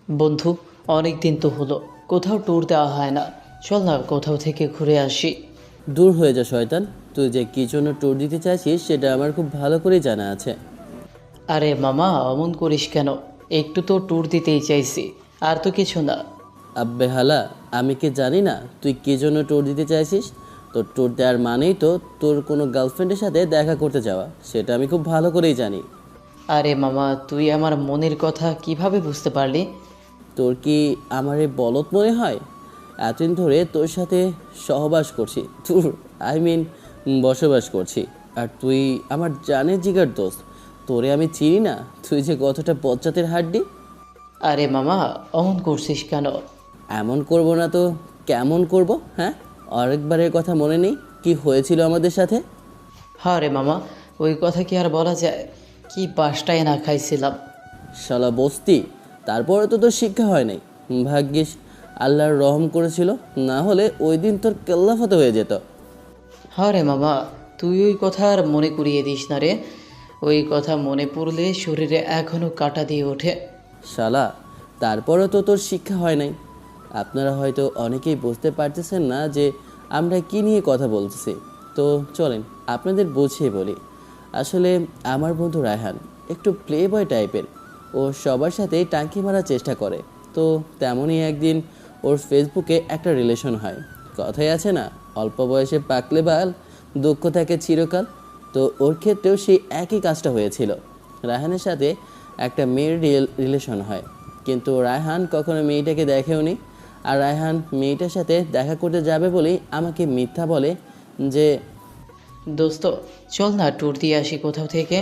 বন্ধু, অনেক দিন তো হলো, কোথাও ট্যুর দেওয়া হয় না। চল না কোথাও থেকে ঘুরে আসি। দূর হয়ে যা শয়তান। তুই যে কী জন্য ট্যুর দিতে চাইছিস সেটা আমার খুব ভালো করেই জানা আছে। আরে মামা, অমন করিস কেন? একটু তো ট্যুর দিতেই চাইছি, আর তো কিছু না। আব্বে হালা, আমি কি জানি না তুই কী জন্য ট্যুর দিতে চাইছিস? তোর ট্যুর দেওয়ার মানেই তো তোর কোনো গার্লফ্রেন্ডের সাথে দেখা করতে যাওয়া, সেটা আমি খুব ভালো করেই জানি। আরে মামা, তুই আমার মনের কথা কিভাবে বুঝতে পারলি? তোর কি আমার এই বলত মনে হয়? এতদিন ধরে তোর সাথে সহবাস করছি, তোর বসবাস করছি, আর তুই আমার জানের জিগার দোস্ত। তোরে আমি চিনি না তুই যে কতটা বজ্জাতের হাড্ডি। আরে মামা, অমন করছিস কেন? এমন করব না তো কেমন করব? হ্যাঁ, আরেকবারের কথা মনে নেই কি হয়েছিল আমাদের সাথে? হ্যাঁ রে মামা, ওই কথা কি আর বলা যায়? কি বাসটাই না খাইছিলাম। শালা বস্তি, তারপরে তো তোর শিক্ষা হয় নাই। ভাগ্যিস আল্লাহর রহম করেছিল, না হলে ওই দিন তোর কেল্লাফতে হয়ে যেত। হ্যাঁ রে মামা, তুই ওই কথা আর মনে করিয়ে দিস না রে। ওই কথা মনে পড়লে শরীরে এখনও কাঁটা দিয়ে ওঠে। শালা, তারপরে তো তোর শিক্ষা হয় নাই। আপনারা হয়তো অনেকেই বুঝতে পারতেছেন না যে আমরা কি নিয়ে কথা বলতেছি। তো চলেন আপনাদের বুঝিয়ে বলি। আসলে আমার বন্ধু রায়হান একটু প্লে বয় টাইপের। ও সবার সাথেই টাঙ্কি মারার চেষ্টা করে। তো তেমনই একদিন ওর ফেসবুকে একটা রিলেশন হয়। কথাই আছে না, অল্প বয়সে পাকলে বাল, দুঃখ থাকে চিরকাল। তো ওর ক্ষেত্রেও সেই একই কাজটা হয়েছিল। রায়হানের সাথে একটা মেয়ের রিলেশন হয়, কিন্তু রায়হান কখনো মেয়েটাকে দেখেওনি। আর রায়হান মেয়েটার সাথে দেখা করতে যাবে বলেই আমাকে মিথ্যা বলে যে দোস্ত, চল না ট্যুর দিয়ে আসি কোথাও থেকে।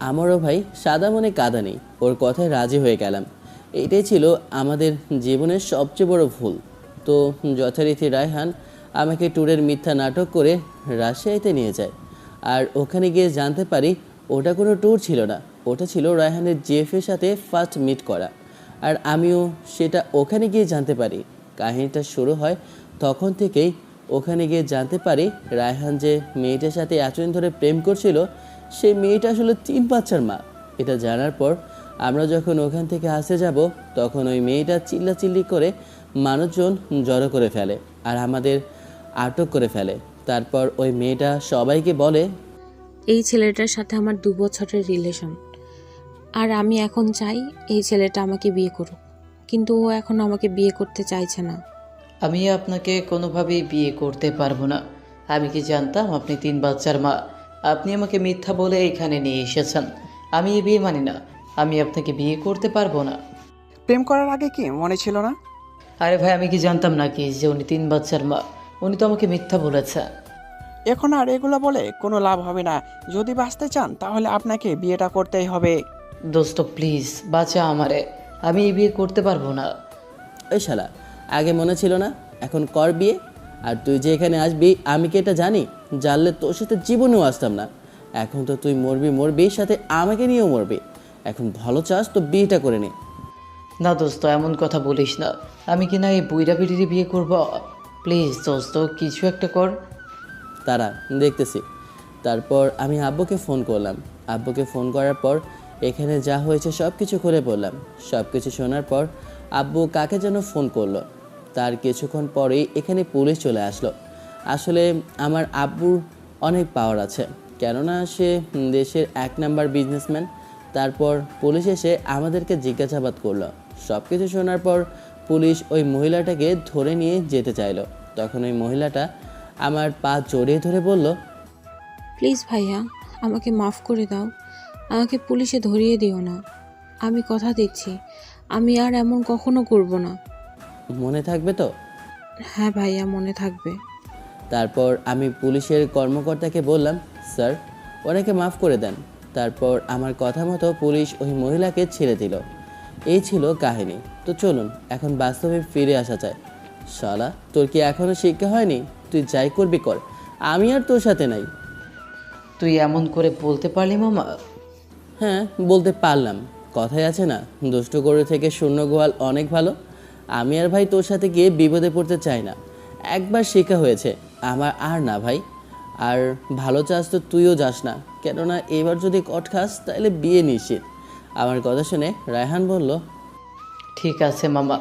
আমারও ভাই সাদা মনে কাদা নেই, ওর কথায় রাজি হয়ে গেলাম। এটাই ছিল আমাদের জীবনের সবচেয়ে বড় ভুল। তো যথারীতি রায়হান আমাকে ট্যুরের মিথ্যা নাটক করে রাজশাহীতে নিয়ে যায়। আর ওখানে গিয়ে জানতে পারি ওটা কোনো ট্যুর ছিল না, ওটা ছিল রায়হানের জিএফের সাথে ফার্স্ট মিট করা। আর আমিও সেটা ওখানে গিয়ে জানতে পারি। কাহিনীটা শুরু হয় তখন থেকেই। ওখানে গিয়ে জানতে পারি রায়হান যে মেয়েটার সাথে এতদিন ধরে প্রেম করছিল, সেই মেয়েটা আসলে 3 বাচ্চার মা। এটা জানার পর আমরা যখন ওখান থেকে আসতে যাব, তখন ওই মেয়েটা চিল্লাচিল্লি করে মানুষজন জড়ো করে ফেলে আর আমাদের আটক করে ফেলে। তারপর ওই মেয়েটা সবাইকে বলে এই ছেলেটার সাথে আমার 2 বছরের রিলেশন, আর আমি এখন চাই এই ছেলেটা আমাকে বিয়ে করুক, কিন্তু ও এখন আমাকে বিয়ে করতে চাইছে না। আমি আপনাকে কোনোভাবেই বিয়ে করতে পারবো না। আমি কি জানতাম আপনি 3 বাচ্চার মা? আপনি আমাকে মিথ্যা বলে এখানে নিয়ে এসেছেন। আমি এই বিয়ে মানি না। আমি আপনাকে বিয়ে করতে পারবো না। প্রেম করার আগে কি মনে ছিল না? আরে ভাই, আমি কি জানতাম নাকি যে উনি 3 বাচ্চার মা? উনি তো আমাকে মিথ্যা বলেছে। এখন আর এগুলো বলে কোনো লাভ হবে না। যদি বাঁচতে চান তাহলে আপনাকে বিয়েটা করতেই হবে। দোস্ত প্লিজ বাঁচা আমারে। আমি এই বিয়ে করতে পারবো না। ওই শালা, আগে মনে ছিল না, এখন কর বিয়ে। আর তুই যে এখানে আসবি আমি কি এটা জানি? জানলে তোর সাথে জীবনেও আসতাম না। এখন তো তুই মরবি মরবি, সাথে আমাকে নিয়েও মরবি। এখন ভালো চাস তো বিয়েটা করে নে। না দোস্ত, এমন কথা বলিস না। আমি কি না এই বুইড়া বিড়িরে বিয়ে করব? প্লিজ দোস্ত, কিছু একটা কর। তারা দেখতেছি। তারপর আমি আব্বুকে ফোন করলাম। আব্বুকে ফোন করার পর এখানে যা হয়েছে সব কিছু করে বললাম। সব কিছু শোনার পর আব্বু কাকে যেন ফোন করলো। তার কিছুক্ষণ পরেই এখানে পুলিশ চলে আসলো। আসলে আমার আব্বুর অনেক পাওয়ার আছে, কেননা সে দেশের 1 নাম্বার বিজনেসম্যান। তারপর পুলিশ এসে আমাদেরকে জিজ্ঞাসাবাদ করলো। সব কিছু শোনার পর পুলিশ ওই মহিলাটাকে ধরে নিয়ে যেতে চাইলো। তখন ওই মহিলাটা আমার পা জড়িয়ে ধরে বলল, প্লিজ ভাইয়া, আমাকে মাফ করে দাও, আমাকে পুলিশে ধরিয়ে দিও না। আমি কথা দিচ্ছি আমি আর এমন কখনো করব না। মনে থাকবে তো? হ্যাঁ ভাইয়া, মনে থাকবে। তারপর আমি পুলিশের কর্মকর্তাকে বললাম, স্যার, ওনাকে মাফ করে দেন। তারপর আমার কথা মতো পুলিশ ওই মহিলাকে ছেড়ে দিল। এই ছিল কাহিনী। তো চলুন এখন বাস্তবে ফিরে আসা যায়। শালা, তোর কি এখনও শিক্ষা হয়নি? তুই যাই করবি কর, আমি আর তোর সাথে নাই। তুই এমন করে বলতে পারলি মামা? হ্যাঁ, বলতে পারলাম। কথাই আছে না, দুষ্ট গরু থেকে শূন্য গোয়াল অনেক ভালো। আমি আর ভাই তোর সাথে গিয়ে বিপদে পড়তে চাই না। একবার শেখা হয়েছে, আমার আর না ভাই। আর ভালো চাস তো তুইও যাস না, কেননা এবার যদি কট খাস তাহলে বিয়ে নিশ্চিত। আমার কথা শুনে রায়হান বলল, ঠিক আছে মামা,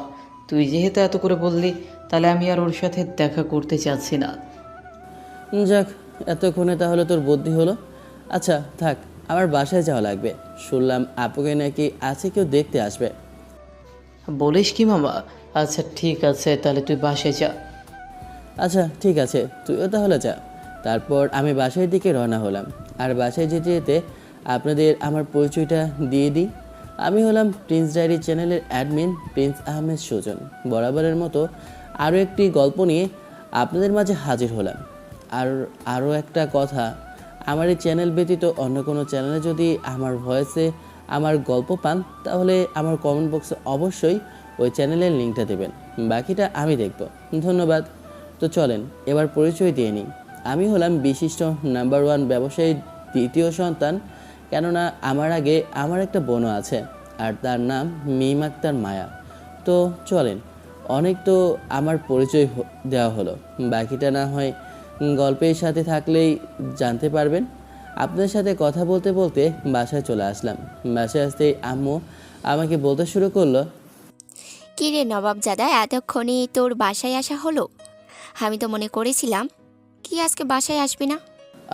তুই যেহেতু এত করে বললি, তাহলে আমি আর ওর সাথে দেখা করতে চাচ্ছি না। যাক, এতক্ষণে তাহলে তোর বুদ্ধি হলো। আচ্ছা থাক, আমার বাসায় যাওয়া লাগবে। শুনলাম আপুকে নাকি আছে কেউ দেখতে আসবে। বলিস কি মামা? আচ্ছা ঠিক আছে, তাহলে তুই বাসায় যা। আচ্ছা ঠিক আছে, তুইও তাহলে যা। তারপর আমি বাসার দিকে রওনা হলাম। আর বাসায় যেতে যেতে আপনাদের আমার পরিচয়টা দিয়ে দিই। আমি হলাম প্রিন্স ডায়েরি চ্যানেলের অ্যাডমিন প্রিন্স আহমেদ সুজন। বরাবরের মতো আরও একটি গল্প নিয়ে আপনাদের মাঝে হাজির হলাম। আরও একটা কথা, আমার এই চ্যানেল ব্যতীত অন্য কোনো চ্যানেলে যদি আমার ভয়েসে আমার গল্প পান, তাহলে আমার কমেন্ট বক্সে অবশ্যই ওই চ্যানেলের লিঙ্কটা দেবেন। বাকিটা আমি দেখব। ধন্যবাদ। তো চলেন এবার পরিচয় দিয়ে নিই। আমি হলাম বিশিষ্ট নাম্বার 1 ব্যবসায়ী দ্বিতীয় সন্তান। কেননা আমার আগে আমার একটা বোনও আছে, আর তার নাম মিম আক্তার মায়া। তো চলেন, অনেক তো আমার পরিচয় দেওয়া হলো, বাকিটা না হয় গল্পের সাথে থাকলেই জানতে পারবেন। আপনাদের সাথে কথা বলতে বলতে বাসায় চলে আসলাম। বাসায় আসতেই আম্মু আমাকে বলতে শুরু করলো, কী রে নবাবজাদা, এতক্ষণে তোর বাসায় আসা হলো? আমি তো মনে করেছিলাম কি আজকে বাসায় আসবি না।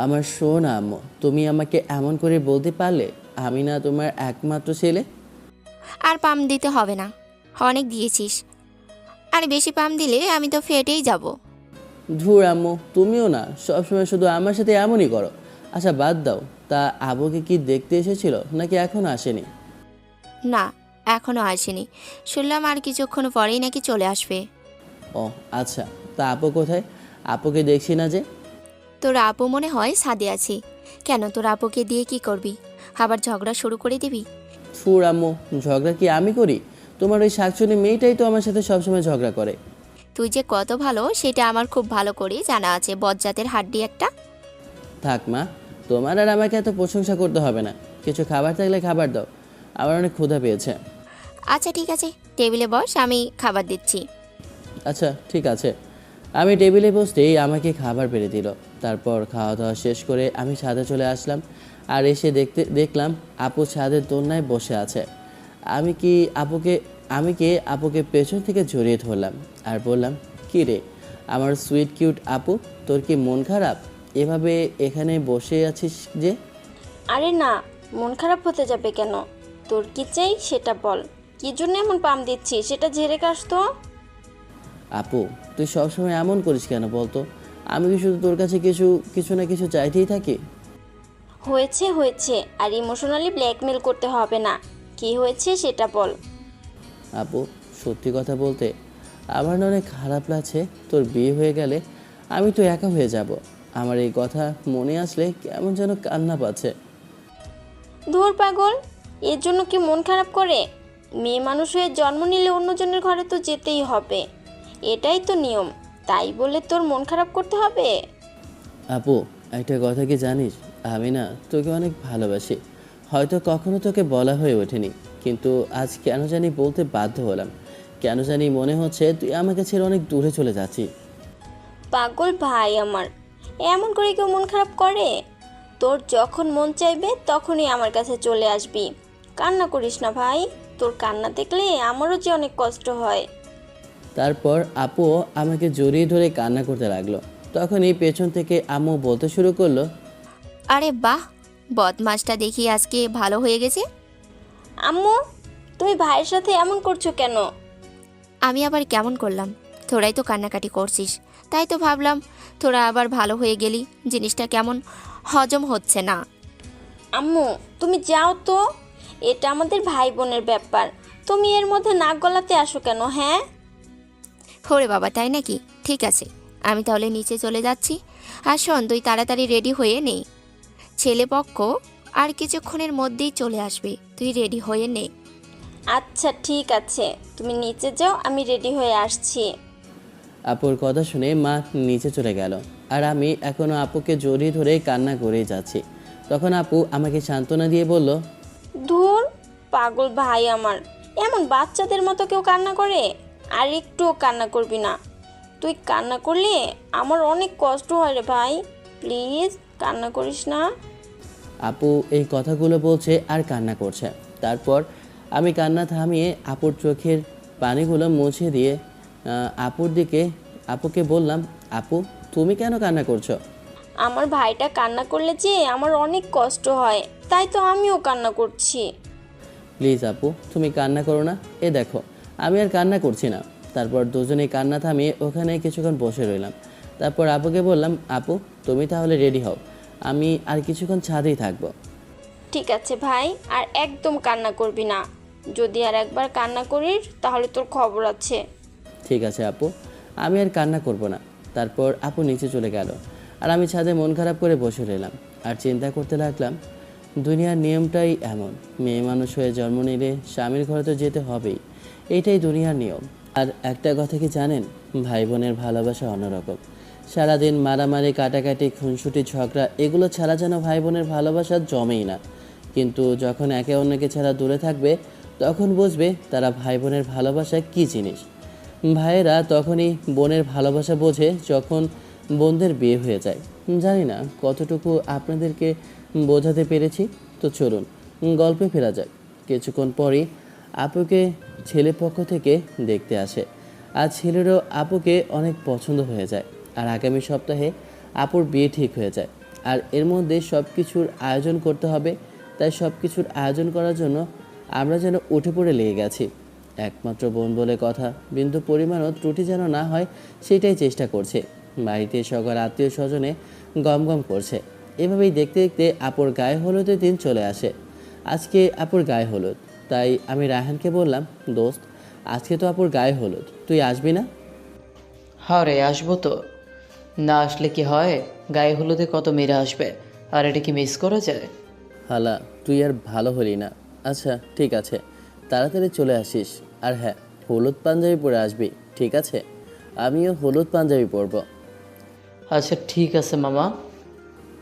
আমার শোন আম্মু, তুমি আমাকে এমন করে বলতে পারলে? আমি না তোমার একমাত্র ছেলে? আর পাম দিতে হবে না, অনেক দিয়েছিস। আর বেশি পাম দিলে আমি তো ফেটেই যাব। ধুর আম্মু, তুমিও না সবসময় শুধু আমার সাথে এমনই করো। আচ্ছা বাদ দাও, তা আবুকে কি দেখতে এসেছিল নাকি এখনো আসেনি? না, এখনও আসেনি। শুনলাম আর কিছুক্ষণ পরেই নাকি চলে আসবে। ও আচ্ছা, তা আপু কোথায়? আপুকে দেখছি না যে। তোর আপু মনে হয় ছাদে আছি। কেন, তোর আপুকে দিয়ে কি করবি? আবার ঝগড়া শুরু করে দিবি? ধুর আম্মু, ঝগড়া কি আমি করি? তোমার ওই শাকচুনি মেয়েটাই তো আমার সাথে সবসময় ঝগড়া করে। তুই যে কত ভালো সেটা আমার খুব ভালো করে জানা আছে, বজ্জাতের হাড্ডি একটা। থাক মা, তোমার আর আমাকে এত প্রশংসা করতে হবে না। কিছু খাবার থাকলে খাবার দাও, আমার অনেক ক্ষুধা পেয়েছে। আচ্ছা ঠিক আছে, টেবিলে বস, আমি খাবার দিচ্ছি। আচ্ছা ঠিক আছে। আমি টেবিলে বসতেই আমাকে খাবার বেড়ে দিল। তারপর খাওয়া দাওয়া শেষ করে আমি ছাদে চলে আসলাম। আর এসে দেখলাম আপু ছাদের দোলনায় বসে আছে। আমি কি আপুকে পেছন থেকে জড়িয়ে ধরলাম আর বললাম, কী রে আমার সুইট কিউট আপু, তোর কি মন খারাপ? এভাবে এখানে বসে আছিস যে? আরে না, মন খারাপ হতে যাবে কেন? তোর কি চাই সেটা বল। কি জন্য এমন পাম দিচ্ছিস সেটা ঝেড়ে কাস তো। আপু তুই সবসময় এমন করিস কেন বলতো? আমি কি শুধু তোর কাছে কিছু না কিছু চাইতেই থাকি? হয়েছে হয়েছে, আর ইমোশনালি ব্ল্যাকমেল করতে হবে না। কি হয়েছে সেটা বল। আপু সত্যি কথা বলতে আমার না অনেক খারাপ লাগছে। তোর বিয়ে হয়ে গেলে আমি তো একা হয়ে যাব। আমার এই কথা মনে আসলে কেমন যেন কান্না পাচ্ছে। ধুর পাগল, এর জন্য কি মন খারাপ করে? মেয়ে মানুষ হয়ে জন্ম নিলে অন্যজনের ঘরে তো যেতেই হবে, এটাই তো নিয়ম। তাই বলে তোর মন খারাপ করতে হবে? আপু একটা কথা কি জানিস, আমি না তোকে অনেক ভালোবাসি। হয়তো কখনো তোকে বলা হয়ে ওঠেনি, কিন্তু আজ কেন জানি বলতে বাধ্য হলাম। কেন জানি মনে হচ্ছে তুই আমাকে ছেড়ে অনেক দূরে চলে যাচ্ছিস। পাগল ভাই আমার, এমন করে কেউ মন খারাপ করে? তোর যখন মন চাইবে তখনই আমার কাছে চলে আসবি। কান্না করিস না ভাই, তোর কান্না দেখলে আমারও যে অনেক কষ্ট হয়। তারপর আপুও আমাকে জড়িয়ে ধরে কান্না করতে লাগলো। তখনই পেছন থেকে আম্মু বলতে শুরু করলো, আরে বাহ, বদমাসটা দেখি আজকে ভালো হয়ে গেছে। আম্মু, তুমি ভাইয়ের সাথে এমন করছো কেন? আমি আবার কেমন করলাম? তোরাই তো কান্নাকাটি করছিস, তাই তো ভাবলাম তোরা আবার ভালো হয়ে গেলি, জিনিসটা কেমন হজম হচ্ছে না। আম্মু তুমি যাও তো, এটা আমাদের ভাই বোনের ব্যাপার। তুমি এর মধ্যে নাক গলাতে আসো কেন? হ্যাঁ ওরে বাবা, তাই নাকি? ঠিক আছে, আমি তাহলে নিচে চলে যাচ্ছি। আর শোন, তুই তাড়াতাড়ি রেডি হয়ে নে। ছেলেপক্ষ আর কিছুক্ষণের মধ্যেই চলে আসবে, তুই রেডি হয়ে নে। আচ্ছা ঠিক আছে, তুমি নিচে যাও, আমি রেডি হয়ে আসছি। আপুর কথা শুনে মা নিচে চলে গেল। আর আমি এখনও আপুকে জড়িয়ে ধরে কান্না করেই যাচ্ছি। তখন আপু আমাকে সান্ত্বনা দিয়ে বলল, ধুর পাগল ভাই আমার, এমন বাচ্চাদের মতো কেউ কান্না করে? আর একটুও কান্না করবি না। তুই কান্না করলে আমার অনেক কষ্ট হয় রে ভাই, প্লিজ কান্না করিস না। আপু এই কথাগুলো বলছে আর কান্না করছে। তারপর আমি কান্না থামিয়ে আপুর চোখের পানিগুলো মুছে দিয়ে আপুকে বললাম, আপু তুমি কেন কান্না করছো? আমার ভাইটা কান্না করলে যে আমার অনেক কষ্ট হয়, তাই তো আমিও কান্না করছি। প্লিজ আপু তুমি কান্না করো না, এ দেখো আমি আর কান্না করছি না। তারপর দুজনেই কান্না থামিয়ে ওখানে কিছুক্ষণ বসে রইলাম। তারপর আপুকে বললাম, আপু তুমি তাহলে রেডি হও, আমি আর কিছুক্ষণ ছাদেই থাকবো। ঠিক আছে ভাই, আর একদম কান্না করবি না। যদি আর একবার কান্না করিস তাহলে তোর খবর আছে। ঠিক আছে আপু, আমি আর কান্না করব না। তারপর আপু নিচে চলে গেল আর আমি ছাদে মন খারাপ করে বসে রইলাম আর চিন্তা করতে লাগলাম, দুনিয়ার নিয়মটাই এমন, মেয়ে মানুষ হয়ে জন্ম নিলে স্বামীর ঘরে তো যেতে হবেই, এইটাই দুনিয়ার নিয়ম। আর একটা কথা কি জানেন, ভাই বোনের ভালোবাসা অন্যরকম। সারাদিন মারামারি কাটাকাটি খুনসুটি ঝগড়া এগুলো ছাড়া যেন ভাই বোনের ভালোবাসা জমেই না। কিন্তু যখন একে অন্যকে ছাড়া দূরে থাকবে তখন বুঝবে তারা ভাই বোনের ভালোবাসা কী জিনিস। ভাইয়েরা তখনই বোনের ভালোবাসা বোঝে যখন বোনদের বিয়ে হয়ে যায়। জানি না কতটুকু আপনাদেরকে বোঝাতে পেরেছি। তো চলুন গল্পে ফেরা যাক। কিছুক্ষণ পরই আপুকে ছেলে পক্ষ থেকে দেখতে আসে আর ছেলেরও আপুকে অনেক পছন্দ হয়ে যায়। আর আগামী সপ্তাহে আপুর বিয়ে ঠিক হয়ে যায়। আর এর মধ্যে সব কিছুর আয়োজন করতে হবে, তাই সব কিছুর আয়োজন করার জন্য আমরা যেন উঠে পড়ে লেগে গেছি। একমাত্র বোন বলে কথা, বিন্দু পরিমাণও ত্রুটি যেন না হয় সেটাই চেষ্টা করছে। বাড়িতে সকল আত্মীয় স্বজনে গমগম করছে। এভাবেই দেখতে দেখতে আপুর গায়ে হলুদের দিন চলে আসে। আজকে আপুর গায়ে হলুদ, তাই আমি রায়হানকে বললাম, দোস্ত আজকে তো আপুর গায়ে হলুদ, তুই আসবি না? হ্যাঁ রে, আসবো তো। না আসলে কি হয়, গায়ে হলুদে কত মেয়েরা আসবে, আর এটা কি মিস করা যায়? হালা তুই আর ভালো হলি না। আচ্ছা ঠিক আছে, তাড়াতাড়ি চলে আসিস। আর হ্যাঁ, হলুদ পাঞ্জাবি পরে আসবি, ঠিক আছে? আমিও হলুদ পাঞ্জাবি পরবো। আচ্ছা ঠিক আছে মামা।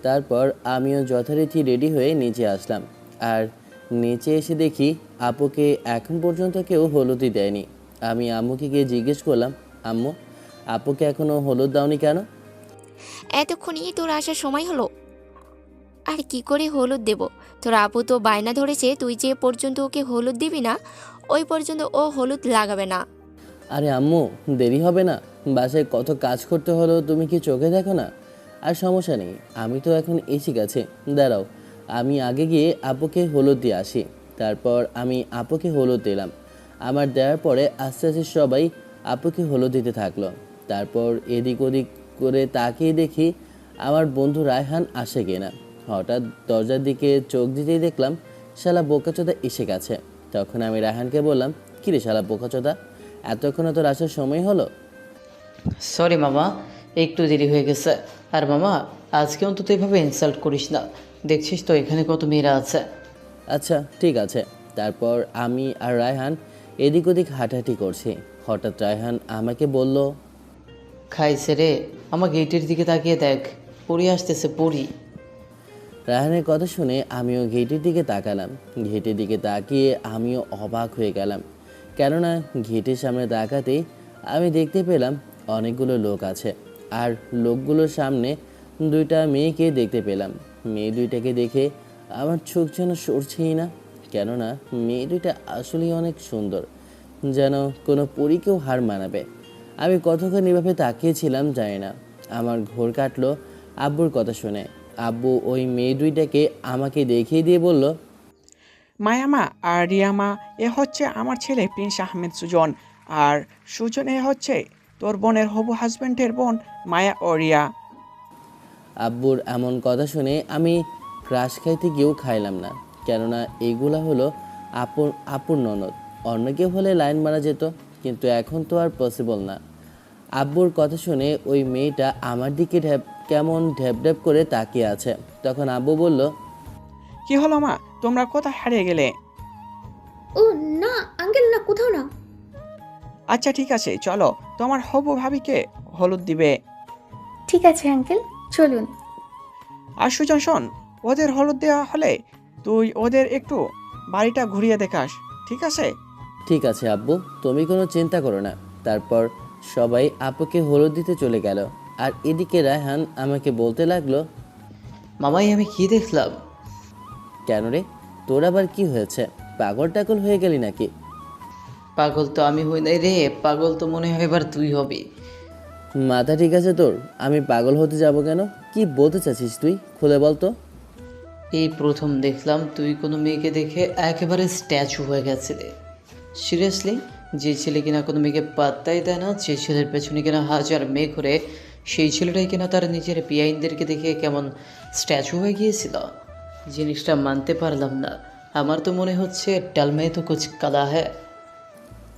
তারপর আমিও যথারীতি রেডি হয়ে নিচে আসলাম। আর নিচে এসে দেখি আপুকে এখন পর্যন্ত কেউ হলুদই দেয়নি। আমি আম্মুকে গিয়ে জিজ্ঞেস করলাম, আম্মু আপুকে এখনও হলুদ দাওনি কেন? এতক্ষণই তোর আসার সময় হলো, আর কি করে হলুদ দেব? তোর আপু তো বায়না ধরেছে তুই যে পর্যন্ত ওকে হলুদ দিবি না ওই পর্যন্ত ও হলুদ লাগাবে না। আরে আম্মু দেরি হবে না, বাসায় কত কাজ করতে হলো তুমি কি চোখে দেখো না? আর সমস্যা নেই, আমি তো এখন এসে গেছে, দাঁড়াও আমি আগে গিয়ে আপুকে হলুদ দিয়ে আসি। তারপর আমি আপুকে হলুদ দিলাম। আমার দেওয়ার পরে আস্তে আস্তে সবাই আপুকে হলুদ দিতে থাকলো। তারপর এদিক ওদিক করে তাকিয়ে দেখি আমার বন্ধু রায়হান আসে কিনা। হঠাৎ দরজার দিকে চোখ দিতেই দেখলাম শালা বোকাচোদা এসে গেছে। তখন আমি রায়হানকে বললাম, কিরে শালা বোকাচোদা, এতক্ষণে তোর আসার সময় হলো? সরি মামা, একটু দেরি হয়ে গেছে। আর মামা, আজকে অন্তত এভাবে ইনসাল্ট করিস না, দেখছিস তো এখানে কত মেয়েরা আছে। আচ্ছা ঠিক আছে। তারপর আমি আর রায়হান এদিক ওদিক হাঁটাহাঁটি করছি। হঠাৎ রায়হান আমাকে বলল, খাইছে রে, আমার গেটের দিকে তাকিয়ে দেখ, পড়ি আসতেছে পড়ি। রায়হানের কথা শুনে আমিও গেটের দিকে তাকালাম। গেটের দিকে তাকিয়ে আমিও অবাক হয়ে গেলাম, কেননা গেটের সামনে তাকাতেই আমি দেখতে পেলাম অনেকগুলো লোক আছে। আর লোকগুলোর সামনে দুইটা মেয়েকে দেখতে পেলাম। মেয়ে দুইটাকে দেখে আমার চোখ যেন সরছেই না, কেননা মেয়ে দুইটা আসলেই অনেক সুন্দর, যেন কোনো পরীকেও হার মানাবে। আমি কতক্ষণ এভাবে তাকিয়েছিলাম জানি না। আমার ঘোর কাটলো আব্বুর কথা শুনে। আব্বু ওই মেয়ে দুইটাকে আমাকে দেখিয়ে দিয়ে বলল, মায়ামা আর রিয়ামা, এ হচ্ছে আমার ছেলে প্রিন্স আহমেদ সুজন, আর সুজন এ হচ্ছে তোর বোনের হবু হাজব্যান্ডের বোন মায়া ও রিয়া। আব্বুর এমন কথা শুনে আমি ক্রাশ খাইতে গিয়েও খাইলাম না, কেননা এগুলা হলো আপুর ননদ। অন্য কেউ হলে লাইন মারা যেত, কিন্তু এখন তো আর পসিবল না। আব্বুর কথা শুনে ওই মেয়েটা আমার দিকে কেমন ঢ্যাপ ঢ্যাপ করে তাকিয়ে আছে। তখন আব্বু বলল, কি হলো মা, তোমরা কোথায় হারিয়ে গেলে? ও না আঙ্কেল, না কোথাও না। আচ্ছা ঠিক আছে, চলো তোমার হবু ভাবিকে হলুদ দিবে। ঠিক আছে আঙ্কেল, চলুন। আর সুজন শোন, ওদের হলুদ দেওয়া হলে তুই ওদের একটু বাড়িটা ঘুরিয়ে দেখাস, ঠিক আছে? ঠিক আছে আব্বু, তুমি কোনো চিন্তা করো না। তারপর সবাই আপুকে হলুদ দিতে চলে গেল। আর এদিকে রায়হান আমাকে বলতে লাগলো, মামাই আমি কি দেখলাম? কেন রে, তোর আবার কি হয়েছে? পাগল টাগল হয়ে গেলি নাকি? পাগল তো আমি হই নাই রে, পাগল তো মনে হয় এবার তুই হবি। মাথা ঠিক আছে তোর? আমি পাগল হতে যাব কেন? কি বলতে চাচ্ছিস তুই, খুলে বল তো। এই প্রথম দেখলাম তুই কোনো মেয়েকে দেখে একেবারে স্ট্যাচু হয়ে গেছিলে। সিরিয়াসলি, যে ছেলে কিনা কোনো মেয়েকে পাত্তাই দেয় না, যে ছেলের পেছনে কিনা হাজার মেয়ে ঘুরে, সেই ছেলেটাই কিনা তার নিজের বেআইনদেরকে দেখে কেমন স্ট্যাচু হয়ে গিয়েছিল। জিনিসটা মানতে পারলাম না। আমার তো মনে হচ্ছে ডালমে তো কুছ কালা হ্যাঁ।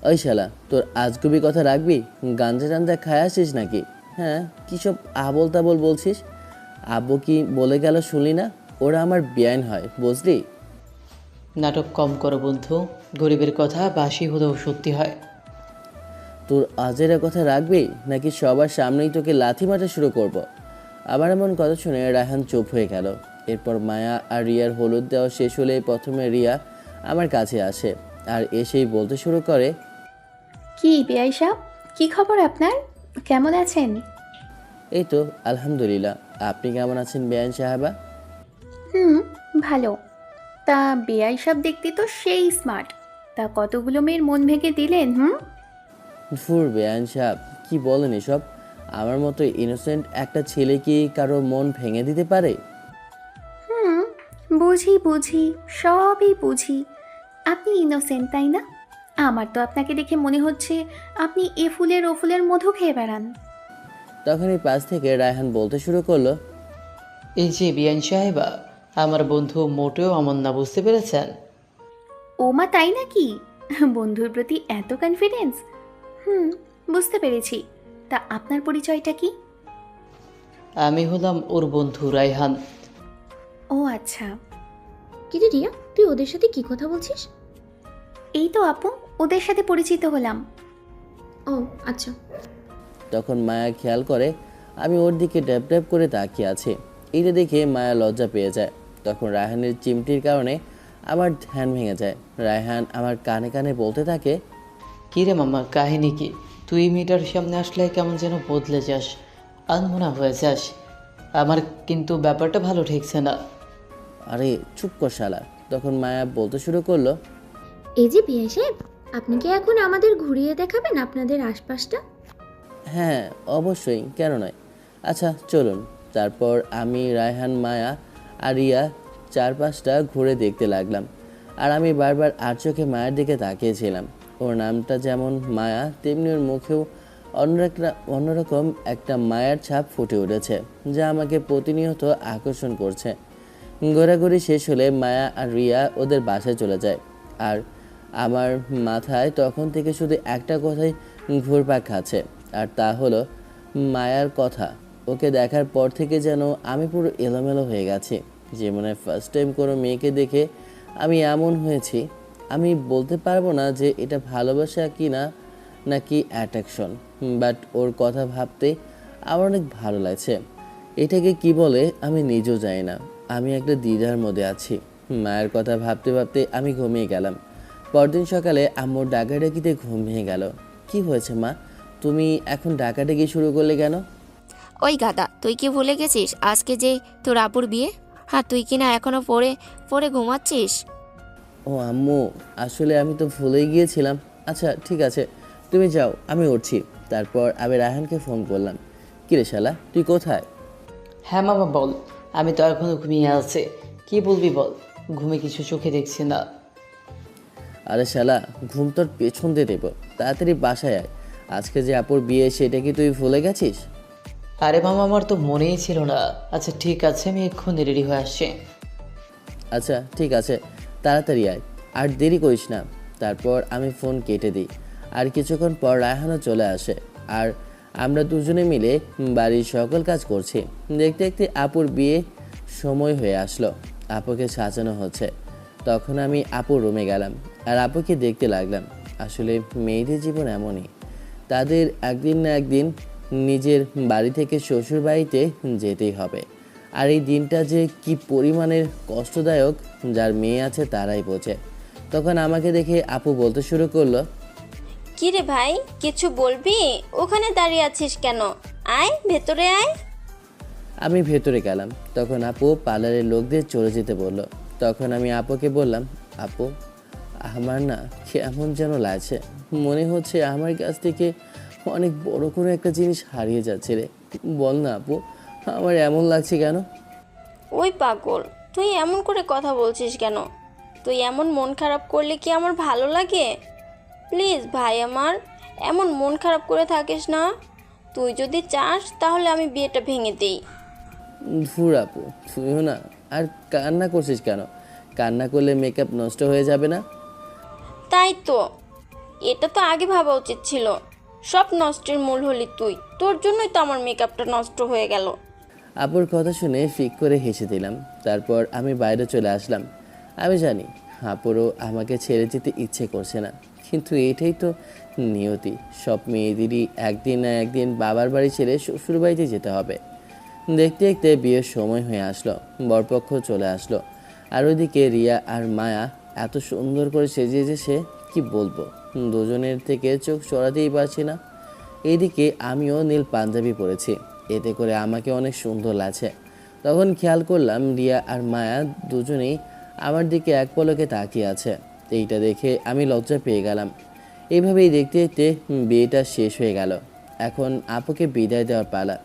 ওই শালা, তোর আজগুবি কথা রাখবি? গাঞ্জা টাঞ্জা খায় আসিস নাকি? হ্যাঁ, কী সব আবল তাবল বলছিস? আব্বু কি বলে গেল শুনলি না? ওরা আমার বেআইন হয়, বুঝলি? নাটক কম করো বন্ধু, গরিবের কথা বাসি হলেও সত্যি হয়। তোর আজেরা কথা রাখবি নাকি সবার সামনেই তোকে লাথি মারা শুরু করব? আমার এমন কথা শুনে রায়হান চুপ হয়ে গেল। এরপর মায়া আর রিয়ার হলুদ দেওয়া শেষ হলে প্রথমে রিয়া আমার কাছে আসে আর এসেই বলতে শুরু করে, কি বেআই সাহেব, কি খবর আপনার? কেমন আছেন? এই তো আলহামদুলিল্লাহ, আপনি কেমন আছেন বেআইন সাহেবা? ভালো। তা বেআই সাহেব দেখতে তো সেই স্মার্ট। তা কতগুলো মেয়ের মন ভেঙে দিলেন? ধুর বেআইন সাহেব, কি বলেন এসব? আমার মতো ইনোসেন্ট একটা ছেলে কি কারো মন ভেঙে দিতে পারে? বুঝি বুঝি, সবই বুঝি। আপনি ইনোসেন্ট তাই না? আমার তো আপনাকে দেখে মনে হচ্ছে আপনি এ ফুলের ও ফুলের মধু খেয়ে বেড়ান। তখনই পাশ থেকে রায়হান বলতে শুরু করলো, এই যে বিয়ান সাহেবা, আমার বন্ধু মোটেও অমন না, বুঝতে পেরেছেন? ও মা, তাই নাকি? বন্ধুর প্রতি এত কনফিডেন্স? বুঝতে পেরেছি। তা আপনার পরিচয়টা কি? আমি হলাম ওর বন্ধু রায়হান। ও আচ্ছা। কিরে রিয়া, তুই ওদের সাথে কি কথা বলছিস? এই তো আপু, ওদের সাথে পরিচিত হলাম। ও আচ্ছা। তখন মায়া খেয়াল করে আমি ওর দিকে ড্যাব ড্যাব করে তাকিয়ে আছি। এটা দেখে মায়া লজ্জা পেয়ে যায়। তখন রায়হানের চিমটির কারণে আমার ধ্যান ভেঙে যায়। রায়হান আমার কানে কানে বলতে থাকে, কী রে মামা, কাহিনী কি? তুই মেয়েটার সামনে আসলে কেমন যেন বদলে যাস, আনমনা হয়ে যাস। আমার কিন্তু ব্যাপারটা ভালো ঠেকছে না। আরে চুপ কর শালা। তখন মায়া বলতে শুরু করলো, এই যে বিয়ে সাহেব, আপনি কি এখন আমাদের ঘুরিয়ে দেখাবেন আপনাদের আশপাশটা? হ্যাঁ অবশ্যই, কেন নয়। আচ্ছা চলুন। তারপর আমি, রায়হান, মায়া আর রিয়া চারপাশটা ঘুরে দেখতে লাগলাম। আর আমি বারবার আর চোখে মায়ের দিকে তাকিয়েছিলাম। ওর নামটা যেমন মায়া, তেমনি ওর মুখেও অন্যরকম একটা মায়ার ছাপ ফুটে উঠেছে, যা আমাকে প্রতিনিয়ত আকর্ষণ করছে। ঘোরাঘুরি শেষ হলে মায়া আর রিয়া ওদের বাসায় চলে যায়। আর আমার মাথায় তখন থেকে শুধু একটা কথাই ঘুরপাক খাচ্ছে, আর তা হলো মায়ার কথা। ওকে দেখার পর থেকে যেন আমি পুরো এলোমেলো হয়ে গেছি। জীবনে ফার্স্ট টাইম কোনো মেয়েকে দেখে আমি এমন হয়েছি। আমি বলতে পারবো না যে এটা ভালোবাসা কি না নাকি অ্যাট্রাকশন, বাট ওর কথা ভাবতে আমার অনেক ভালো লাগছে। এটাকে কি বলে আমি নিজেও জানি না। আমি একটা দ্বিধার মধ্যে আছি। মায়ের কথা ভাবতে ভাবতে আমি ঘুমিয়ে গেলাম। পরদিন সকালে আম্মুর ডাকাডাকিতে ঘুম ভেঙে গেল। কি হয়েছে মা, তুমি এখন ডাকাডাকি শুরু করলে কেন? ওই গাদা, তুই কি ভুলে গেছিস আজকে যে তোর আপুর বিয়ে? হ্যাঁ, তুই কি না এখনো পড়ে পড়ে ঘুমাচ্ছিস? ও আম্মু, আসলে আমি তো ভুলেই গিয়েছিলাম। আচ্ছা ঠিক আছে, তুমি যাও, আমি উঠছি। তারপর আমি রায়হানকে ফোন করলাম। কিরে শালা, তুই কোথায়? হ্যাঁ মামা বল, আমি তো এখনও ঘুমিয়ে আছি। কি বলবি বল, ঘুমে কিছু চোখে দেখছি না। আরে শালা, ঘুম তোর পেছন দিয়ে দেবো, তাড়াতাড়ি বাসায় আয়। আজকে যে আপুর বিয়ে সেটা কি তুই ভুলে গেছিস? আরে মামা, আমার তো মনেই ছিল না। আচ্ছা ঠিক আছে, আমি এক্ষুনি রেডি হয়ে আসছি। আচ্ছা ঠিক আছে, তাড়াতাড়ি আয়, আর দেরি করিস না। তারপর আমি ফোন কেটে দিই। আর কিছুক্ষণ পর রায়হানও চলে আসে। আর আমরা দুজনে মিলে বাড়ির সকল কাজ করছি। দেখতে দেখতে আপুর বিয়ে সময় হয়ে আসলো। আপুকে সাজানো হচ্ছে। তখন আমি আপুর রুমে গেলাম আর আপুকে দেখতে লাগলাম। আসলে মেয়েদের জীবন এমনই, তাদের একদিন না একদিন নিজের বাড়ি থেকে শ্বশুর বাড়িতে যেতেই হবে। আর এই দিনটা যে কি পরিমাণের কষ্টদায়ক যার মেয়ে আছে তারাই বোঝে। তখন আমাকে দেখে আপু বলতে শুরু করলো, কি রে ভাই, কিছু বলবি? ওখানে দাঁড়িয়ে আছিস কেন? আয় ভেতরে আয়। আমি ভেতরে গেলাম। তখন আপু পার্লারের লোকদের চলে যেতে বলল। তখন আমি আপুকে বললাম, আপু আমার না কেমন যেন লাগছে, মনে হচ্ছে আমার কাছ থেকে অনেক বড় কোনো একটা জিনিস হারিয়ে যাচ্ছে রে। বল না আপু, আমার এমন লাগছে কেন? ওই পাগল, তুই এমন করে কথা বলছিস কেন? তুই এমন মন খারাপ করলে কি আমার ভালো লাগে? প্লিজ ভাই আমার, এমন মন খারাপ করে থাকিস না। তুই যদি চাস তাহলে আমি বিয়েটা ভেঙে দিই। ধুর আপু, তুইও না। আর কান্না করছিস কেন? কান্না করলে মেকআপ নষ্ট হয়ে যাবে না? তাই তো, এটা তো আগে ভাবা উচিত ছিল। সব নষ্টের মূল হলি তুই, তোর জন্যই তো আমার মেকআপটা নষ্ট হয়ে গেল। আপুর কথা শুনে ফিক করে হেসে দিলাম। তারপর আমি বাইরে চলে আসলাম। আমি জানি আপুরও আমাকে ছেড়ে যেতে ইচ্ছে করছে না, কিন্তু এটাই তো নিয়তি। সব মেয়েদেরই একদিন না একদিন বাবার বাড়ি ছেড়ে শ্বশুর বাড়িতে যেতে হবে। দেখতে দেখতে বিয়ের সময় হয়ে আসলো, বরপক্ষ চলে আসলো। আর ওইদিকে রিয়া আর মায়া এত সুন্দর করে সেজেছে, সে কি বলবো, দুজনের থেকে চোখ সরাতেই পারছি না। এইদিকে আমিও নীল পাঞ্জাবি পরেছি, এতে করে আমাকে অনেক সুন্দর লাগছে। তখন খেয়াল করলাম রিয়া আর মায়া দুজনেই আমার দিকে এক পলকে তাকিয়ে আছে। এইটা দেখে আমি লজ্জা পেয়ে গেলাম। এইভাবেই দেখতে দেখতে বিয়েটা শেষ হয়ে গেল। এখন আপুকে বিদায় দেওয়ার পালা।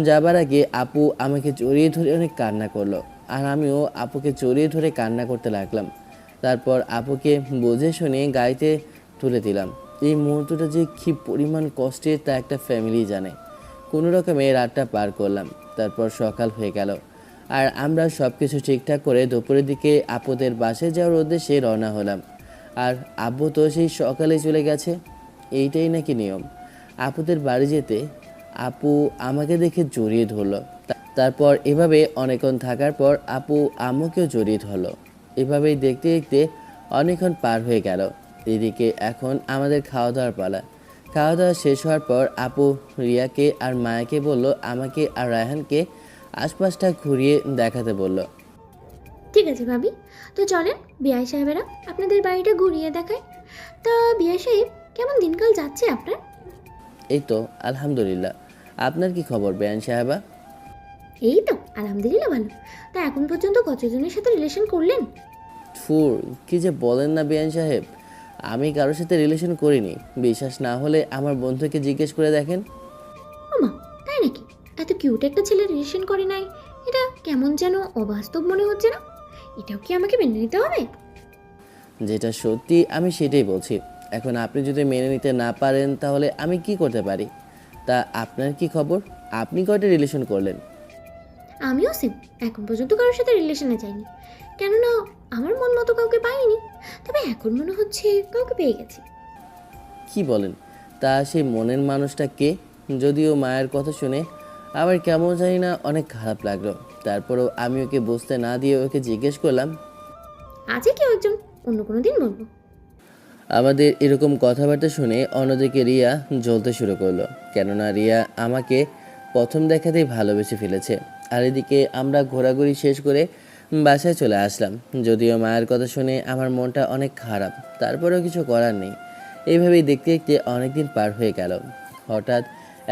যাবার আগে আপু আমাকে জড়িয়ে ধরে অনেক কান্না করলো, আর আমিও আপুকে জড়িয়ে ধরে কান্না করতে লাগলাম। তারপর আপুকে বুঝে শুনে গাড়িতে তুলে দিলাম। এই মুহূর্তটা যে কী পরিমাণ কষ্টের তা একটা ফ্যামিলি জানে। কোনো রকমে রাতটা পার করলাম। তারপর সকাল হয়ে গেল, আর আমরা সব কিছু ঠিকঠাক করে দুপুরের দিকে আপুদের বাসায় যাওয়ার উদ্দেশ্যে রওনা হলাম। আর আব্বু তো সেই সকালে চলে গেছে। এইটাই নাকি নিয়ম আপুদের বাড়ি যেতে। আপু আমাকে দেখে জড়িয়ে ধরলো। তারপর এভাবে অনেকক্ষণ থাকার পর আপু আম্মুকেও জড়িয়ে ধরলো। এভাবেই দেখতে দেখতে অনেকক্ষণ পার হয়ে গেল। এদিকে এখন আমাদের খাওয়া দাওয়ার পালা। খাওয়া দাওয়া শেষ হওয়ার পর আপু রিয়াকে আর মায়াকে বলল আমাকে আর রায়হানকে আশপাশটা ঘুরিয়ে দেখাতে বলল। ঠিক আছে ভাবি, তো চলেন বিআই সাহেবেরা আপনাদের বাড়িটা ঘুরিয়ে দেখায়। তা বিআই সাহেব, কেমন দিনকাল যাচ্ছে আপনার? এই তো আলহামদুলিল্লাহ, আপনার কি খবর বেয়ান সাহেবা? এই তো আলহামদুলিল্লাহ ভালো। তা এখন পর্যন্ত কতজনের সাথে রিলেশন করলেন? ফুর, কি যে বলেন না বেয়ান সাহেব, আমি কারোর সাথে রিলেশন করিনি। বিশ্বাস না হলে আমার বন্ধুকে জিজ্ঞেস করে দেখেন। ওমা, তাই নাকি? এত কিউট একটা ছেলে রিলেশন করে নাই, এটা কেমন যেন অবাস্তব মনে হচ্ছে না? এটাও কি আমাকে মেনে নিতে হবে? যেটা সত্যি আমি সেটাই বলছি। এখন আপনি যদি মেনে নিতে না পারেন তাহলে আমি কি করতে পারি? তা আপনার কি খবর? আপনি কয়টা রিলেশন করলেন? আমিও সেম, এখন পর্যন্ত কারোর সাথে রিলেশনে যাইনি, কেননা আমার মন মতো কাউকে পাইনি। তবে এখন মনে হচ্ছে কাউকে পেয়ে গেছি। কি বলেন? তা সেই মনের মানুষটা কে? যদিও মায়ের কথা শুনে আমার কেমন জানি না অনেক খারাপ লাগলো। তারপরেও আমি ওকে বুঝতে না দিয়ে ওকে জিজ্ঞেস করলাম। আছে কেউ একজন, অন্য কোনো দিন বলবো। আমাদের এরকম কথাবার্তা শুনে অন্যদিকে রিয়া জ্বলতে শুরু করলো, কেননা রিয়া আমাকে প্রথম দেখাতেই ভালোবেসে ফেলেছে। আর এদিকে আমরা ঘোরাঘুরি শেষ করে বাসায় চলে আসলাম। যদিও মায়ের কথা শুনে আমার মনটা অনেক খারাপ, তারপরেও কিছু করার নেই। এইভাবেই দেখতে দেখতে অনেকদিন পার হয়ে গেল। হঠাৎ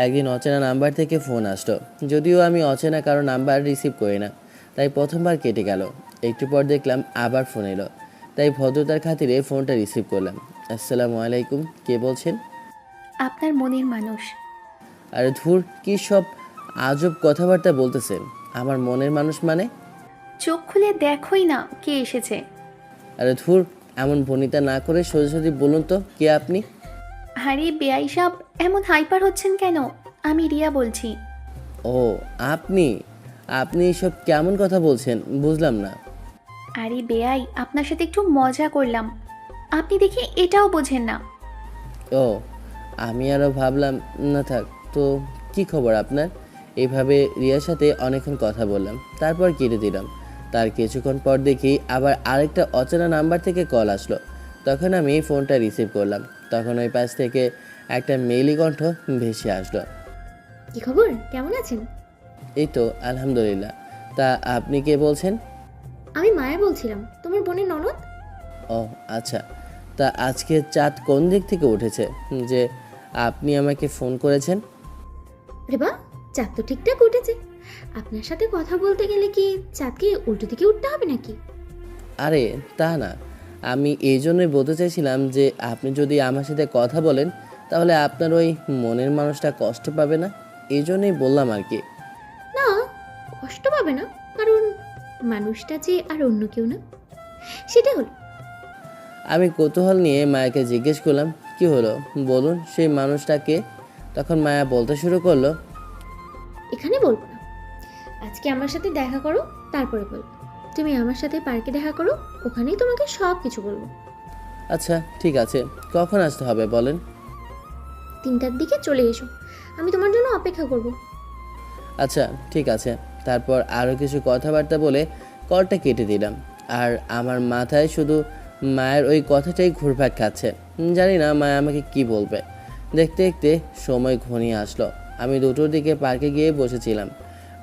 একদিন অচেনা নাম্বার থেকে ফোন আসলো। যদিও আমি অচেনা কারো নাম্বার রিসিভ করি না, তাই প্রথমবার কেটে গেল। একটু পর দেখলাম আবার ফোন এলো, তাই ভদ্রতার খাতিরে ফোনটা রিসিভ করলাম। আসসালামু আলাইকুম, কে বলছেন? আপনার মনের মানুষ। আরে ধুর, কী সব আজব কথাবার্তা বলতেছেন। আমার মনের মানুষ মানে? চোখ খুলে দেখোই না কে এসেছে। আরে ধুর, এমন ভনিতা না করে সোজাসুজি বলুন তো কে আপনি? আরে বেআই সাহেব, এমন হাইপার হচ্ছেন কেন? আমি রিয়া বলছি। ও আপনি আপনি এসব কেমন কথা বলছেন বুঝলাম না। আরে বেআই, আপনার সাথে একটু মজা করলাম, আপনি দেখি এটাও বোঝেন না। ও, আমি আরও ভাবলাম না থাক। তো কি খবর আপনার? এইভাবে রিয়ার সাথে অনেকক্ষণ কথা বললাম, তারপর কেটে দিলাম। তার কিছুক্ষণ পর দেখি আবার আরেকটা অচেনা নাম্বার থেকে কল আসলো। তখন আমি ফোনটা রিসিভ করলাম। তখন ওই পাশ থেকে একটা মেইলি কণ্ঠ ভেসে আসলো। কি খবর, কেমন আছেন? এই তো আলহামদুলিল্লাহ। তা আপনি কে বলছেন? আমি মায়া বলছিলাম, তোমার বোনের ননদ। ও আচ্ছা, তা আজকে চাঁদ কোন দিক থেকে উঠেছে যে আপনি আমাকে ফোন করেছেন? রে বা, চাঁদ তো ঠিকঠাক উঠেছে। আপনার সাথে কথা বলতে গেলে কি চাঁদকে উল্টো দিকে উঠতে হবে নাকি? আরে তা না, আমি এই জন্যই বলতে চাইছিলাম যে আপনি যদি আমার সাথে কথা বলেন তাহলে আপনার ওই মনের মানুষটা কষ্ট পাবে না, এই জন্যই বললাম আর কি। না, কষ্ট পাবে না, কারণ মানুষটা যে আর অন্য কেউ না, সেটা হলো। আমি কৌতূহল নিয়ে মায়াকে জিজ্ঞেস করলাম, কি হলো বলুন, সেই মানুষটাকে? তখন মায়া বলতে শুরু করলো, এখানে বলবো না, আজকে আমার সাথে দেখা করো, তারপরে বলবো। তুমি আমার সাথে পার্কে দেখা করো, ওখানেই তোমাকে সব কিছু বলবো। আচ্ছা ঠিক আছে, কখন আসতে হবে বলেন? 3টার দিকে চলে এসো, আমি তোমার জন্য অপেক্ষা করব। আচ্ছা ঠিক আছে। তারপর আরও কিছু কথাবার্তা বলে কলটা কেটে দিলাম। আর আমার মাথায় শুধু মায়ের ওই কথাটাই ঘুরপাক খাচ্ছে। জানি না মায়া আমাকে কি বলবে। দেখতে দেখতে সময় ঘনিয়ে আসলো। আমি 2টোর দিকে পার্কে গিয়ে বসেছিলাম।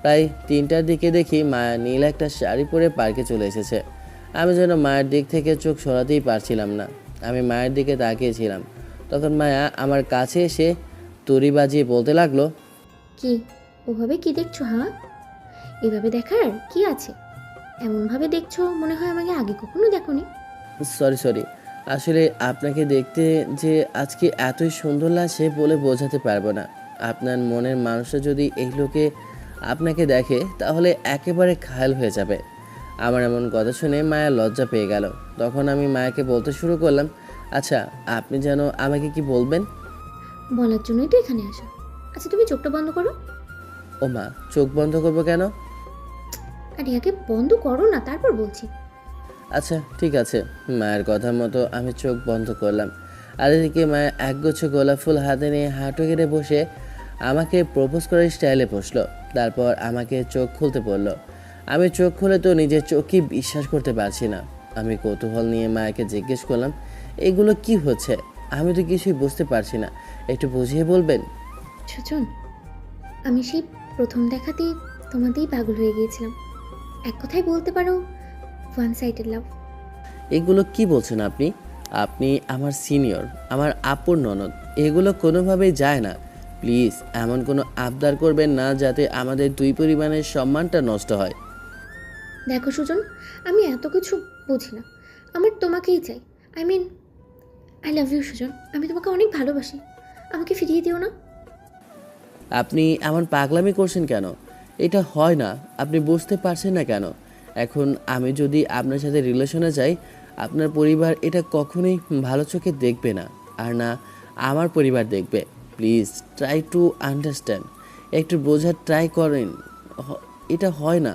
প্রায় 3টার দিকে দেখি মায়া নীল একটা শাড়ি পরে পার্কে চলে এসেছে। আমি যেন মায়ের দিক থেকে চোখ সরাতেই পারছিলাম না। আমি মায়ের দিকে তাকিয়েছিলাম। তখন মায়া আমার কাছে এসে তুড়ি বাজিয়ে বলতে লাগলো, কি ওভাবে কি দেখছো? হ্যাঁ, এভাবে দেখার কি আছে? এমনভাবে দেখছো মনে হয় আমাকে আগে কখনো দেখোনি। সরি, আসলে আপনাকে দেখতে যে আজকে এতই সুন্দর লাগছে বলে বোঝাতে পারবো না। আপনার মনের মানুষটা যদি এই লোকে আপনাকে দেখে তাহলে একেবারে ঘায়েল হয়ে যাবে। আমার এমন কথা শুনে মায়া লজ্জা পেয়ে গেল। তখন আমি মায়াকে বলতে শুরু করলাম, আচ্ছা আপনি যেন আমাকে কি বলবেন? বলার জন্যই তো এখানে আসা। আচ্ছা তুমি চোখটা বন্ধ করো। ও মা, চোখ বন্ধ করবো কেন? আরে আগে বন্ধ করো না, তারপর বলছি। আচ্ছা ঠিক আছে। মায়ের কথা মতো আমি চোখ বন্ধ করলাম। আর এদিকে মায়া একগুচ্ছ গোলাপ ফুল হাতে নিয়ে হাঁটু গেড়ে বসে আমাকে প্রপোজ করার স্টাইলে বসলো। তারপর আমাকে চোখ খুলতে বললো। আমি চোখ খুলে তো নিজের চোখই বিশ্বাস করতে পারছি না। আমি কৌতূহল নিয়ে মায়াকে জিজ্ঞেস করলাম, এগুলো কি হচ্ছে? আমি তো কিছুই বুঝতে পারছি না, একটু বুঝিয়ে বলবেন? সুজন, আমি সেই প্রথম দেখাতেই তোমাতেই পাগল হয়ে গিয়েছিলাম। এক কথায় বলতে পারো ওয়ান সাইডেড লাভ। এগুলো কি বলছেন আপনি? আপনি আমার সিনিয়র, আমার আপুর ননদ। এগুলো কোনোভাবেই যায় না। প্লিজ এমন কোনো আবদার করবেন না যাতে আমাদের দুই পরিবারের সম্মানটা নষ্ট হয়। দেখো সুজন, আমি এত কিছু বুঝি না, আমার তোমাকেই চাই। আই লাভ ইউ সুজন, আমি তোমাকে অনেক ভালোবাসি, আমাকে ফিরিয়ে দিও না। আপনি এমন পাগলামি করছেন কেন? এটা হয় না, আপনি বুঝতে পারছেন না কেন? এখন আমি যদি আপনার সাথে রিলেশনে যাই, আপনার পরিবার এটা কখনোই ভালো চোখে দেখবে না, আর না আমার পরিবার দেখবে। প্লিজ ট্রাই টু আন্ডারস্ট্যান্ড, একটু বোঝার ট্রাই করেন। এটা হয় না।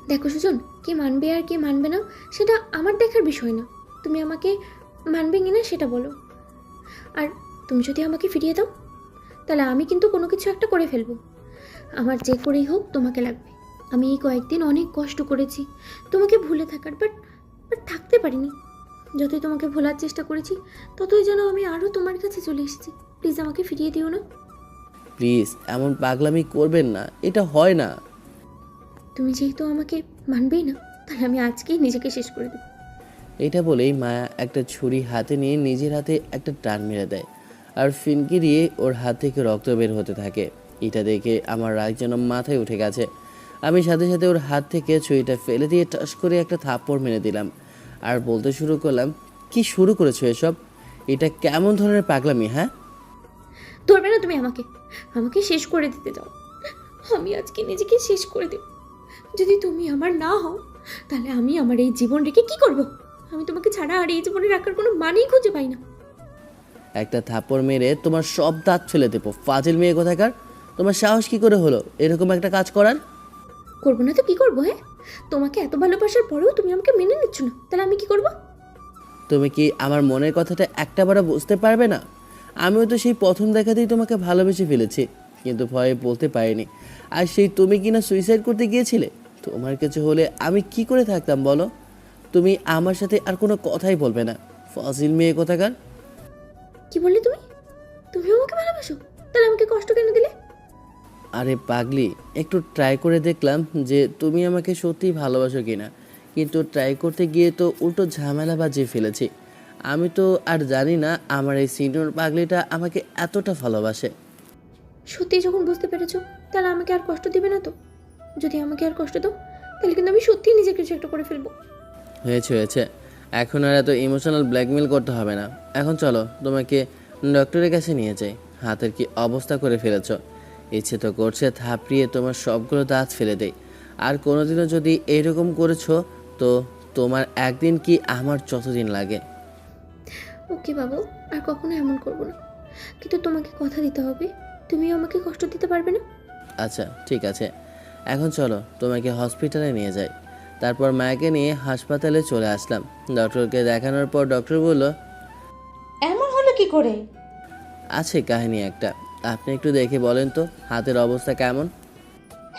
দেখো সুজন, কে মানবে আর কে মানবে না সেটা আমার দেখার বিষয় না। তুমি আমাকে মানবে কি না সেটা বলো। আর তুমি যদি আমাকে ফিরিয়ে দাও তাহলে আমি কিন্তু কোনো কিছু একটা করে ফেলবো। আমার যে করেই হোক তোমাকে লাগবে। আমি এই কয়েকদিন অনেক কষ্ট করেছি তোমাকে ভুলে থাকার, বাট থাকতে পারিনি। যতই তোমাকে ভোলার চেষ্টা করেছি ততই যেন আমি আরও তোমার কাছে চলে এসেছি। প্লিজ আমাকে ফিরিয়ে দিও না। প্লিজ এমন পাগলামি করবেন না, এটা হয় না। তুমি যেহেতু আমাকে মানবেই না, তাহলে আমি আজকেই নিজেকে শেষ করে দেবো। এটা বলেই মায়া একটা ছুরি হাতে নিয়ে নিজের হাতে একটা টান মেরে দেয়, আর ফিনকি দিয়ে ওর হাত থেকে রক্ত বের হতে থাকে। এটা দেখে আমার রাগ যেন মাথায় উঠে গেছে। আমি সাথে সাথে ওর হাত থেকে ছুরিটা ফেলে দিয়ে টাস করে একটা থাপ্পড় মেরে দিলাম, আর বলতে শুরু করলাম, কি শুরু করেছো এসব? এটা কেমন ধরনের পাগলামি? হ্যাঁ, ধরবে না তুমি আমাকে শেষ করে দিতে চাও। আমি আজকে নিজেকে শেষ করে দেব। যদি তুমি আমার না হও তাহলে আমি আমার এই জীবন রেখে কি করব? আমি তোমাকে ছাড়া আর এই জীবনে রাখার কোনো মানেই খুঁজে পাই না। একটা থাপ্পড় মেরে তোমার সব দাঁত ফেলে দেবো, ফাজিল মেয়ে কোথাকার। তোমার সাহস কি করে হলো এরকম একটা কাজ করার? করবো না তো কি করবো? হ্যাঁ, তোমাকে এত ভালোবাসার পরেও তুমি আমাকে মেনে নিচ্ছ না, তাহলে আমি কি করব? তুমি কি আমার মনের কথাটা একটাবারও বুঝতে পারবে না? আমিও তো সেই প্রথম দেখাতেই তোমাকে ভালোবেসে ফেলেছি, কিন্তু ভয়ে বলতে পারিনি। আর সেই তুমি কিনা সুইসাইড করতে গিয়েছিলে। তোমার কিছু হলে আমি কি করে থাকতাম বলো? তুমি আমার সাথে আর কোনো কথাই বলবে না, ফাজিল মেয়ে কোথাকার। কি বললে তুমি? তুমিও আমাকে ভালোবাসো? তাহলে আমাকে কষ্ট কেন দিলে? আরে পাগলি, একটু ট্রাই করে দেখলাম যে তুমি আমাকে সত্যিই ভালোবাসো কিনা, কিন্তু ট্রাই করতে গিয়ে তো উল্টো ঝামেলা বাজিয়ে ফেলেছি। আমি তো আর জানি না আমার এই সিনিয়র পাগলিটা আমাকে এতটা ভালোবাসে। সত্যি যখন বুঝতে পেরেছো তাহলে আমাকে আর কষ্ট দিবে না তো? যদি আমাকে আর কষ্ট দাও তাহলে কিন্তু আমি সত্যিই নিজে কিছু একটা করে ফেলবো। হয়েছে, এখন আর এত ইমোশনাল ব্ল্যাকমেল করতে হবে না। এখন চলো তোমাকে ডক্টরের কাছে নিয়ে যাই। হাতের কি অবস্থা করে ফেলেছ, ইচ্ছে তো করছে থাপড়িয়ে তোমার সবগুলো দাঁত ফেলে দেই। আর কোনোদিনও যদি এরকম করেছো তো তোমার একদিন কি আমার যতদিন লাগে। ওকে বাবু, আর কখনো এমন করবো না, কিন্তু তোমাকে কথা দিতে হবে তুমিও আমাকে কষ্ট দিতে পারবে না। আচ্ছা ঠিক আছে, এখন চলো তোমাকে হসপিটালে নিয়ে যাই। তারপর মায়াকে নিয়ে হাসপাতালে চলে আসলাম। ডক্টরকে দেখানোর পর ডক্টর বলল, এমন হলো কি করে? আছে কাহিনী একটা, আপনি একটু দেখে বলেন তো হাতের অবস্থা কেমন।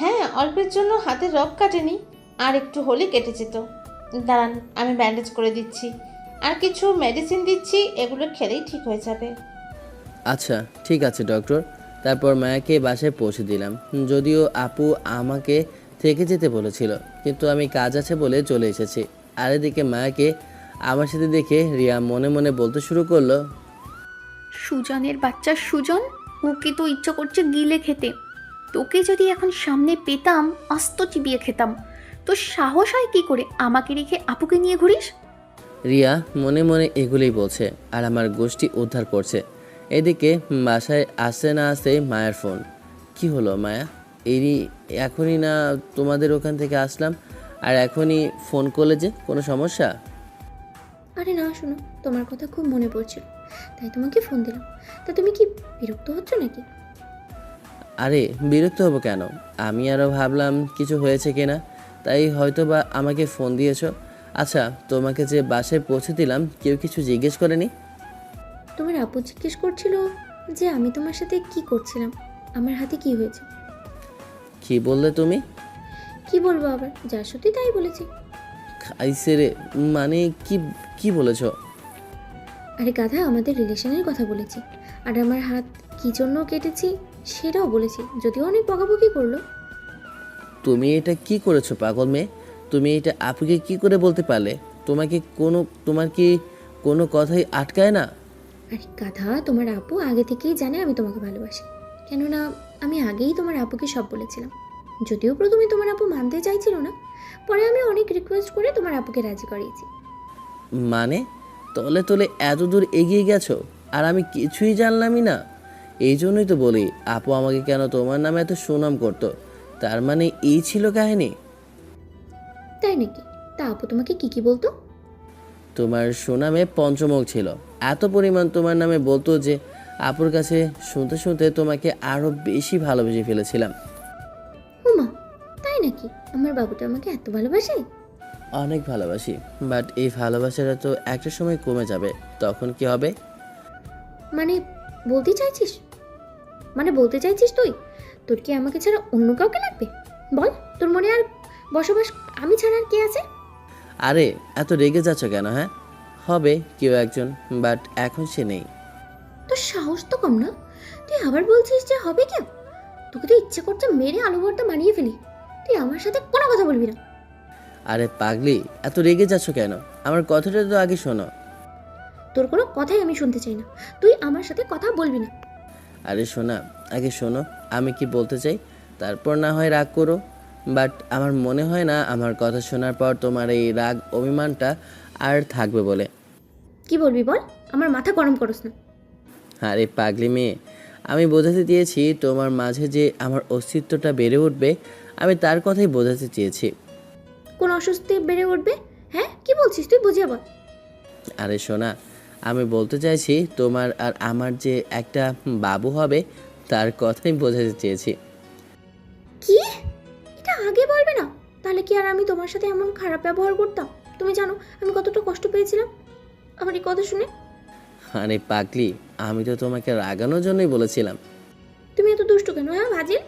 হ্যাঁ, অল্পের জন্য হাতের রগ কাটেনি, আর একটু হলে কেটে যেত। দাঁড়ান, আমি ব্যান্ডেজ করে দিচ্ছি, আর কিছু মেডিসিন দিচ্ছি, এগুলো খেলেই ঠিক হয়ে যাবে। আচ্ছা ঠিক আছে ডক্টর। তারপর মায়াকে বাসায় পৌঁছে দিলাম। যদিও আপু আমাকে থেকে যেতে বলেছিল, কিন্তু আমি কাজ আছে বলে চলে এসেছি। আর এদিকে মায়াকে আমার সাথে দেখে রিয়া মনে মনে বলতে শুরু করলো, সুজনের বাচ্চা সুজন, ওকে তো ইচ্ছা করছে গিলে খেতে। তোকে যদি এখন সামনে পেতাম আস্ত চিবিয়ে খেতাম। তোর সাহস হয় কি করে আমাকে রেখে আপুকে নিয়ে ঘুরিস? রিয়া মনে মনে এগুলোই বলছে আর আমার গোষ্ঠী উদ্ধার করছে। এদিকে বাসায় আসতে না আসতে মায়ের ফোন। কি হলো মায়া, এখনই না তোমাদের ওখান থেকে আসলাম, আর এখনই ফোন করলে যে, কোনো সমস্যা? আরে না শোনো, তোমার কথা খুব মনে পড়ছিল, তাই তোমাকে ফোন দিলাম। তা তুমি কি বিরক্ত হচ্ছ নাকি? আরে বিরক্ত হবো কেন, আমি আরও ভাবলাম কিছু হয়েছে কিনা, তাই হয়তো বা আমাকে ফোন দিয়েছো। আচ্ছা তোমাকে যে বাসায় পৌঁছে দিলাম কেউ কিছু জিজ্ঞেস করেনি? তোমার আপু জিজ্ঞেস করছিল যে আমি তোমার সাথে কি করছিলাম, আমার হাতে কি হয়েছে। কি বললে তুমি? কি বলবো আবার, যা সত্যি তাই বলেছি। খাইছে রে, মানে কি কি বলেছো? আরে গাধা, আমাদের রিলেশনের কথা বলেছি, আর আমার হাত কি জন্য কেটেছি সেটাও বলেছি, যদিও অনেক বকাবকি করলো। তুমি এটা কি করেছো পাগল মেয়ে? তুমি এটা আপুকে কি করে বলতে পারলে? তোমার কি কোনো কথাই আটকায় না? আরে গাধা, তোমার আপু আগে থেকেই জানে আমি তোমাকে ভালোবাসি, কেননা আমি আগেই তোমার আপুকে সব বলেছিলাম। যদিও প্রথমে তোমার আপু মানতে চাইছিল না, পরে আমি অনেক রিকোয়েস্ট করে তোমার আপুকে রাজি করিয়েছি। মানে তলে তলে এত দূর এগিয়ে গেছো আর আমি কিছুই জানলামই না? এই জন্যই তো বলি আপু আমাকে কেন তোমার নামে এত সুনাম করতো। তার মানে এই ছিল কাহিনী? তাই নাকি? তা আপু তোমাকে কি কি বলতো? তোমার সুনামে পঞ্চমুখ ছিল, এত পরিমাণ তোমার নামে বলতো যে আপুর কাছে শুনতে শুনতে তোমাকে আরও বেশি ভালোবেসে ফেলেছিলাম। হুমা, তাই নাকি? আমার বাবুটা আমাকে এত ভালোবাসে? অনেক ভালোবাসি, বাট এই ভালোবাসাটা তো একটা সময় কমে যাবে, তখন কি হবে? মানে বলতে চাইছিস তুই তোর কি আমাকে ছাড়া অন্য কাউকে লাগবে? বল, তোর মনে আর বসবাস আমি ছাড়া আর কে আছে? আরে এত রেগে যাচ্ছ কেন? হ্যাঁ, হবে কেউ একজন, বাট এখন সে নেই। তোর সাহস তো কম না, তুই আবার বলছিস যে হবে কেউ? তোকে তো ইচ্ছে করছে মেরে আলু ভর্তা বানিয়ে ফেলি। তুই আমার সাথে কোনো কথা বলবি না। আরে পাগলি, এত রেগে যাচ্ছ কেন? আমার কথাটা তো আগে শোনো। তোর কোনো কথাই আমি শুনতে চাই না, তুই আমার সাথে কথা বলবি না। আরে শোনা, আগে শোনো আমি কি বলতে চাই, তারপর না হয় রাগ করো। বাট আমার মনে হয় না আমার কথা শোনার পর তোমার এই রাগ অভিমানটা আর থাকবে বলে। কি বলবি বল, আমার মাথা গরম করস না। আরে পাগলি মেয়ে, আমি বোঝাতে চেয়েছি তোমার মাঝে যে আমার অস্তিত্বটা বেড়ে উঠবে, আমি তার কথাই বোঝাতে চেয়েছি। কোন অস্বস্তি বেড়ে উঠবে? হ্যাঁ, কি বলছিস তুই, বুঝিয়ে বল। আরে শোনা, আমি বলতে চাইছি তোমার আর আমার যে একটা বাবু হবে তার কথাই বোঝাতে চেয়েছি। কি? এটা আগে বলবে না? তাহলে কি আর আমি তোমার সাথে এমন খারাপ ব্যবহার করতাম? তুমি জানো আমি কতটা কষ্ট পেয়েছিলাম আমার এই কথা শুনে। আরে পাগলি, আমি তো তোমাকে রাগানোর জন্যই বলেছিলাম। তুমি এত দুষ্টু কেন? হ্যাঁ ভাজিল।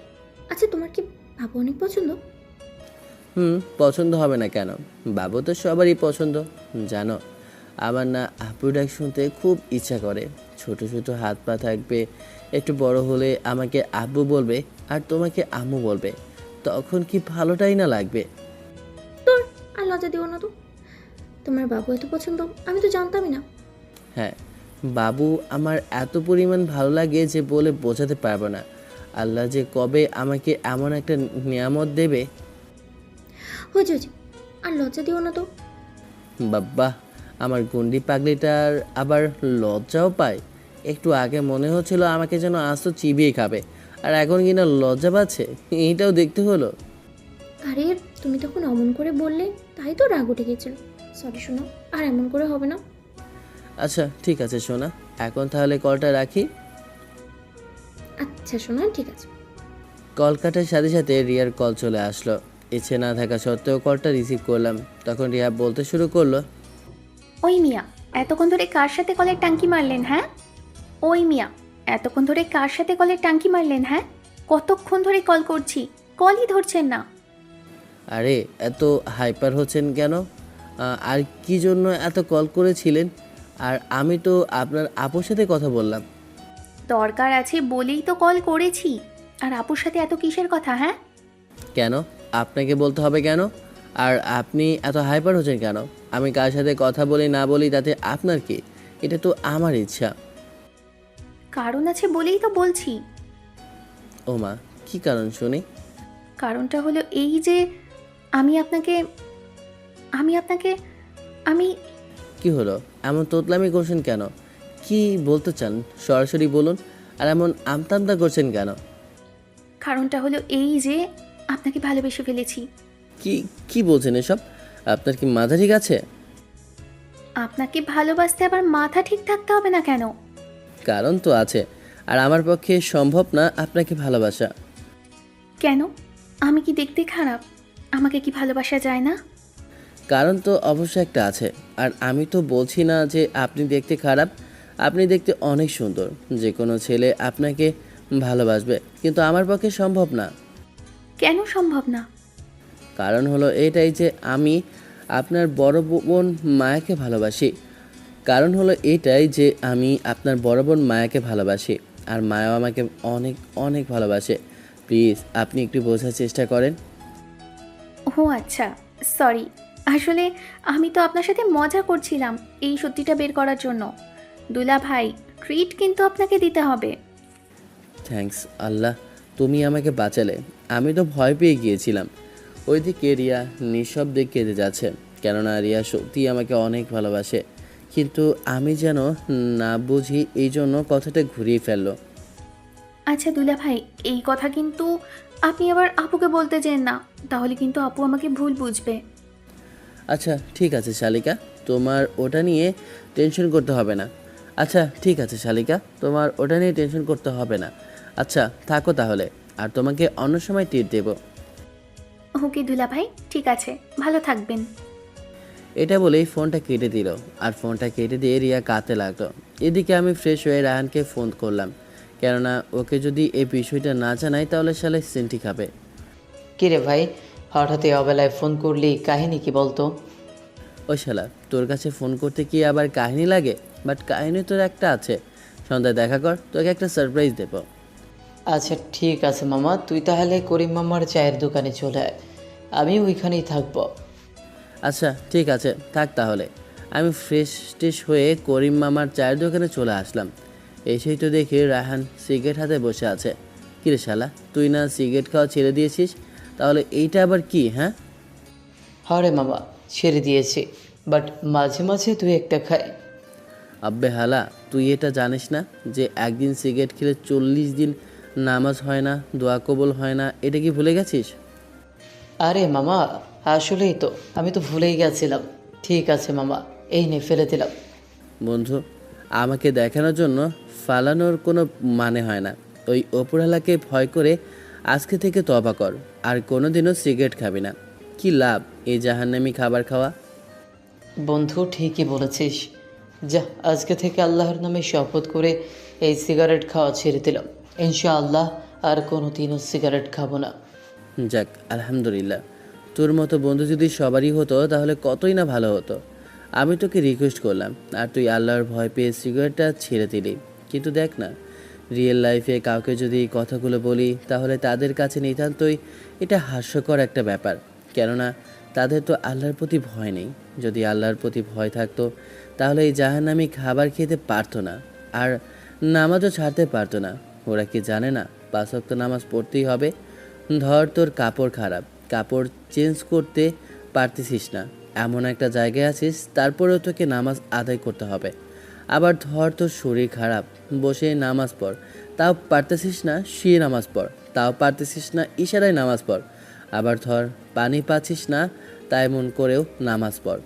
আচ্ছা, তোমার কি বাবু অনেক পছন্দ? পছন্দ হবে না কেন, বাবু তো সবারই পছন্দ। জানো আমার না আপু ডাক শুনতে খুব ইচ্ছা করে। ছোট ছোট হাত পা থাকবে, একটু বড় হলে আমাকে আব্বু বলবে আর তোমাকে আম্মু বলবে, তখন কি ভালোটাই না লাগবে। তোর আর লজ্জা দিও না তো, তোমার বাবু এত পছন্দ আমি তো জানতামই না। হ্যাঁ, বাবু আমার এত পরিমাণ ভালো লাগে যে বলে বোঝাতে পারবো না। আল্লাহ যে কবে আমাকে এমন একটা নিয়ামত দেবে। হয়েছে, আর লজ্জা দিও না তো। বাব্বা, আমার গুন্ডি পাগলিটার আবার লজ্জাও পায়। একটু আগে মনে হচ্ছিল আমাকে যেন আস্ত চিবিয়ে খাবে, আর এখন কিনা লজ্জা পাচ্ছে। এইটাও দেখতে হলো। আরে তুমি তখন অমন করে বললে, তাই তো রাগ উঠে গেছিল। সরি শোনা, আর এমন করে হবে না। আচ্ছা ঠিক আছে সোনা, এখন তাহলে কলটা রাখি। আচ্ছা শোনা, ঠিক আছে। কল কাটার সাথে সাথে রিয়ার কল চলে আসলো। ইচ্ছে না থাকা সত্ত্বেও কলটা রিসিভ করলাম। তখন রিয়া বলতে শুরু করলো, ওই মিয়া, এতক্ষণ ধরে কার সাথে কলের টাঙ্কি মারলেন হ্যাঁ? ওই মিয়া, এতক্ষণ ধরে কার সাথে কলের টাঙ্কি মারলেন হ্যাঁ? কতক্ষণ ধরে কল করছি, কলই ধরছেন না। আরে এত হাইপার হচ্ছেন কেন? আর কি জন্য এত কল করেছিলেন? আর আমি তো আপনার আপুর সাথে কথা বললাম। দরকার আছে বলেই তো কল করেছি। আর আপুর সাথে এত কিসের কথা হ্যাঁ? কেন আপনাকে বলতে হবে কেন? আর আপনি এত হাইপার হচ্ছেন কেন? আমি কার সাথে কথা বলি না বলি তাতে আপনার কি? এটা তো আমার ইচ্ছা। কারণ আছে বলেই তো বলছি। ও মা, কী কারণ শুনি? কারণটা হলো এই যে আমি আপনাকে আমি আপনাকে আমি কি হলো? এমন তোতলামি করছেন কেন? কি বলতে চান সরাসরি বলুন। আর এমন আমতামতা করছেন কেন? কারণটা হলো এই যে আপনাকে ভালোবেসে ফেলেছি। কি কি বলছেন এসব? আপনার কি মাথা ঠিক আছে? আপনাকে ভালোবাসতে আবার মাথা ঠিক থাকতে হবে না কেন? কারণ তো আছে। আর আমার পক্ষে সম্ভব না আপনাকে ভালোবাসা। কেন? আমি কি দেখতে খারাপ? আমাকে কি ভালোবাসা যায় না? কারণ তো অবশ্যই একটা আছে। আর আমি তো বলছি না যে আপনি দেখতে খারাপ। আপনি দেখতে অনেক সুন্দর। যে কোনো ছেলে আপনাকে ভালোবাসবে, কিন্তু আমার পক্ষে সম্ভব না। কেন সম্ভব না? কারণ হলো এটাই যে আমি আপনার বড় বোন মায়াকে ভালোবাসি। কারণ হলো এটাই যে আমি আপনার বড় বোন মায়াকে ভালোবাসি। আর মায়াও আমাকে অনেক অনেক ভালোবাসে। প্লিজ আপনি একটু বোঝার চেষ্টা করেন। ও আচ্ছা, সরি। আসলে আমি তো আপনার সাথে মজা করছিলাম এই সত্যিটা বের করার জন্য। দুলা ভাই, ট্রিট কিন্তু আপনাকে দিতে হবে। থ্যাঙ্কস আল্লাহ, তুমি আমাকে বাঁচালে। আমি তো ভয় পেয়ে গিয়েছিলাম। ওইদিকে রিয়া নিঃশব্দে কেঁদে যাচ্ছে, কেননা রিয়া সত্যিই আমাকে অনেক ভালোবাসে। কিন্তু আমি যেন না বুঝি, এই জন্য কথাটা ঘুরিয়ে ফেললো। আচ্ছা দুলা ভাই, এই কথা কিন্তু আপনি আবার আপুকে বলতে যেন না, তাহলে কিন্তু আপু আমাকে ভুল বুঝবে। আচ্ছা ঠিক আছে শালিকা, তোমার ওটা নিয়ে টেনশন করতে হবে না। আচ্ছা ঠিক আছে শালিকা, তোমার ওটা নিয়ে টেনশন করতে হবে না। আচ্ছা থাকো তাহলে, আর তোমাকে অন্য সময় ট্রিট দেবো। ওকে দুলা ভাই, ঠিক আছে, ভালো থাকবেন। এটা বলেই ফোনটা কেটে দিল। আর ফোনটা কেটে দিয়ে রিয়া কাঁদতে লাগলো। এদিকে আমি ফ্রেশ হয়ে রায়হানকে ফোন করলাম, কেননা ওকে যদি এই বিষয়টা না জানাই তাহলে শালে সেন্টি খাবে। কিরে ভাই, হঠাৎ এই অবেলায় ফোন করলি, কাহিনী কি বলতো? ওই শালা, তোর কাছে ফোন করতে কি আবার কাহিনী লাগে? বাট কাহিনী তোর একটা আছে। সন্ধ্যায় দেখা কর, তোকে একটা সারপ্রাইজ দেবো। আচ্ছা ঠিক আছে মামা, তুই তাহলে করিম মামার চায়ের দোকানে চলে আয়, আমি ওইখানেই থাকবো। আচ্ছা ঠিক আছে, থাক তাহলে। আমি ফ্রেশ টেশ হয়ে করিম মামার চায়ের দোকানে চলে আসলাম। এসেই তো দেখি রায়হান সিগারেট হাতে বসে আছে। কিরে শালা, তুই না সিগারেট খাওয়া ছেড়ে দিয়েছিস? তাহলে এইটা আবার কি? হ্যাঁ হরে মামা, ছেড়ে দিয়েছি, বাট মাঝে মাঝে তুই একটা খাই। আব্বে হালা, তুই এটা জানিস না যে একদিন সিগারেট খেলে 40 দিন নামাজ হয় না, দোয়া কবুল হয় না? এটা কি ভুলে গেছিস? আরে মামা, আসলেই তো, আমি তো ভুলেই গেছিলাম। ঠিক আছে মামা, এই নে ফেলে দিলাম। বন্ধু, আমাকে দেখানোর জন্য ফালানোর কোনো মানে হয় না। ওই অপরালাকে ভয় করে আজকে থেকে তওবা কর, আর কোনোদিনও সিগারেট খাবি না। কি লাভ এই জাহান্নামী খাবার খাওয়া? বন্ধু ঠিকই বলেছিস। যা, আজকে থেকে আল্লাহর নামে শপথ করে এই সিগারেট খাওয়া ছেড়ে দিলাম। ইনশাআল্লাহ আর কোনো দিনও সিগারেট খাবো না। যাক আলহামদুলিল্লাহ, তোর মতো বন্ধু যদি সবারই হতো তাহলে কতই না ভালো হতো। আমি তোকে রিকোয়েস্ট করলাম আর তুই আল্লাহর ভয় পেয়ে সিগারেটটা ছেড়ে দিলি। কিন্তু দেখ না, রিয়েল লাইফে কাউকে যদি এই কথাগুলো বলি তাহলে তাদের কাছে নিতান্তই এটা হাস্যকর একটা ব্যাপার। কেননা তাদের তো আল্লাহর প্রতি ভয় নেই। যদি আল্লাহর প্রতি ভয় থাকতো তাহলে এই জাহান্নামী খাবার খেতে পারতো না, আর নামাজও ছাড়তে পারতো না। ওরা কি জানে না 5 ওয়াক্ত নামাজ পড়তেই হবে? ধর তোর কাপড় খারাপ, কাপড় চেঞ্জ করতে পারতেছিস না, এমন একটা জায়গায় আছিস, তারপরেও তোকে নামাজ আদায় করতে হবে। আবার ধর তোর শরীর খারাপ, বসে নামাজ পড়, তাও পারতেছিস না, শুয়ে নামাজ পড়, তাও পারতেছিস না, ইশারায় নামাজ পড়। আবার ধর পানি পাচ্ছিস না, তাই মন করেও নামাজ পড়।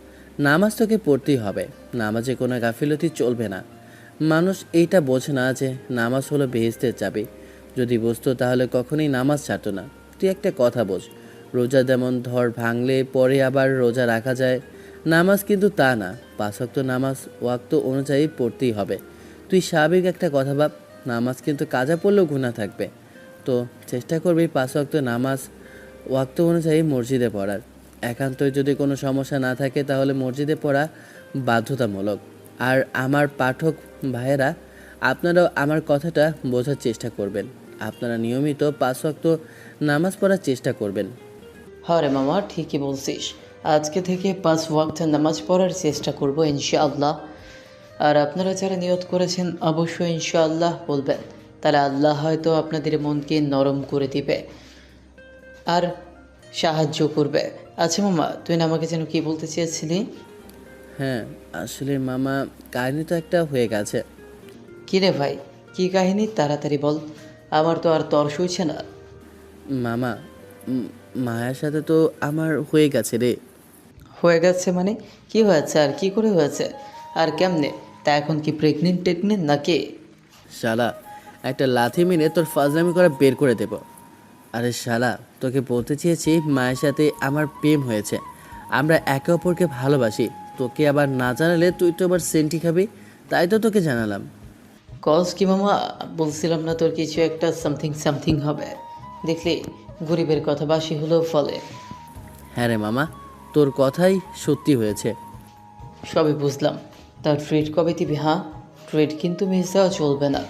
নামাজ তোকে পড়তেই হবে, নামাজে কোনো গাফিলতি চলবে না। মানুষ এইটা বোঝে না যে নামাজ হলো বেহেশতের চাবি। যদি বুঝতো তাহলে কখনোই নামাজ ছাড়তো না। তুই একটা কথা বোঝ, রোজা যেমন ধর ভাঙলে পরে আবার রোজা রাখা যায়, নামাজ কিন্তু তা না। 5 ওয়াক্ত নামাজ ওয়াক্ত অনুযায়ী পড়তেই হবে। তুই স্বাভাবিক একটা কথা ভাব, নামাজ কিন্তু কাজা পড়লেও গুনাহ থাকবে। তো চেষ্টা করবি 5 ওয়াক্ত নামাজ ওয়াক্ত অনুযায়ী মসজিদে পড়ার। একান্তই যদি কোনো সমস্যা না থাকে তাহলে মসজিদে পড়া বাধ্যতামূলক। আর আমার পাঠক ভাইয়েরা, আপনারাও আমার কথাটা বোঝার চেষ্টা করবেন। আপনারা নিয়মিত 5 ওয়াক্ত নামাজ পড়ার চেষ্টা করবেন। হ্যাঁ রে মামা, ঠিকই বলছিস। আজকে থেকে 5 ওয়াক্ত নামাজ পড়ার চেষ্টা করব ইনশাআল্লাহ। আর আপনারা যারা নিয়ত করেছেন অবশ্যই ইনশাআল্লাহ বলবেন, তাহলে আল্লাহ হয়তো আপনাদের মনকে নরম করে দিবে আর সাহায্য করবে। আচ্ছা মামা, তুই না আমাকে যেন কি বলতে চেয়েছিলি? হ্যাঁ, আসলে মামা কাহিনী তো একটা হয়ে গেছে। কী রে ভাই, কী কাহিনী? তাড়াতাড়ি বল, আমার তো আর তর সইছে না। মামা, মায়ের সাথে তো আমার হয়ে গেছে রে। হয়ে গেছে মানে? কি হয়েছে আর কি করে হয়েছে আর কেমনে? তা এখন কি প্রেগনেন্ট নাকি? শালা, একটা লাথি মেরে তোর ফাজলামি করে বের করে দেব। আরে শালা, তোকে বলতে চেয়েছি মায়ের সাথে আমার প্রেম হয়েছে, আমরা একে অপরকে ভালোবাসি। তোকে আবার না জানালে তুই তো আবার সেন্টি খাবি, তাই তো তোকে জানালাম। কজ কি মামা? বলছিলাম না তোর কিছু একটা সামথিং হবে? দেখলি, গরিবের কথা বাসি হলেও ফলে। হ্যাঁ রে মামা, তোর কথাই সত্যি হয়েছে। সবই বুঝলাম। তার ট্রিট কবে দিবি? হ্যাঁ, ট্রিট কিন্তু মিস দেওয়া চলবে না।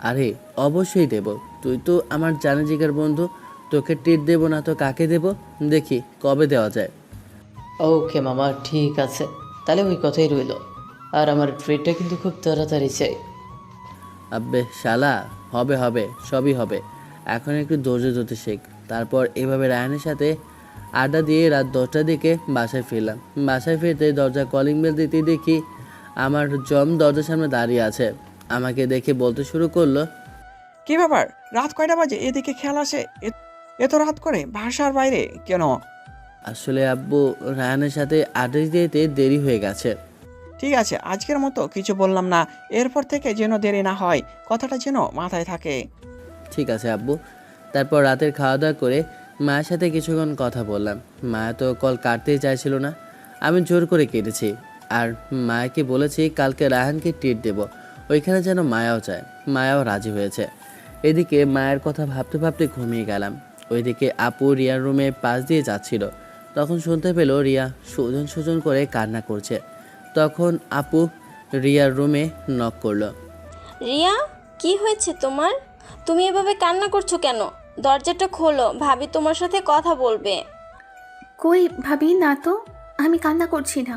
আরে অবশ্যই দেব, তুই তো আমার জানে জিগার বন্ধু। তোকে ট্রিট দেবো না তো কাকে দেব? দেখি কবে দেওয়া যায়। ওকে মামা, ঠিক আছে, তাহলে ওই কথাই রইল। আর আমার ট্রিটটা কিন্তু খুব তাড়াতাড়ি চাই। আব্বে শালা, হবে সবই হবে। এখন একটু ধৈর্য ধরতে শেখ। তারপর এভাবে রায়ানের সাথে আড্ডা দিয়ে রাত 10টার দিকে বাসায় ফিরলাম। বাসায় ফিরতে দরজা কলিং বেল দিতে দেখি আমার জম দরজার সামনে দাঁড়িয়ে আছে। আমাকে দেখে বলতে শুরু করলো, কি ব্যাপার, রাত কয়টা বাজে? এদিকে খেয়াল আসে, এত রাত করে বাসার বাইরে কেন? আসলে আব্বু, রায়ানের সাথে আড্ডা দিতে দেরি হয়ে গেছে। ঠিক আছে, আজকের মতো কিছু বললাম না, এরপর থেকে যেন দেরি না হয়, কথাটা যেন মাথায় থাকে। ঠিক আছে আব্বু। তারপর রাতের খাওয়া দাওয়া করে মায়ের সাথে কিছুক্ষণ কথা বললাম। মায়া তো কল কাটতেই চাইছিল না, আমি জোর করে কেটেছি। আর মায়াকে বলেছি কালকে রায়হানকে ট্রিট দেব, ওইখানে যেন মায়াও চায়। মায়াও রাজি হয়েছে। এদিকে মায়ের কথা ভাবতে ভাবতে ঘুমিয়ে গেলাম। ওইদিকে আপু রিয়ার রুমে পাশ দিয়ে যাচ্ছিল, তখন শুনতে পেল রিয়া সুজন করে কান্না করছে। তখন আপু রিয়ার রুমে নক করলো। রিয়া, কি হয়েছে তোমার? তুমি এভাবে কান্না করছো কেন? দরজাটা খোলো, ভাবি তোমার সাথে কথা বলবে। কই ভাবি, না তো, আমি কান্না করছি না।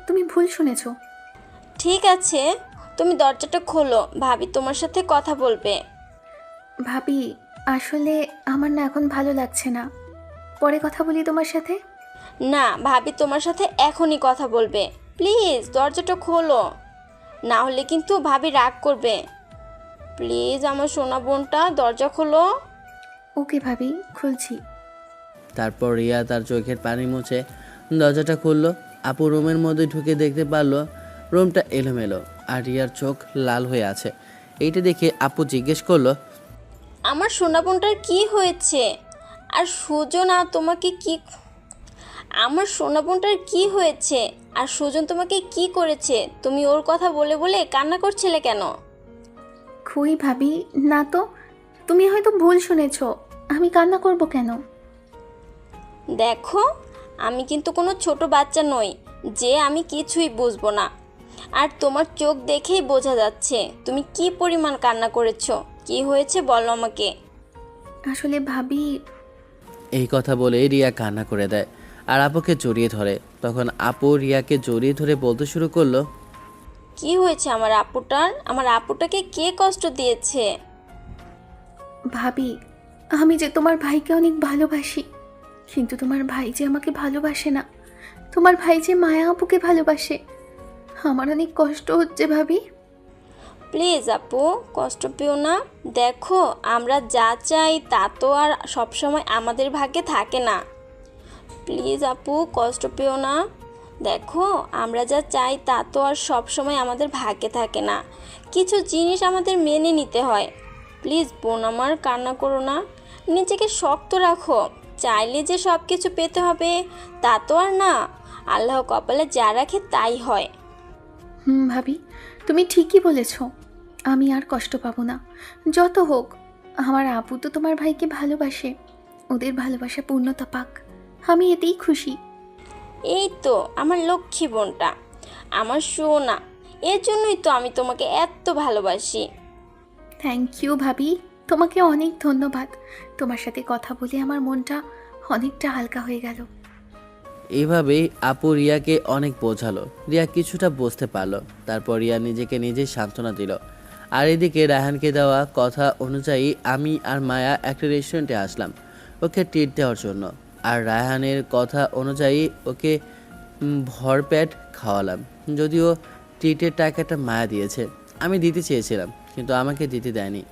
তুমি ভুল শুনেছো। ঠিক আছে, তুমি দরজাটা খোলো, ভাবি তোমার সাথে কথা বলবে। ভাবি, আসলে আমার না এখন ভালো লাগছে না, পরে কথা বলি তোমার সাথে। না, ভাবি তোমার সাথে এখনই কথা বলবে। প্লিজ দরজাটা খোলো, না হলে কিন্তু ভাবি রাগ করবে। প্লিজ আমার সোনা বোনটা, দরজা খোলো। ওকে ভাবি, খুলছি। তারপর রিয়া তার চোখের পানি মুছে দরজাটা খুললো। আপু রুমের মধ্যে ঢুকে দেখতে পারলো রুমটা এলোমেলো আর রিয়ার চোখ লাল হয়ে আছে। এইটা দেখে আপু জিজ্ঞেস করলো, আমার সোনা বোনটার কি হয়েছে? আর সুজন আর তোমাকে কি আমার সোনা বোনটার কি হয়েছে? আর সুজন তোমাকে কি করেছে? তুমি ওর কথা বলে বলে কান্না করছিলে কেন? কই ভাবি, না তো, তুমি হয়তো ভুল শুনেছো, আমি কান্না করব কেন? দেখো, আমি কিন্তু কোনো ছোট বাচ্চা নই যে আমি কিছুই বুঝবো না। আর তোমার চোখ দেখেই বোঝা যাচ্ছে তুমি কি পরিমাণ কান্না করেছো। কি হয়েছে বলো আমাকে। আসলে ভাবি, এই কথা বলে রিয়া কান্না করে দেয় আর আপুকে জড়িয়ে ধরে। তখন আপু রিয়াকে জড়িয়ে ধরে বলতে শুরু করলো, কি হয়েছে আমার আপুটার? আমার আপুটাকে কে কষ্ট দিয়েছে? ভাবি, আমি যে তোমার ভাইকে অনেক ভালোবাসি, কিন্তু তোমার ভাই যে আমাকে ভালোবাসে না, তোমার ভাই যে মায়া আপুকে ভালোবাসে। আমার অনেক কষ্ট হচ্ছে ভাবি। প্লিজ আপু, কষ্ট পেও না। দেখো, আমরা যা চাই তা তো আর সবসময় আমাদের ভাগ্যে থাকে না। প্লিজ আপু, কষ্ট পেও না। দেখো, আমরা যা চাই তা তো আর সবসময় আমাদের ভাগ্যে থাকে না। কিছু জিনিস আমাদের মেনে নিতে হয়। প্লিজ বোন আমার, কান্না করো না। নিজেকে শক্ত রাখো। চাইলে যে সব কিছু পেতে হবে তা তো আর না। আল্লাহ কপালে যা রাখে তাই হয়। ভাবি, তুমি ঠিকই বলেছ। আমি আর কষ্ট পাবো না। যত হোক, আমার আপু তো তোমার ভাইকে ভালোবাসে। ওদের ভালোবাসা পূর্ণতা পাক, আমি এতেই খুশি। এই তো আমার লক্ষ্মী বোনটা, আমার সোনা। এর জন্যই তো আমি তোমাকে এত ভালোবাসি। থ্যাংক ইউ ভাবি, তোমাকে অনেক ধন্যবাদ। তোমার সাথে কথা বলে আমার মনটা অনেকটা হালকা হয়ে গেল। এইভাবেই আপু রিয়াকে অনেক বোঝালো। রিয়া কিছুটা বুঝতে পারলো। তারপর রিয়া নিজেকে নিজে সান্ত্বনা দিল। আর এদিকে রায়হানকে দেওয়া কথা অনুযায়ী আমি আর মায়া একটা রেস্টুরেন্টে আসলাম ওকে ট্রিট দেওয়ার জন্য। আর রায়হানের কথা অনুযায়ী ওকে ভরপেট খাওয়ালাম। যদিও ট্রিটের টাকাটা মায়া দিয়েছে, আমি দিতে চেয়েছিলাম কিন্তু আমাকে দিতে দেয়নি।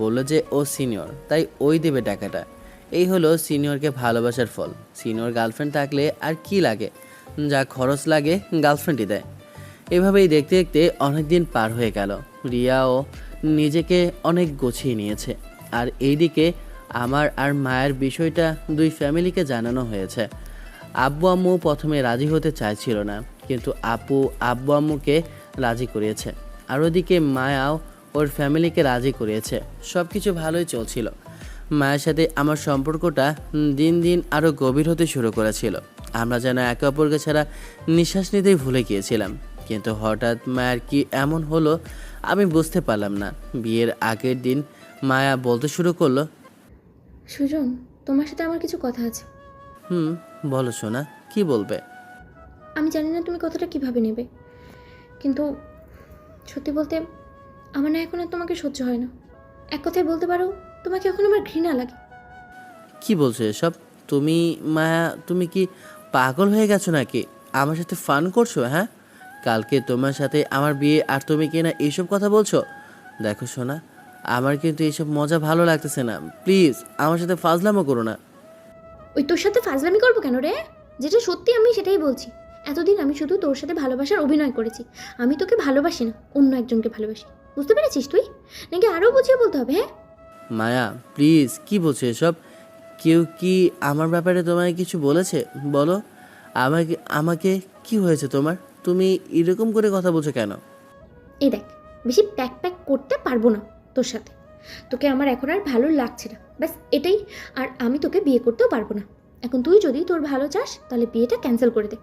বললো যে ও সিনিয়র, তাই ওই দেবে টাকাটা। এই হলো সিনিয়রকে ভালোবাসার ফল। সিনিয়র গার্লফ্রেন্ড থাকলে আর কি লাগে, যা খরচ লাগে গার্লফ্রেন্ডই দেয়। এভাবেই দেখতে দেখতে অনেক দিন পার হয়ে গেল। রিয়াও নিজেকে অনেক গুছিয়ে নিয়েছে। আর এইদিকে আমার আর মায়ের বিষয়টা দুই ফ্যামিলিকে জানানো হয়েছে। আব্বু আম্মু প্রথমে রাজি হতে চাইছিল না, কিন্তু আব্বু আম্মুকে রাজি করিয়েছে। আর ওদিকে মায়াও ওর ফ্যামিলিকে রাজি করিয়েছে। সব কিছু ভালোই চলছিল। মায়ের সাথে আমার সম্পর্কটা দিন দিন আরও গভীর হতে শুরু করেছিল। আমরা যেন একে অপরকে ছাড়া নিঃশ্বাস নিতেই ভুলে গিয়েছিলাম। কিন্তু হঠাৎ মায়ের কি এমন হলো আমি বুঝতে পারলাম না। বিয়ের আগের দিন মায়া বলতে শুরু করলো, সুজন, তোমার সাথে আমার কিছু কথা আছে। বলো সোনা, কি বলবে? আমি জানি না তুমি কথাটা কিভাবে নেবে, কিন্তু সত্যি বলতে আমার না এখন আর তোমাকে সহ্য হয় না। এক কথায় বলতে পারো, তোমাকে এখন আমার ঘৃণা লাগে। কি বলছো এসব? তুমি মায়া, তুমি কি পাগল হয়ে গেছো নাকি? আমার সাথে ফান করছো? হ্যাঁ, কালকে তোমার সাথে আমার বিয়ে আর তুমি কি না এইসব কথা বলছো? দেখো সোনা, আমার কিন্তু এইসব মজা ভালো লাগতেছে না। প্লিজ আমার সাথে ফাজলামো করো না। ওই তোর সাথে ফাজলামি করবো কেন রে? যেটা সত্যি আমি সেটাই বলছি। এতদিন আমি শুধু তোর সাথে ভালোবাসার অভিনয় করেছি। আমি তোকে ভালোবাসি না, অন্য একজনকে ভালোবাসি। বুঝতে পেরেছিস তুই? নাকি আরও বুঝিয়ে বলতে হবে? হ্যাঁ মায়া প্লিজ, কি বলছো এসব? কেউ কি আমার ব্যাপারে তোমায় কিছু বলেছে? বলো আমাকে। আমাকে কি হয়েছে তোমার? তুমি এরকম করে কথা বলছো কেন? এই দেখ, বেশি প্যাক প্যাক করতে পারবো না তোর সাথে। তোকে আমার এখন আর ভালো লাগছে না, ব্যাস এটাই। আর আমি তোকে বিয়ে করতেও পারবো না। এখন তুই যদি তোর ভালো চাস তাহলে বিয়েটা ক্যান্সেল করে দে।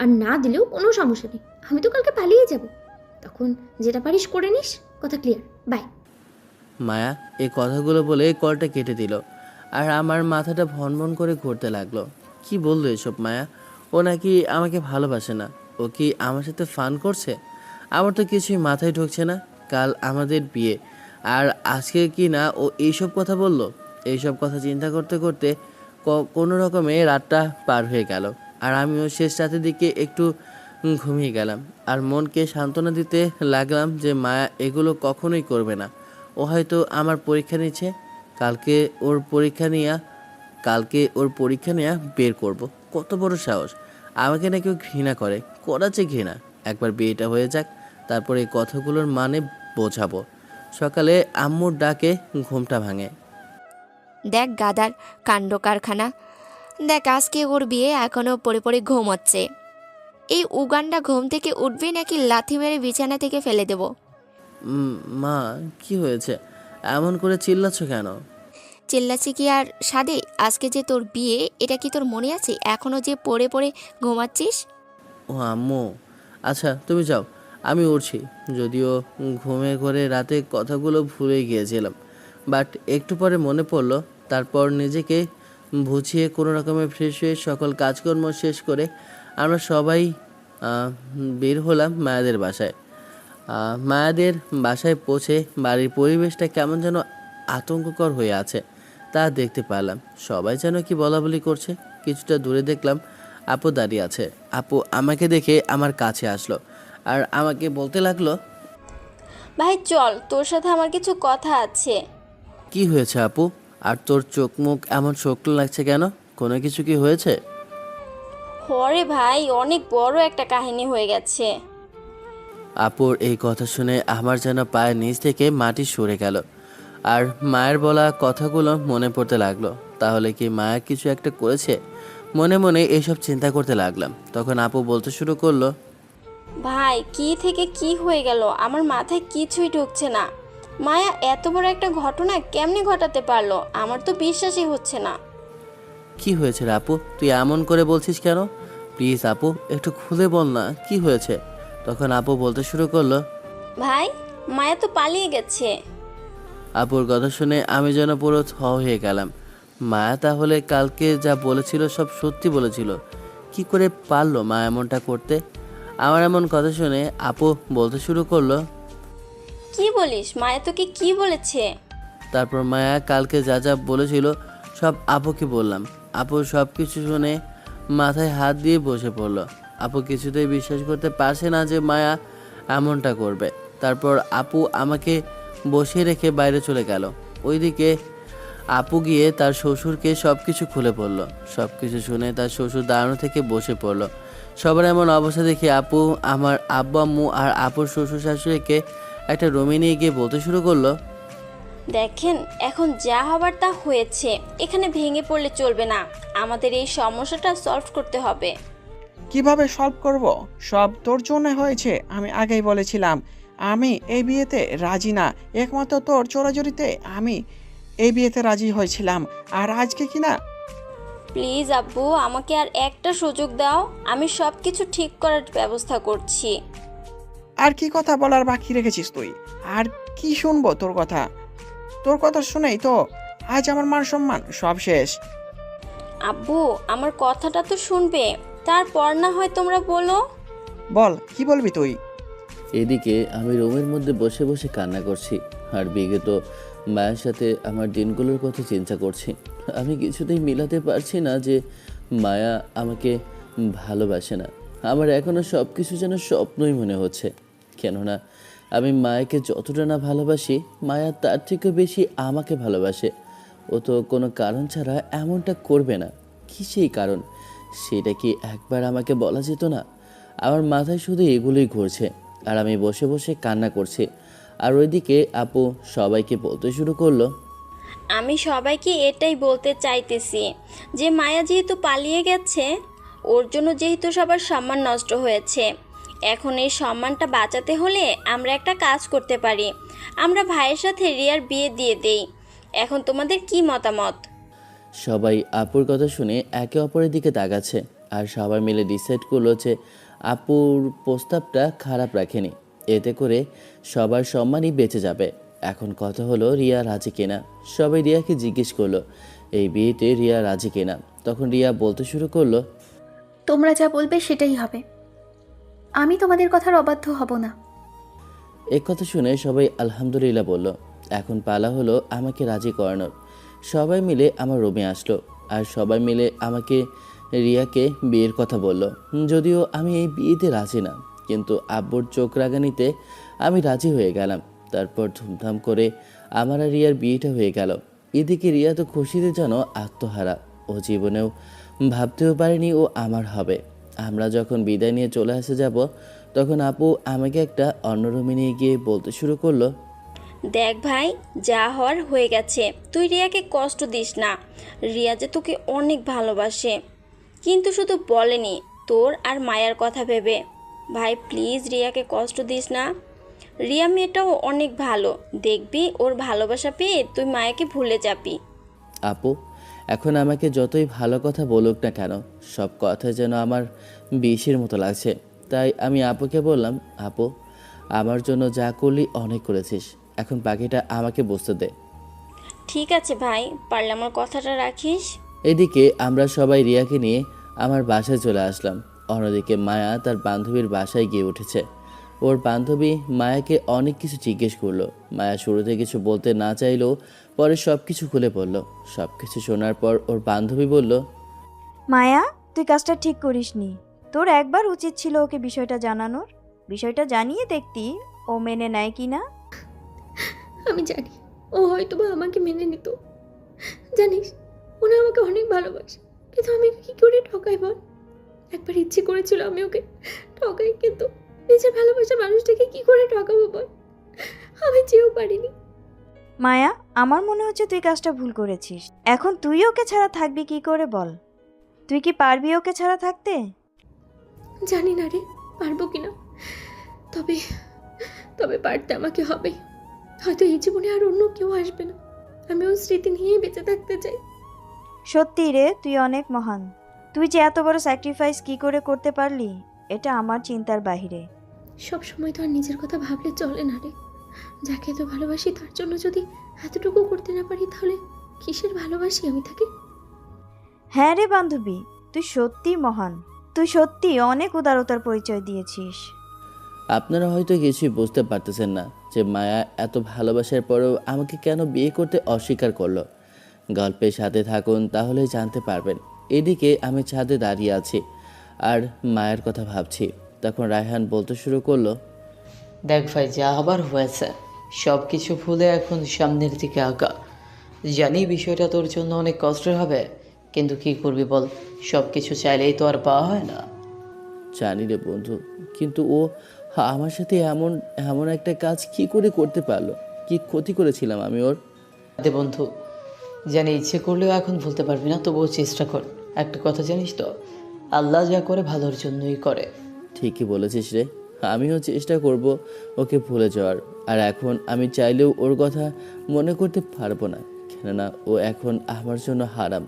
আর না দিলেও কোনো সমস্যা নেই, আমি তো কালকে পালিয়ে যাব। তখন যেটা পারিস করে নিস। কথা ক্লিয়ার? বাই। মায়া এই কথাগুলো বলে কলটা কেটে দিল। আর আমার মাথাটা ভনভন করে ঘুরতে লাগলো। কি বললো এসব মায়া? ও নাকি আমাকে ভালোবাসে না, ও কি আমার সাথে ফান করছে? আমার তো কিছুই মাথায় ঢুকছে না। কাল আমাদের বিয়ে, আর আজকে কি না ও এইসব কথা বলল? এইসব কথা চিন্তা করতে করতে কোনো রকমে রাতটা পার হয়ে গেল। আর আমিও শেষ রাতের দিকে একটু ঘুমিয়ে গেলাম। আর মনকে সান্ত্বনা দিতে লাগলাম যে মায়া এগুলো কখনোই করবে না। ও হয়তো আমার পরীক্ষা নিচ্ছে। কালকে ওর পরীক্ষা নেওয়া বের করব। কত বড় সাহস! আমাকে না কেউ ঘৃণা করে, করাচ্ছে ঘৃণা। একবার বিয়েটা হয়ে যাক, তারপর এই কথাগুলোর মানে বোঝাবো। সকালে আম্মুর ডাকে ঘুমটা ভাঙে। দেখ গাদার কাণ্ড কারখানা। দেখ আজকে ওর বিয়ে, এখনও পড়ে পড়ে ঘুমোচ্ছে। এই উগান্ডা ঘুম থেকে উঠবে নাকি লাথি মেরে বিছানা থেকে ফেলে দেব? মা, কি হয়েছে? এমন করে চিল্লাচ্ছ কেন? চিল্লাচ্ছি কি আর সাদে? আজকে যে তোর বিয়ে, এটা কি তোর মনে আছে? এখনও যে পড়ে পড়ে ঘুমাচ্ছিস। ও আম্মু, আচ্ছা তুমি যাও, আমি উঠছি। যদিও ঘুমে ঘরে রাতে কথাগুলো ভুলে গিয়েছিলাম, বাট একটু পরে মনে পড়লো। তারপর নিজেকে বুঝিয়ে কোনো রকমে ফ্রেশ হয়ে সকল কাজকর্ম শেষ করে আমরা সবাই বের হলাম মায়াদের বাসায়। মায়াদের বাসায় পৌঁছে বাড়ির পরিবেশটা কেমন যেন আতঙ্ককর হয়ে আছে তা দেখতে পেলাম। সবাই যেন কি বলাবলি করছে। কিছুটা দূরে দেখলাম আপু দাঁড়িয়ে আছে। আপু আমাকে দেখে আমার কাছে আসলো আর আমাকে বলতে লাগলো, ভাই চল, তোর সাথে আমার কিছু কথা আছে। কি হয়েছে আপু? আর তোর চোখ মুখ এমন শুকনো লাগছে কেন? কোনো কিছু কি হয়েছে? হরে ভাই, অনেক বড় একটা কাহিনী হয়ে গেছে। আপুর এই কথা শুনে আমার যেন পায়ের নিচ থেকে মাটি সরে গেল। আর মায়ের বলা কথাগুলো মনে পড়তে লাগলো। তাহলে কি মায়া কিছু একটা করেছে? মনে মনে এসব চিন্তা করতে লাগলাম। তখন আপু বলতে শুরু করলো, ভাই কি থেকে কি হয়ে গেল আমার মাথায় কিছুই ঢুকছে না। মায়া এত বড় একটা ঘটনা কেমনে ঘটাতে পারলো, আমার তো বিশ্বাসই হচ্ছে না। কি হয়েছে রে আপু? তুই এমন করে বলছিস কেন? প্লিজ আপু একটু খুলে বল না, কি হয়েছে? তখন আপু বলতে শুরু করলো, ভাই মায়া তো পালিয়ে গেছে। আপুর কথা শুনে আমি যেন পুরো হয়ে গেলাম। মায়া তাহলে কালকে যা বলেছিল সব সত্যি বলেছিল? কি করে পারলো মা এমনটা করতে? আমার এমন কথা শুনে আপু বলতে শুরু করলো, কি বলিস, মায়া তোকে কি বলেছে? তারপর মায়া কালকে যা যা বলেছিল সব আপুকে বললাম। আপু সব কিছু শুনে মাথায় হাত দিয়ে বসে পড়লো। আপু কিছুতেই বিশ্বাস করতে পারছে না যে মায়া এমনটা করবে। তারপর আপু আমাকে বসিয়ে রেখে বাইরে চলে গেল। ওইদিকে আপু গিয়ে তার শ্বশুরকে সব কিছু খুলে পড়লো। সব কিছু শুনে তার শ্বশুর দাঁড়ানো থেকে বসে পড়লো। সবার এমন অবস্থা দেখে আপু আমার আব্বু আম্মু আর আপুর শ্বশুর শাশুড়িকে একটা রুমে নিয়ে গিয়ে বলতে শুরু করলো, দেখেন এখন যা হবার তা হয়েছে, এখানে ভেঙে পড়লে চলবে না, আমাদের এই সমস্যাটা সলভ করতে হবে। কিভাবে সলভ করব? সব তোর জন্য হয়েছে, আমি আগেই বলেছিলাম। আমি এই বিয়েতে রাজি না, একমাত্র তোর চোরাচুরিতে আমি এই বিয়েতে রাজি হয়েছিলাম। আর আজকে কিনা প্লিজ আব্বু, আমাকে আর একটা সুযোগ দাও, আমি সব কিছু ঠিক করার ব্যবস্থা করছি। আর কি কথা বলার বাকি রেখেছিস তুই? আর কি শুনবো তোর কথা? তোর কথা শুনেই তো আজ আমার মান সম্মান সব শেষ। আব্বু আমার কথাটা তো শুনবে, তারপর না হয় তোমরা বলো। বল, কি বলবি তুই? এদিকে আমি রুমের মধ্যে বসে বসে কান্না করছি আর বিগত মায়ের সাথে আমার দিনগুলোর কথা চিন্তা করছি। আমি কিছুতেই মিলাতে পারছি না যে মায়া আমাকে ভালোবাসে না। আমার এখনও সব কিছু যেন স্বপ্নই মনে হচ্ছে। কেননা আমি মায়াকে যতটা না ভালোবাসি, মায়া তার থেকে বেশি আমাকে ভালোবাসে। ও তো কোনো কারণ ছাড়া এমনটা করবে না। কী সেই কারণ? সেটা কি একবার আমাকে বলা যেত না? আমার মাথায় শুধু এগুলোই ঘুরছে আর আমি বসে বসে কান্না করছি। আর ওইদিকে আপু সবাইকে বলতে শুরু করলো, আমি সবাইকে এটাই বলতে চাইতেছি যে মায়া যেহেতু পালিয়ে গেছে, ওর জন্য যেহেতু সবার সম্মান নষ্ট হয়েছে, এখন এই সম্মানটা বাঁচাতে হলে আমরা একটা কাজ করতে পারি, আমরা ভাইয়ের সাথে রিয়ার বিয়ে দিয়ে দেই। এখন তোমাদের কি মতামত? সবাই আপুর কথা শুনে একে অপরের দিকে তাকাচ্ছে আর সবাই মিলে ডিসাইড করলো যে আপুর প্রস্তাবটা খারাপ রাখেনি। এতে করে সবার সম্মানই বেঁচে যাবে। এখন কথা হলো রিয়া রাজি কিনা। সবাই রিয়াকে জিজ্ঞেস করলো এই বিয়েতে রিয়া রাজি কিনা। তখন রিয়া বলতে শুরু করলো, তোমরা যা বলবে সেটাই হবে, আমি তোমাদের কথার অবাধ্য হব না। এক কথা শুনে সবাই আলহামদুলিল্লাহ বলল। এখন পালা হলো আমাকে রাজি করানোর। সবাই মিলে আমার রুমে আসলো আর সবাই মিলে আমাকে রিয়াকে বিয়ের কথা বলল। যদিও আমি এই বিয়েতে রাজি না, কিন্তু আব্বুর চোখ রাগানিতে আমি রাজি হয়ে গেলাম। তারপর ধুমধাম করে আমার আর রিয়ার বিয়েটা হয়ে গেল। এদিকে রিয়া তো খুশিতে যেন আত্মহারা। ও জীবনেও ভাবতেও পারেনি ও আমার হবে। আমরা যখন বিদায় নিয়ে চলে আসে যাব, তখন আপু আমাকে একটা অন্য রুমে নিয়ে গিয়ে বলতে শুরু করলো, দেখ ভাই, যা হওয়ার হয়ে গেছে, তুই রিয়াকে কষ্ট দিস না। রিয়া যে তোকে অনেক ভালোবাসে, কিন্তু শুধু বলেনি, তোর আর মায়ার কথা ভেবে। ভাই প্লিজ রিয়াকে কষ্ট দিস না। রিয়া মেয়েটাও অনেক ভালো, দেখবি ওর ভালোবাসা পেয়ে তুই মায়াকে ভুলে যাবি। আপু এখন আমাকে যতই ভালো কথা বলুক না কেন, সব কথা যেন আমার বিষের মতো লাগছে। তাই আমি আপুকে বললাম, আপু আমার জন্য যা করলি অনেক করেছিস, এখন বাকিটা আমাকে বুঝতে দে। ঠিক আছে ভাই, পারলে আমার কথাটা রাখিস। এদিকে আমরা সবাই রিয়াকে নিয়ে আমার বাসায় চলে আসলাম। অন্যদিকে মায়া তার বান্ধবীর বাসায় গিয়ে উঠেছে। ওর বান্ধবী মায়াকে অনেক কিছু জিজ্ঞেস করলো। মায়া শুরুতে কিছু বলতে না চাইলেও পরে সব কিছু খুলে পড়লো। সব কিছু শোনার পর ওর বান্ধবী বলল, মায়া, তুই কাজটা ঠিক করিসনি। তোর একবার উচিত ছিল ওকে বিষয়টা জানানোর। বিষয়টা জানিয়ে দেখতি ও মেনে নেয় কি না। আমি জানি ও হয়তো বা আমাকে মেনে নিত। জানিস, ওরা আমাকে অনেক ভালোবাসে, কিন্তু আমি কি করে ঠকাই বল? একবার ইচ্ছে করেছিল আমি ওকে ঠকাই, কিন্তু নিজের ভালোবাসা মানুষটাকে কি করে ঠকাবো বল? আমি চেয়েও পারিনি। মায়া, আমার মনে হচ্ছে তুই কাজটা ভুল করেছিস। এখন তুই ওকে ছাড়া থাকবি কি করে বল? তুই কি পারবি ওকে ছাড়া থাকতে? জানি না রে, পারবো কিনা। তবে তবে পারতে আমাকে হবে। হয়তো এই জীবনে আর অন্য কেউ আসবে না। আমি ওর স্মৃতি নিয়েই বেঁচে থাকতে চাই। সত্যি রে, তুই অনেক মহান। তুই যে এত বড় স্যাক্রিফাইস কি করে করতে পারলি, এটা আমার চিন্তার বাহিরে। সব সময় তো আর নিজের কথা ভাবলে চলে না রে। যাকে তো ভালোবাসি তার জন্য যদি এতটুকু করতে না পারি, তাহলে কিসের ভালোবাসি আমি তাকে? হ্যাঁ রে বান্ধবী, তুই সত্যি মহান। তুই সত্যি অনেক উদারতার পরিচয় দিয়েছিস। আপনারা হয়তো কিছুই বুঝতে পারতেছেন না যে মায়া এত ভালোবাসার পরেও আমাকে কেন বিয়ে করতে অস্বীকার করলো। গল্পের সাথে থাকুন, তাহলে জানতে পারবেন। এদিকে আমি ছাদে দাঁড়িয়ে আছি আর মায়ের কথা ভাবছি। তখন রায়হান বলতে শুরু করলো, দেখ ভাই, যা আবার হয়েছে সব কিছু ভুলে এখন সামনের দিকে আগা। জানি বিষয়টা তোর জন্য অনেক কষ্টের হবে, কিন্তু কি করবি বল? সব কিছু চাইলেই তো আর পাওয়া হয় না। জানি রে বন্ধু, কিন্তু ও আমার সাথে এমন এমন একটা কাজ কি করে করতে পারলো? কি ক্ষতি করেছিলাম আমি ওর? দে বন্ধু, জানি ইচ্ছে করলেও এখন ভুলতে পারবি না, তবুও চেষ্টা কর। একটা কথা জানিস তো, আল্লাহ যা করে ভালোর জন্যই করে। ঠিকই বলেছিস রে, আমিও চেষ্টা করব ওকে ভুলে যাওয়ার। আর এখন আমি চাইলেও ওর কথা মনে করতে পারবো না, কেননা ও এখন আমার জন্য হারাম।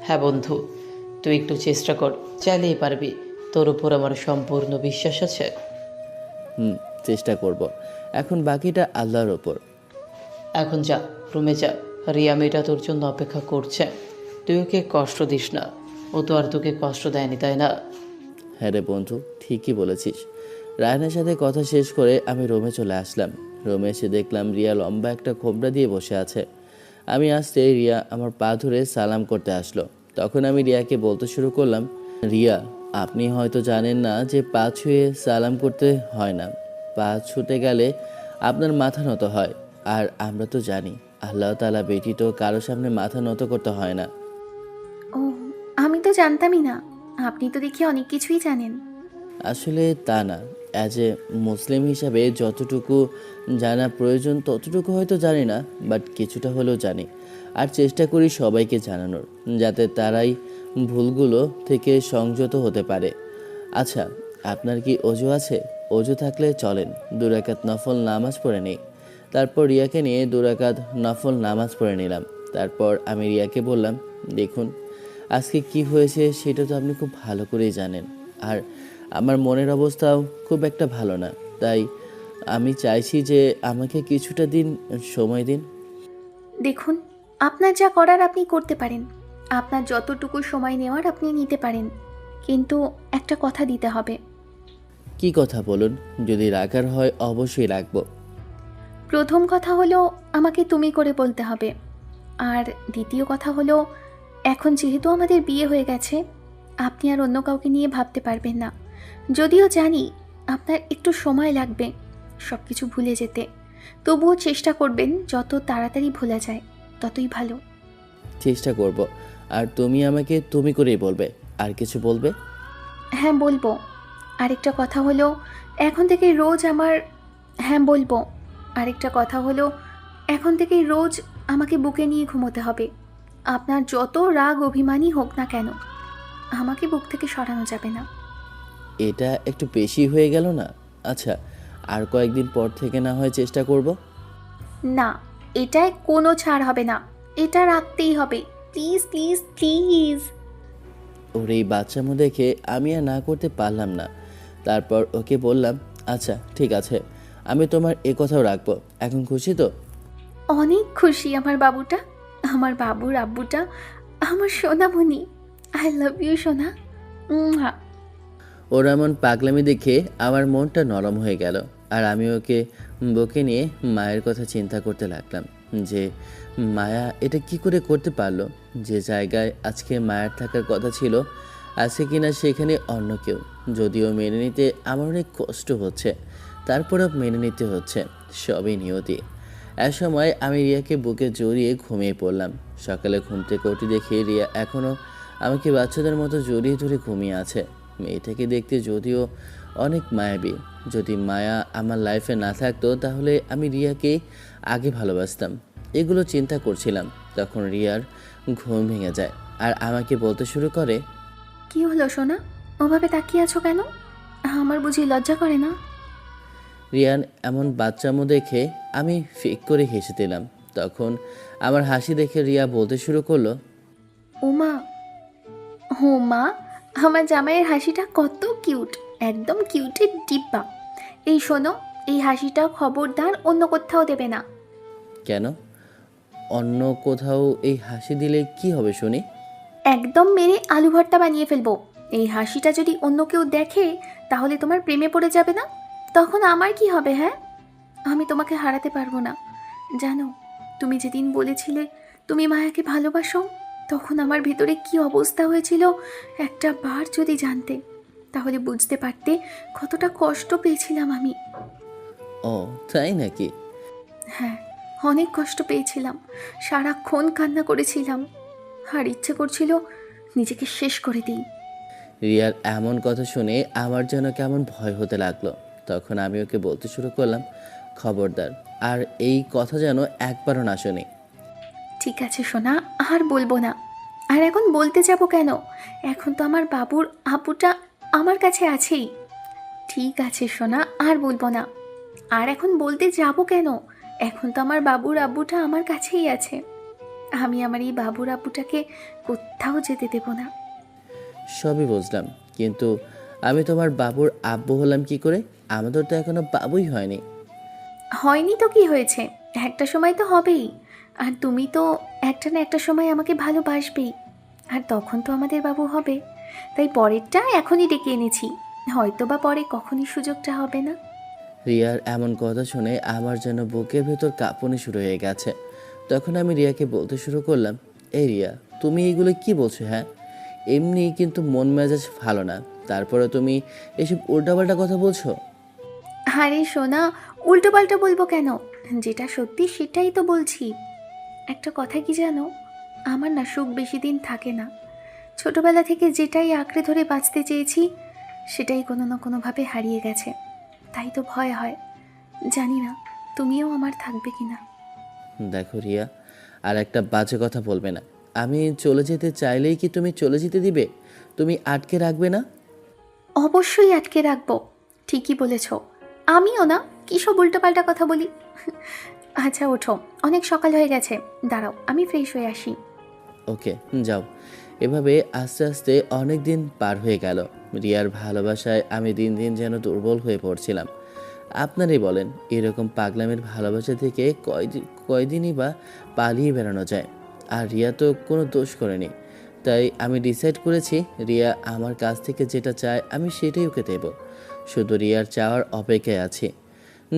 হ্যাঁ বন্ধু, তুই একটু চেষ্টা কর, চাইলেই পারবি। তোর উপর আমার সম্পূর্ণ বিশ্বাস আছে। চেষ্টা করব। এখন বাকিটা আল্লাহর ওপর। এখন যা, রুমে যা। রিয়া মেয়েটা তোর জন্য অপেক্ষা করছে। তুই ওকে কষ্ট দিস না, ও তো আর তোকে কষ্ট দেয়নি, তাই না? হ্যাঁ রে বন্ধু, ঠিকই বলেছিস। রায়হানের সাথে কথা শেষ করে আমি রুমে চলে আসলাম। রুমে এসে দেখলাম রিয়া লম্বা একটা খোমরা দিয়ে বসে আছে। আমি আসতে রিয়া আমার পা ধরে সালাম করতে আসলো। তখন আমি রিয়াকে বলতে শুরু করলাম, রিয়া, আপনি হয়তো জানেন না যে পা ছুঁয়ে সালাম করতে হয় না। পা ছুঁতে গেলে আপনার মাথা নত হয়। আর আমরা তো জানি আল্লাহ তাআলা ব্যতীত কারো সামনে মাথা নত করতে হয় না। ও, আমি তো জানতামই না। আপনি তো দেখি অনেক কিছুই জানেন। আসলে তা না, অ্যাজ এ মুসলিম হিসাবে যতটুকু জানা প্রয়োজন ততটুকু হয়তো জানি না, বাট কিছুটা হলেও জানি। আর চেষ্টা করি সবাইকে জানানোর, যাতে তারাই ভুলগুলো থেকে সংযত হতে পারে। আচ্ছা, আপনার কি অজু আছে? অজু থাকলে চলেন 2 রাকাত নফল নামাজ পড়ে নিই। তারপর রিয়াকে নিয়ে 2 রাকাত নফল নামাজ পড়ে নিলাম। তারপর আমি রিয়াকে বললাম, দেখুন, আজকে কি হয়েছে সেটা তো আপনি খুব ভালো করেই জানেন। আর আমার মনের অবস্থাও খুব একটা ভালো না, তাই আমি চাইছি যে আমাকে কিছুটা দিন সময় দিন। দেখুন, আপনার যা করার আপনি করতে পারেন। আপনার যতটুকু সময় নেওয়ার আপনি নিতে পারেন, কিন্তু একটা কথা দিতে হবে। কি কথা বলুন? যদি রাখার হয় অবশ্যই রাখবো। প্রথম কথা হলো আমাকে তুমি করে বলতে হবে। আর দ্বিতীয় কথা হলো, এখন যেহেতু আমাদের বিয়ে হয়ে গেছে, আপনি আর অন্য কাউকে নিয়ে ভাবতে পারবেন না। যদিও জানি আপনার একটু সময় লাগবে সব কিছু ভুলে যেতে, তবুও চেষ্টা করবেন যত তাড়াতাড়ি ভুলে যায় ততই ভালো। চেষ্টা করব। আর তুমি আমাকে তুমি করেই বলবে। আর কিছু বলবে? হ্যাঁ বলবো। আরেকটা কথা হলো, এখন থেকে রোজ আমার হ্যাঁ বলবো। আরেকটা কথা হলো, এখন থেকে রোজ আমাকে বুকে নিয়ে ঘুমোতে হবে। আপনার যত রাগ অভিমানই হোক না কেন, আমাকে বুক থেকে সরানো যাবে না। এটা একটু বেশি হয়ে গেল না? আচ্ছা, আর কয়েকদিন পর থেকে না হয় চেষ্টা করব। না, এটায় কোনো ছাড় হবে না। এটা রাখতেই হবে। Please please please. ওর এই বাচ্চামো দেখে আমি আর না করতে পারলাম না। তারপর ওকে বললাম, আচ্ছা ঠিক আছে, আমি তোমার এ কথাও রাখবো। এখন খুশি তো? অনেক খুশি আমার বাবুটা, আমার বাবুর আব্বুটা, আমার সোনামণি। আই লাভ ইউ সোনা। ওর এমন পাগলামি দেখে আমার মনটা নরম হয়ে গেল। আর আমি ওকে বকে নিয়ে মায়ের কথা চিন্তা করতে লাগলাম যে মায়া এটা কি করে করতে পারলো। যে জায়গায় আজকে মায়ের থাকার কথা ছিল আছে কিনা সেখানে অন্য কেউ, যদিও মেনে নিতে আমার অনেক কষ্ট হচ্ছে, তারপরেও মেনে নিতে হচ্ছে, সবই নিয়তি। এক সময় আমি রিয়াকে বুকে জড়িয়ে ঘুমিয়ে পড়লাম। সকালে ঘুম থেকে উঠে দেখি রিয়া এখনও আমাকে বাচ্চাদের মতো জড়িয়ে ধরে ঘুমিয়ে আছে। মেয়েটাকে দেখতে যদিও অনেক মায়াবী। যদি মায়া আমার লাইফে না থাকতো তাহলে আমি রিয়াকে আগে ভালোবাসতাম। এগুলো চিন্তা করছিলাম, তখন রিয়ার ঘুম ভেঙে যায় আর আমাকে বলতে শুরু করে, কি হলো সোনা, ওভাবে তাকিয়ে আছো কেন? আমার বুঝি লজ্জা করে না? রিয়ান এমন বাচ্চামো দেখে আমি ফিক করে হেসে দিলাম। তখন আমার হাসি দেখে রিয়া বলতে শুরু করলো, ওমা, ও মা, আমার জামাইয়ের হাসিটা কত কিউট, একদম কিউটের ডিব্বা। এই শোনো, এই হাসিটা খবরদার অন্য কোথাও দেবে না। কেন? অন্য কোথাও এই হাসি দিলে কি হবে শুনি? একদম মেরে আলু ভর্তা বানিয়ে ফেলবো। এই হাসিটা যদি অন্য কেউ দেখে তাহলে তোমার প্রেমে পড়ে যাবে না? তখন আমার কি হবে? হ্যাঁ, আমি তোমাকে হারাতে পারবো না। জানো, তুমি যেদিন বলেছিলে তুমি মায়াকে ভালোবাসো, তখন আমার ভেতরে কি অবস্থা হয়েছিল একটা বার যদি জানতে, তাহলে বুঝতে পারতে কতটা কষ্ট পেয়েছিলাম আমি। ও তাই নাকি? হ্যাঁ, অনেক কষ্ট পেয়েছিলাম, সারাক্ষণ কান্না করেছিলাম, আর ইচ্ছে করছিল নিজেকে শেষ করে দিই। রিয়ার এমন কথা শুনে আমার যেন কেমন ভয় হতে লাগলো। তখন আমি ওকে বলতে শুরু করলাম, খবরদার আর এই কথা যেন একবারও না শুনি। ঠিক আছে সোনা, আর বলবো না। আর এখন বলতে যাব কেন? এখন তো আমার বাবুর আপুটা আমার কাছে আছেই। ঠিক আছে সোনা, আর বলবো না। আর এখন বলতে যাব কেন? এখন তো আমার বাবুর আব্বুটা আমার কাছেই আছে। আমি আমার এই বাবুর আব্বুটাকে কোথাও যেতে দেব না। সবই বুঝলাম, কিন্তু আমি তোমার বাবুর আব্বু হলাম কি করে? আমাদের তো এখনো বাবুই হয়নি। হয়নি তো কি হয়েছে, একটা সময় তো হবেই। আর তুমি তো একটা না একটা সময় আমাকে ভালোবাসবেই, আর তখন তো আমাদের বাবু হবে। তাই পরেরটা এখনই ডেকে এনেছি, হয়তো বা পরে কখনই সুযোগটা হবে না। রিয়ার এমন কথা শুনে আমার যেন বুকের ভেতর কাঁপুনি শুরু হয়ে গেছে। তখন আমি রিয়াকে বলতে শুরু করলাম, এই রিয়া, তুমি এইগুলো কি বলছো? হ্যাঁ, এমনি কিন্তু মন মেজাজ ভালো না, তারপরে তুমি এসব উল্টাপাল্টা কথা বলছো। আরে সোনা, উল্টো পাল্টা বলবো কেন? যেটা সত্যি সেটাই তো বলছি। একটা কথা কি জানো, আমার না সুখ বেশি দিন থাকে না। ছোটবেলা থেকে যেটাই আঁকড়ে ধরে বাঁচতে চেয়েছি সেটাই কোনো না কোনোভাবে হারিয়ে গেছে। তাই তো ভয় হয়, জানি না তুমিও আমার থাকবে কিনা। দেখো রিয়া, আর একটা বাজে কথা বলবে না। আমি চলে যেতে চাইলেই কি তুমি চলে যেতে দিবে? তুমি আটকে রাখবে না? অবশ্যই আটকে রাখবো, ঠিকই বলেছ। আমিও না কী সব উল্টোপাল্টা কথা বলি। আচ্ছা ওঠো, অনেক সকাল হয়ে গেছে, দাঁড়াও আমি ফ্রেশ হয়ে আসি। ওকে, যাও। এভাবে আস্তে আস্তে অনেক দিন পার হয়ে গেল। রিয়ার ভালোবাসায় আমি দিন দিন যেন দুর্বল হয়ে পড়ছিলাম। আপনারাই বলেন, এরকম পাগলামের ভালোবাসা থেকে কয়দিনই বা পালিয়ে বেড়ানো যায়? আর রিয়া তো কোনো দোষ করেনি। তাই আমি ডিসাইড করেছি, রিয়া আমার কাছ থেকে যেটা চায় আমি সেটাই ওকে দেব। শুধু রিয়ার চাওয়ার অপেক্ষায় আছি।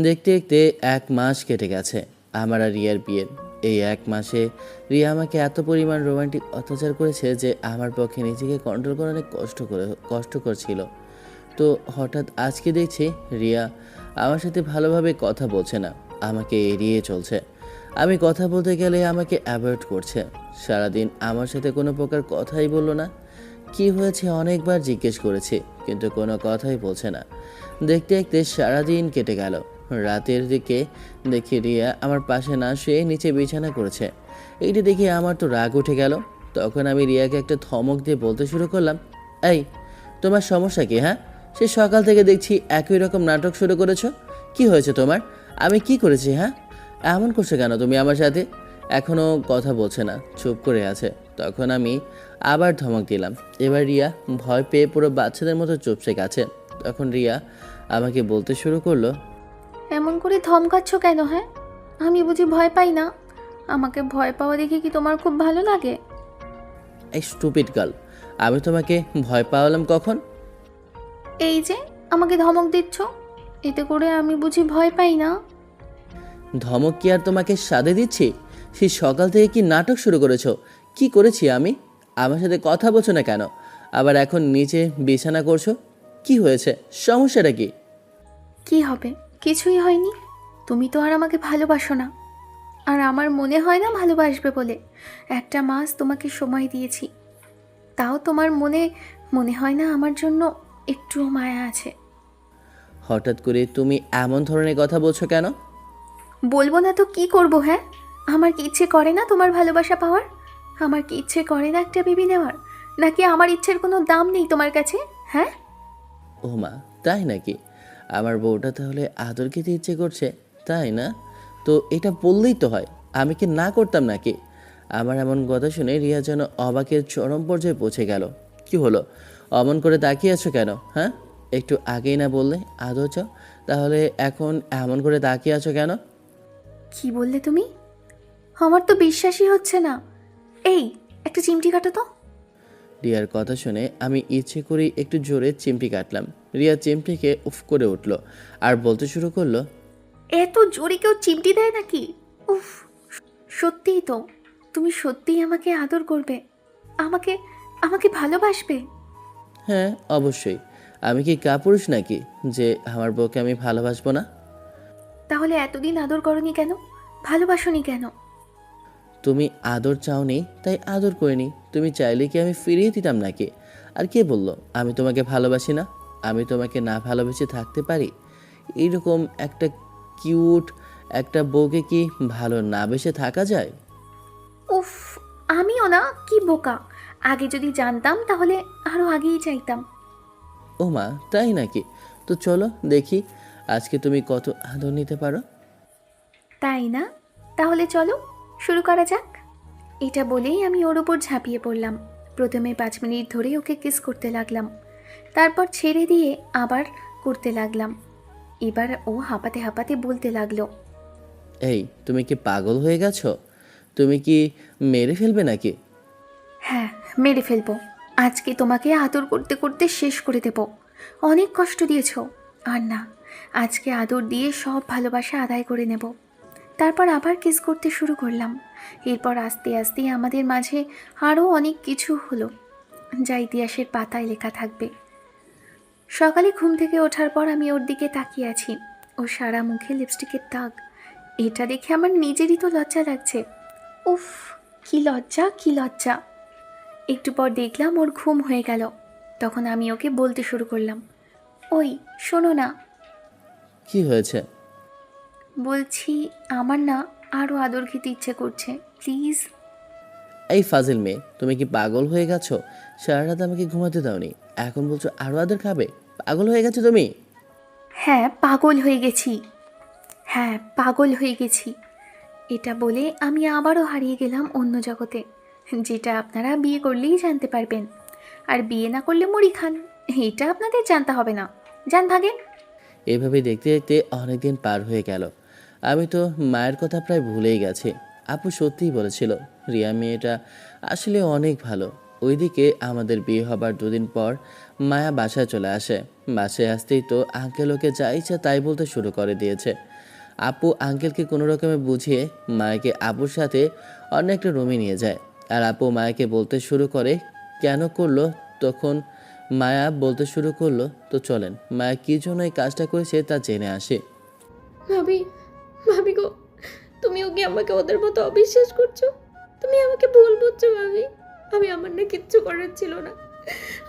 দেখতে দেখতে 1 মাস কেটে গেছে আমার আর রিয়ার বিয়ের। এই 1 মাসে রিয়া আমাকে এত পরিমাণ রোমান্টিক অত্যাচার করেছে যে আমার পক্ষে নিজেকে কন্ট্রোল করা অনেক কষ্টকর ছিল। তো হঠাৎ আজকে দেখছি রিয়া আমার সাথে ভালোভাবে কথা বলছে না, আমাকে এড়িয়ে চলছে। আমি কথা বলতে গেলে আমাকে অ্যাভয়েড করছে। সারাদিন আমার সাথে কোনো প্রকার কথাই বললো না। কি হয়েছে অনেকবার জিজ্ঞেস করেছি, কিন্তু কোনো কথাই বলছে না। দেখতে দেখতে সারাদিন কেটে গেল। রাতের দিকে দেখি রিয়া আমার পাশে না শুয়ে নিচে বিছানা করেছে। এইটা দেখে আমার তো রাগ উঠে গেল। তখন আমি রিয়াকে একটা ধমক দিয়ে বলতে শুরু করলাম, এই তোমার সমস্যা কি? হ্যাঁ, সে সকাল থেকে দেখছি একই রকম নাটক শুরু করেছো। কি হয়েছে তোমার? আমি কি করেছি? হ্যাঁ, এমন করছো কেন তুমি আমার সাথে? এখনও কথা বলছে না, চুপ করে আছে। তখন আমি আবার ধমক দিলাম। এবার রিয়া ভয় পেয়ে পুরো বাচ্চাদের মতো চুপসে গেছে। তখন রিয়া আমাকে বলতে শুরু করলো, এমন করে ধমকাচ্ছ কেন? হ্যাঁ, আমি বুঝি ভয় পাই না? আমাকে ভয় পাওয়া দেখে কি তোমার খুব ভালো লাগে? এই স্টুপিড গার্ল, আমি তোমাকে ভয় পাওয়ালাম কখন? এই যে আমাকে ধমক দিচ্ছ, এতে করে আমি বুঝি ভয় পাই না? ধমক কি আর তোমাকে সাধে দিচ্ছি? সেই সকাল থেকে কি নাটক শুরু করেছো? কি করেছি আমি? আমার সাথে কথা বলছো না কেন? আবার এখন নিচে বিছানা করছো? কি হয়েছে? সমস্যাটা কি? কি হবে? কিছুই হয়নি। তুমি তো আর আমাকে ভালোবাসো না, আর আমার মনে হয় না ভালোবাসবে বলে। একটা মাস তোমাকে সময় দিয়েছি, তাও তোমার মনে হয় না আমার জন্য একটুও মায়া আছে। হঠাৎ করে তুমি এমন ধরনের কথা বলছো কেন? বলবো না তো কি করব? হ্যাঁ, আমার কি ইচ্ছে করে না তোমার ভালোবাসা পাওয়ার? আমার কি ইচ্ছে করে না একটা বেবি নেওয়ার? নাকি আমার ইচ্ছের কোনো দাম নেই তোমার কাছে? হ্যাঁ, ও মা, তাই নাকি? আমার বউটা তাহলে আদর খেতে ইচ্ছে করছে, তাই না? তো এটা বললেই তো হয়, আমি কি না করতাম নাকি? আমার এমন কথা শুনে রিয়া যেন অবাকের চরম পর্যায়ে পৌঁছে গেল। কি হলো? অমন করে তাকিয়ে আছো কেন? হ্যাঁ, একটু আগেই না বললে আদর চাও, তাহলে এখন এমন করে তাকিয়ে আছো কেন? কি বললে তুমি? আমার তো বিশ্বাসই হচ্ছে না। এই, একটা চিমটি কাটো তো। রিয়ার কথা শুনে আমি ইচ্ছে করে একটু জোরে চিমটি কাটলাম। রিয়া চিমটিকে উফ করে উঠলো আর বলতে শুরু করলো, এত জোরে কেউ চিমটি দেয় নাকি? উফ, সত্যিই তো। তুমি সত্যিই আমাকে আদর করবে? আমাকে আমাকে ভালোবাসবে? হ্যাঁ অবশ্যই। আমি কি কাপুরুষ নাকি যে আমার বউকে আমি ভালোবাসবো না? তাহলে এতদিন আদর করনি কেন? ভালোবাসোনি কেন? তুমি আদর চাওনি তাই আদর করিনি। তুমি চাইলে কি আমি ফিরিয়ে দিতাম নাকি? আর কে বললো আমি তোমাকে ভালোবাসি না? আমি তোমাকে না ভালোবেসে থাকতে পারি? এইরকম একটা কিউট একটা বউকে কি ভালো না বেসে থাকা যায়? উফ, আমিও না কি বোকা। আগে যদি জানতাম তাহলে আরো আগেই চাইতাম। ও মা, তাই নাকি? তো চলো দেখি আজকে তুমি কত আদর নিতে পারো। তাই না? তাহলে চলো শুরু করা যাক। এটা বলেই আমি ওর ওপর ঝাঁপিয়ে পড়লাম। প্রথমে 5 মিনিট ধরে ওকে কিস করতে লাগলাম, তারপর ছেড়ে দিয়ে আবার করতে লাগলাম। এবার ও হাঁপাতে হাঁপাতে বলতে লাগলো, এই তুমি কি পাগল হয়ে গেছো? তুমি কি মেরে ফেলবে নাকি? হ্যাঁ, মেরে ফেলবো। আজকে তোমাকে আদর করতে করতে শেষ করে দেব। অনেক কষ্ট দিয়েছো, আর না, আজকে আদর দিয়ে সব ভালোবাসা আদায় করে নেব। তারপর আবার কিস করতে শুরু করলাম। এরপর আস্তে আস্তে আমাদের মাঝে আরও অনেক কিছু হলো, যা ইতিহাসের পাতায় লেখা থাকবে। সকালে ঘুম থেকে ওঠার পর আমি ওর দিকে তাকিয়ে আছি। ওর সারা মুখে লিপস্টিকের দাগ। এটা দেখে আমার নিজেরই তো লজ্জা লাগছে। উফ, কি লজ্জা, কি লজ্জা। একটু পর দেখলাম ওর ঘুম হয়ে গেল। তখন আমি ওকে বলতে শুরু করলাম, ওই শোনো না। কি হয়েছে? বলছি আমার না আরও আদর খেতে ইচ্ছে করছে, প্লিজ। এই ফাজিল মেয়ে, তুমি কি পাগল হয়ে গেছো? সারা রাত আমাকে ঘুমাতে দাওনি, এখন বলছো আরো আদর খাবে? পাগল হয়ে গেছো তুমি? হ্যাঁ, পাগল হয়ে গেছি। হ্যাঁ, পাগল হয়ে গেছি। এটা বলে আমি আবারও হারিয়ে গেলাম অন্য জগতে, যেটা আপনারা বিয়ে করলেই জানতে পারবেন। আর বিয়ে না করলে মুড়ি খান, এটা আপনাদের জানতে হবে না। যান ভাগেন। এভাবে দেখতে দেখতে অনেকদিন পার হয়ে গেল। আমি তো মায়ের কথা প্রায় ভুলেই গেছি। আপু সত্যিই বলেছিল রিয়া মেয়েটা আসলে অনেক ভালো। ওইদিকে আমাদের বিয়ে হবার 2 দিন পর মায়া বাসায় চলে আসে। বাসায় আসতেই তো আঙ্কেল ওকে যা ইচ্ছা তাই বলতে শুরু করে দিয়েছে। আপু আঙ্কেলকে কোনো রকমে বুঝিয়ে মায়াকে আপুর সাথে অন্য একটা রুমে নিয়ে যায়। আর আপু মায়াকে বলতে শুরু করে কেন করলো। তখন মায়া বলতে শুরু করলো, তো চলেন মায়া কী জন্য এই কাজটা করেছে তা জেনে আসে। ভাবি, ভাবি গো, তুমি ওকে আমাকে ওদের মতো অবিশ্বাস করছো? তুমি আমাকে ভুল বুঝছো ভাবি। আমার না কিচ্ছু করার ছিল না।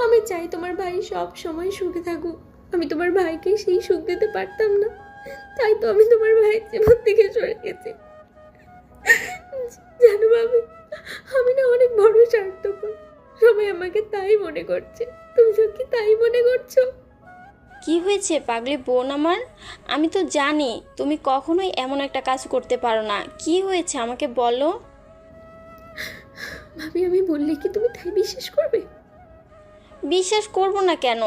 আমি চাই তোমার ভাই সব সময় সুখে থাকুক। আমি তোমার ভাইকে সেই সুখ দিতে পারতাম না, তাই তো আমি তোমার ভাইয়ের জীবন থেকে সরে গেছি। জানো ভাবি, আমি না অনেক বড় স্বার্থপর। সবাই আমাকে তাই মনে করছে। তুমি কি তাই মনে করছো? কি হয়েছে পাগলি বোন আমার? আমি তো জানি তুমি কখনোই এমন একটা কাজ করতে পারো না। কি হয়েছে আমাকে বলো। ভাবি, আমি বললে কি তুমি তাই বিশ্বাস করবে? বিশ্বাস করব না কেন?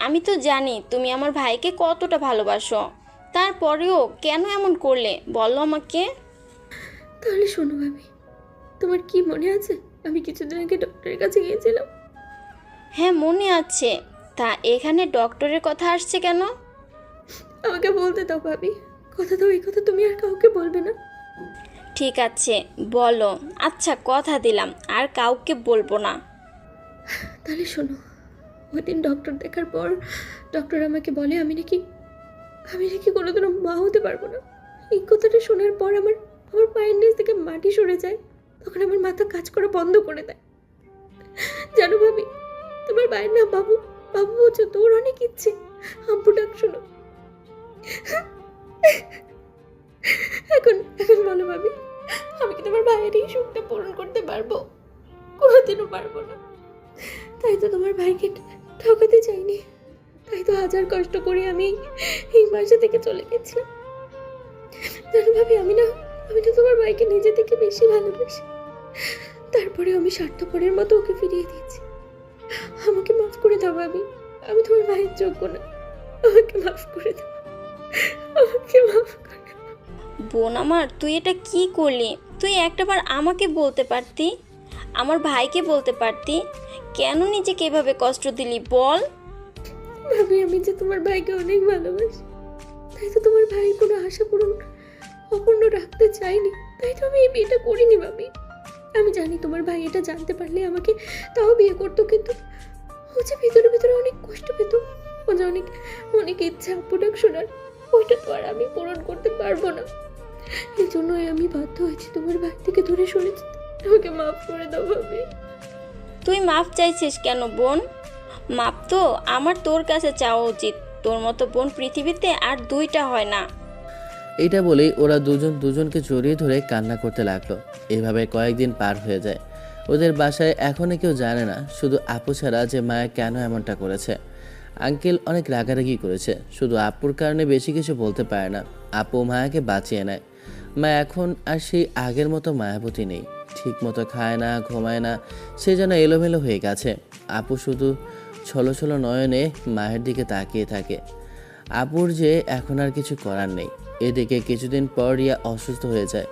আমি তো জানি তুমি আমার ভাইকে কতটা ভালোবাসো। তারপরেও কেন এমন করলে বলো আমাকে। তাহলে শোনো ভাবি, তোমার কি মনে আছে আমি কিছুদিন আগে ডক্টরের কাছে গিয়েছিলাম? হ্যাঁ মনে আছে। তা এখানে ডক্টরের কথা আসছে কেন? আমাকে বলতে দাও ভাবি। কথা দাও, এই কথা তুমি আর কাউকে বলবে না। ঠিক আছে বলো। আচ্ছা কথা দিলাম আর কাউকে বলবো না। তাহলে শোনো, ওই দিন ডক্টর দেখার পর ডক্টর আমাকে বলে আমি নাকি কোনোদিনও মা হতে পারবো না। এই কথাটা শোনার পর আমার আমার পায়ের নিচ থেকে মাটি সরে যায়। তখন আমার মাথা কাজ করা বন্ধ করে দেয়। জানো ভাবি, তোমার ভাইয়ের নাম বাবু। বাবু বলছো তোর অনেক ইচ্ছে আব্বু ডাক শোনো। এখন এখন বলো ভাবি, আমি কি তোমার ভাইয়ের এই সুখটা পূরণ করতে পারবো? কোনোদিনও পারবো না। তাই তো তোমার ভাইকে ঠকাতে চাইনি। তাই তো হাজার কষ্ট করে আমি এই বাসা থেকে চলে গেছিলাম। জানো ভাবি, আমি না তোমার ভাইকে নিজে থেকে বেশি ভালোবাসি। তারপরে আমি স্বার্থপরের মতো ওকে ফিরিয়ে দিয়েছি। আমাকে মাফ করে দাও ভাবি, আমি তোমার ভাইয়ের যোগ্য না। আমাকে মাফ করে দাও, আমাকে মাফ করে দাও। বোন আমার, তুই এটা কি করলি? তুই একটাবার আমাকে বলতে পারতি, আমার ভাইকে বলতে পারতি। কেন নিজেকে এভাবে কষ্ট দিলি বল? ভাবি, আমি যে তোমার ভাইকে অনেক ভালোবাসি, তাই তো তোমার ভাইয়ের কোনো আশা পূরণ অপূর্ণ রাখতে চাইনি। তাই তো আমি এই বিয়েটা করিনি ভাবি। আমি জানি তোমার ভাই এটা জানতে পারলে আমাকে তাও বিয়ে করতো, কিন্তু ও যে ভিতরে ভিতরে অনেক কষ্ট পেত। ও যে অনেক অনেক ইচ্ছা আব্বু ডাক শোনার, ওইটা তো আর আমি পূরণ করতে পারবো না। এই জন্যই আমি বাধ্য হয়েছি তোমার ভাই থেকে দূরে সরে যেতে। আমাকে মাফ করে দাও ভাবি। তুই মাপ চাইছিস কেন বোন? মাপ তো আমার তোর কাছে চাওয়া উচিত। তোর মতো বোন পৃথিবীতে আর দুইটা হয় না। এটা বলেই ওরা দুজনকে জড়িয়ে ধরে কান্না করতে লাগলো। এভাবে কয়েকদিন পার হয়ে যায়। ওদের বাসায় এখনও কেউ জানে না, শুধু আপু ছাড়া, যে মায়া কেন এমনটা করেছে। আঙ্কেল অনেক রাগারাগি করেছে, শুধু আপুর কারণে বেশি কিছু বলতে পারে না। আপু মায়াকে বাঁচিয়ে নেয়। মা এখন আর সেই আগের মতো মায়াবতী নেই। ঠিক মতো খায় না, ঘুমায় না, সে যেন এলোমেলো হয়ে গেছে। আপু শুধু ছলো ছলো নয়নে মায়ের দিকে তাকিয়ে থাকে। আপুর যে এখন আর কিছু করার নেই। এদিকে কিছুদিন পর রিয়া অসুস্থ হয়ে যায়।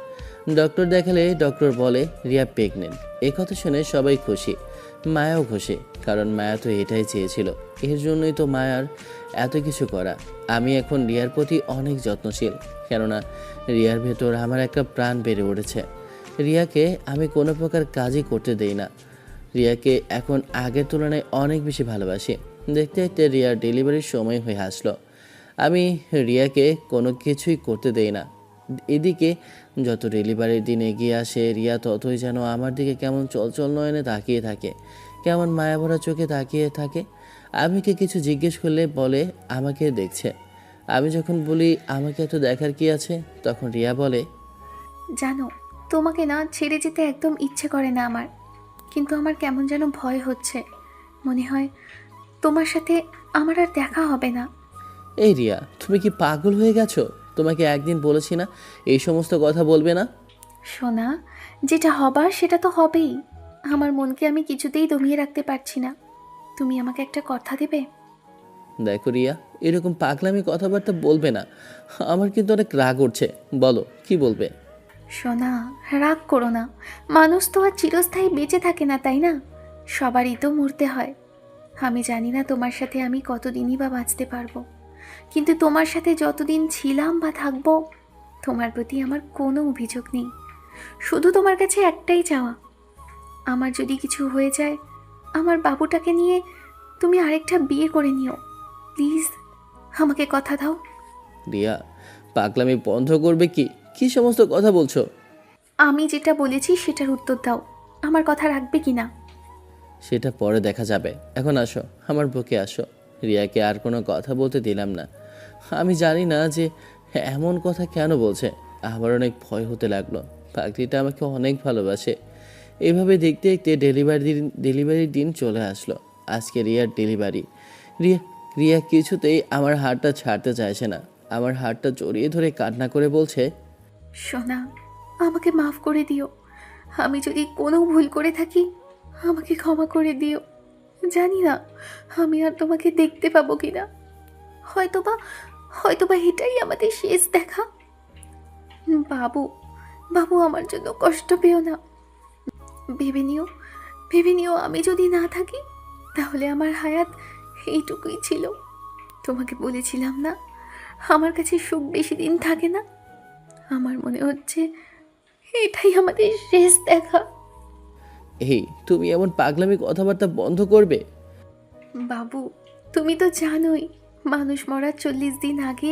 ডক্টর দেখালে ডক্টর বলে রিয়া প্রেগনেন্ট। এই কথা শুনে সবাই খুশি, মায়াও খুশি, কারণ মায়া তো এটাই চেয়েছিল। এর জন্যই তো মায়ার এত কিছু করা। আমি এখন রিয়ার প্রতি অনেক যত্নশীল, কেননা রিয়ার ভেতর আমার একটা প্রাণ বেড়ে উঠেছে। রিয়াকে আমি কোনো প্রকার কাজই করতে দেই না। রিয়াকে এখন আগের তুলনায় অনেক বেশি ভালোবাসি। দেখতে দেখতে রিয়ার ডেলিভারির সময় হয়ে আসলো। আমি রিয়াকে কোনো কিছুই করতে দেই না। এদিকে যত ডেলিভারির দিন এগিয়ে আসে, রিয়া ততই যেন আমার দিকে কেমন চলচল নয়নে তাকিয়ে থাকে, কেমন মায়াভরা চোখে তাকিয়ে থাকে। আমি কি কিছু জিজ্ঞেস করলে বলে আমাকে দেখছে। আমি যখন বলি আমাকে এত দেখার কি আছে, তখন রিয়া বলে, জানো, তোমাকে না ছেড়ে যেতে একদম ইচ্ছে করে না আমার, কিন্তু আমার কেমন যেন ভয় হচ্ছে। মনে হয় তোমার সাথে আমার আর দেখা হবে না। এই রিয়া, তুমি কি পাগল হয়ে গেছো? তোমাকে একদিন বলেছি না এই সমস্ত কথা বলবে না? সোনা, যেটা হবার সেটা তো হবেই। আমার মনকে আমি কিছুতেই দমিয়ে রাখতে পারছি না। তুমি আমাকে একটা কথা দেবে? দেখো রিয়া, এরকম পাগলামি কথাবার্তা বলবে না। আমার কিন্তু অনেক রাগ উঠছে। বলো কি বলবে? সোনা, রাগ করো না। মানুষ তো আর চিরস্থায়ী বেঁচে থাকে না, তাই না? সবারই তো মরতে হয়। আমি জানি না তোমার সাথে আমি কতদিনই বা বাঁচতে পারবো, কিন্তু তোমার সাথে যতদিন ছিলাম বা থাকবো, তোমার প্রতি আমার কোনো অভিযোগ নেই। শুধু তোমার কাছে একটাই চাওয়া, আমার যদি কিছু হয়ে যায়, আমার বাবুটাকে নিয়ে তুমি আরেকটা বিয়ে করে নিও। প্লিজ, আমাকে কথা দাও। রিয়া, পাগলামি বন্ধ করবে কি? কি সমস্ত কথা বলছো? আমি যেটা বলেছি সেটার উত্তর দাও। আমার কথা রাখবে কি না? সেটা পরে দেখা যাবে। এখন আসো, আমার বুকে আসো। রিয়াকে আর কোনো কথা বলতে দিলাম না। আমি জানি না যে এমন কথা কেন বলছে। আমার অনেক ভয় হতে লাগলো। পাখিটা আমাকে অনেক ভালোবাসে। এভাবে দেখতে দেখতে ডেলিভারির দিন চলে আসলো। আজকে রিয়ার ডেলিভারি। রিয়া কিছুতেই আমার হাতটা ছাড়তে চাইছে না। আমার হাতটা জড়িয়ে ধরে কান্না করে বলছে, সোনা, আমাকে মাফ করে দিও। আমি যদি কোনো ভুল করে থাকি, আমাকে ক্ষমা করে দিও। জানি না আমি আর তোমাকে দেখতে পাবো কিনা। হয়তোবা এটাই আমাদের শেষ দেখা। বাবু, বাবু, আমার জন্য কষ্ট পেও না। ভেবে নিও আমি যদি না থাকি, তাহলে আমার হায়াত এইটুকুই ছিল। তোমাকে বলেছিলাম না, আমার কাছে সুখ বেশি দিন থাকে না। আমার মনে হচ্ছে এটাই আমাদের শেষ দেখা। এই তুমি এমন পাগলামি কথাবার্তা বন্ধ করবে? বাবু, তুমি তো জানোই মানুষ মরার 40 দিন আগে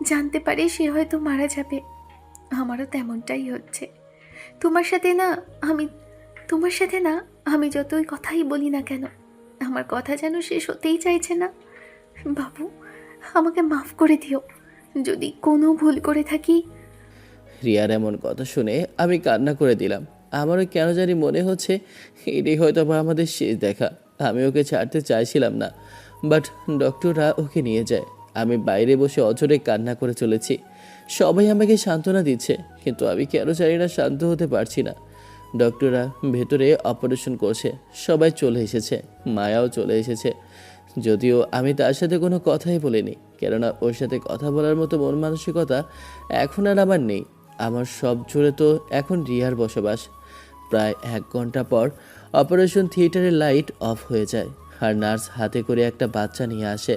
জানতে পারে সে হয়তো মারা যাবে। আমারও তেমনটাই হচ্ছে। তোমার সাথে না আমি যতই কথাই বলি না কেন, আমার কথা যেন শেষ হতেই চাইছে না। বাবু, আমাকে মাফ করে দিও যদি কোনো ভুল করে থাকি। রিয়ার এমন কথা শুনে আমি কান্না করে দিলাম। আমারও কেন জানি মনে হচ্ছে এটাই হয়তো বা আমাদের শেষ দেখা। আমি ওকে ছাড়তে চাইছিলাম না, বাট ডক্টররা ওকে নিয়ে যায়। আমি বাইরে বসে অঝরে কান্না করে চলেছি। সবাই আমাকে সান্ত্বনা দিচ্ছে, কিন্তু আমি কেন জানি না শান্ত হতে পারছি না। ডক্টররা ভেতরে অপারেশন করছে, সবাই চলে এসেছে, মায়াও চলে এসেছে। যদিও আমি তার সাথে কোনো কথাই বলিনি, কেননা ওর সাথে কথা বলার মতো মন মানসিকতা এখন আর আমার নেই। আমার সব জুড়ে তো এখন রিয়ার বসবাস। প্রায় 1 ঘন্টা পর অপারেশন থিয়েটারের লাইট অফ হয়ে যায়, আর নার্স হাতে করে একটা বাচ্চা নিয়ে আসে।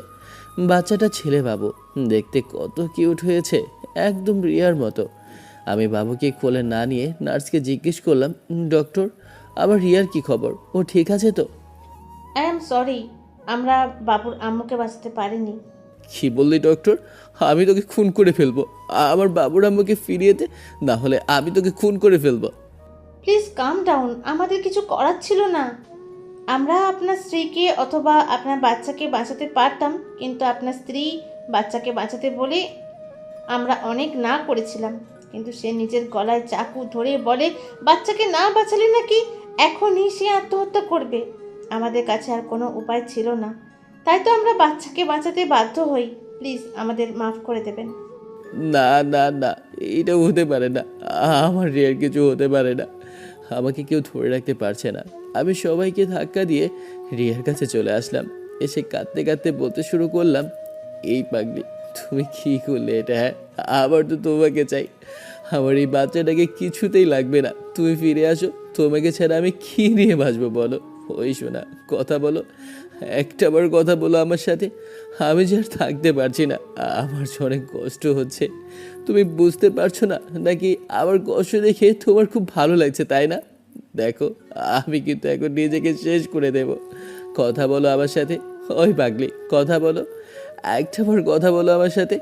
বাচ্চাটা ছেলে বাবু, দেখতে কত কিউট হয়েছে, একদম রিয়ার মতো। আমি বাবুকে কোলে না নিয়ে নার্সকে জিজ্ঞেস করলাম, ডক্টর, আবার রিয়ার কি খবর? ও ঠিক আছে তো? আই এম সরি, আমরা বাবুর আম্মুকে বাঁচাতে পারিনি। কি বললি ডক্টর? আমি তোকে খুন করে ফেলবো। আমার বাবুর আম্মুকে ফিরিয়ে দে, না হলে আমি তোকে খুন করে ফেলবো। প্লিজ কাম ডাউন, আমাদের কিছু করার ছিল না। আমরা আপনার স্ত্রীকে অথবা আপনার বাচ্চাকে বাঁচাতে পারতাম, কিন্তু আপনার স্ত্রী বাচ্চাকে বাঁচাতে বলে আমরা অনেক না করেছিলাম, কিন্তু সে নিজের গলায় চাকু ধরে বলে বাচ্চাকে না বাঁচালে নাকি এখনই সে আত্মহত্যা করবে। আমাদের কাছে আর কোনো উপায় ছিল না, তাই তো আমরা বাচ্চাকে বাঁচাতে বাধ্য হই। প্লিজ আমাদের মাফ করে দেবেন। না না না, এটা হতে পারে না। আমার রিয়ার কিছু হতে পারে না। আমাকে কেউ ধরে রাখতে পারছে না। আমি সবাইকে ধাক্কা দিয়ে রিয়ার কাছে চলে আসলাম। এসে কাঁদতে কাঁদতে বলতে শুরু করলাম, এই পাগলি, তুমি কি করলে এটা? হ্যাঁ, আবার তো তোমাকে চাই। আমার এই বাচ্চাটাকে কিছুতেই লাগবে না। তুমি ফিরে আসো, তোমাকে ছাড়া আমি কি নিয়ে বাঁচবো বলো? ওই শোনা, কথা বলো, একটাবার কথা বলো আমার সাথে। আমি যে আর থাকতে পারছি না, আমার যে অনেক কষ্ট হচ্ছে। তুমি বুঝতে পারছো না নাকি? আমার কষ্ট দেখে তোমার খুব ভালো লাগছে, তাই না? দেখো, আমি কিন্তু এখন নিজেকে শেষ করে দেব। কথা বলো আমার সাথে। ওই পাগলি, কথা বলো, একটাবার কথা বলো আমার সাথে।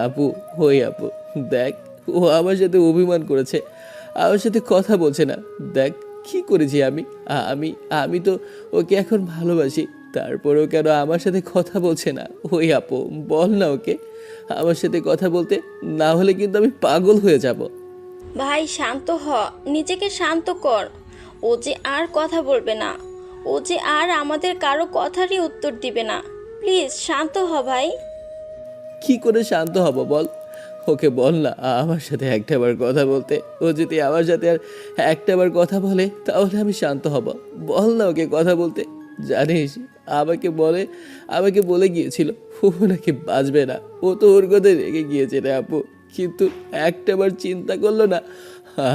আপু, ওই আপু, দেখ, ও আমার সাথে অভিমান করেছে, আমার সাথে কথা বলছে না। দেখ কি করেছি আমি। আমি আমি তো ওকে এখন ভালোবাসি, তারপরেও কেন আমার সাথে কথা বলছে না? ওই আপু, বল না ওকে আমার সাথে কথা বলতে, না হলে কিন্তু আমি পাগল হয়ে যাব। ভাই শান্ত হ, নিজেকে শান্ত কর। ও যে আর কথা বলবে না, ও যে আর আমাদের কারো কথারই উত্তর দিবে না। প্লিজ শান্ত হ ভাই। কি করে শান্ত হব বল? ওকে বল না আমার সাথে একটাবার কথা বলতে। ও যদি আমার সাথে আর একটাবার কথা বলে তাহলে আমি শান্ত হব। বল না ওকে কথা বলতে। জানিস, আমাকে বলে গিয়েছিল ও নাকি বাঁচবে না। ও তো ওর কথায় রেগে গিয়েছে রে আপু, কিন্তু একটাবার চিন্তা করলো না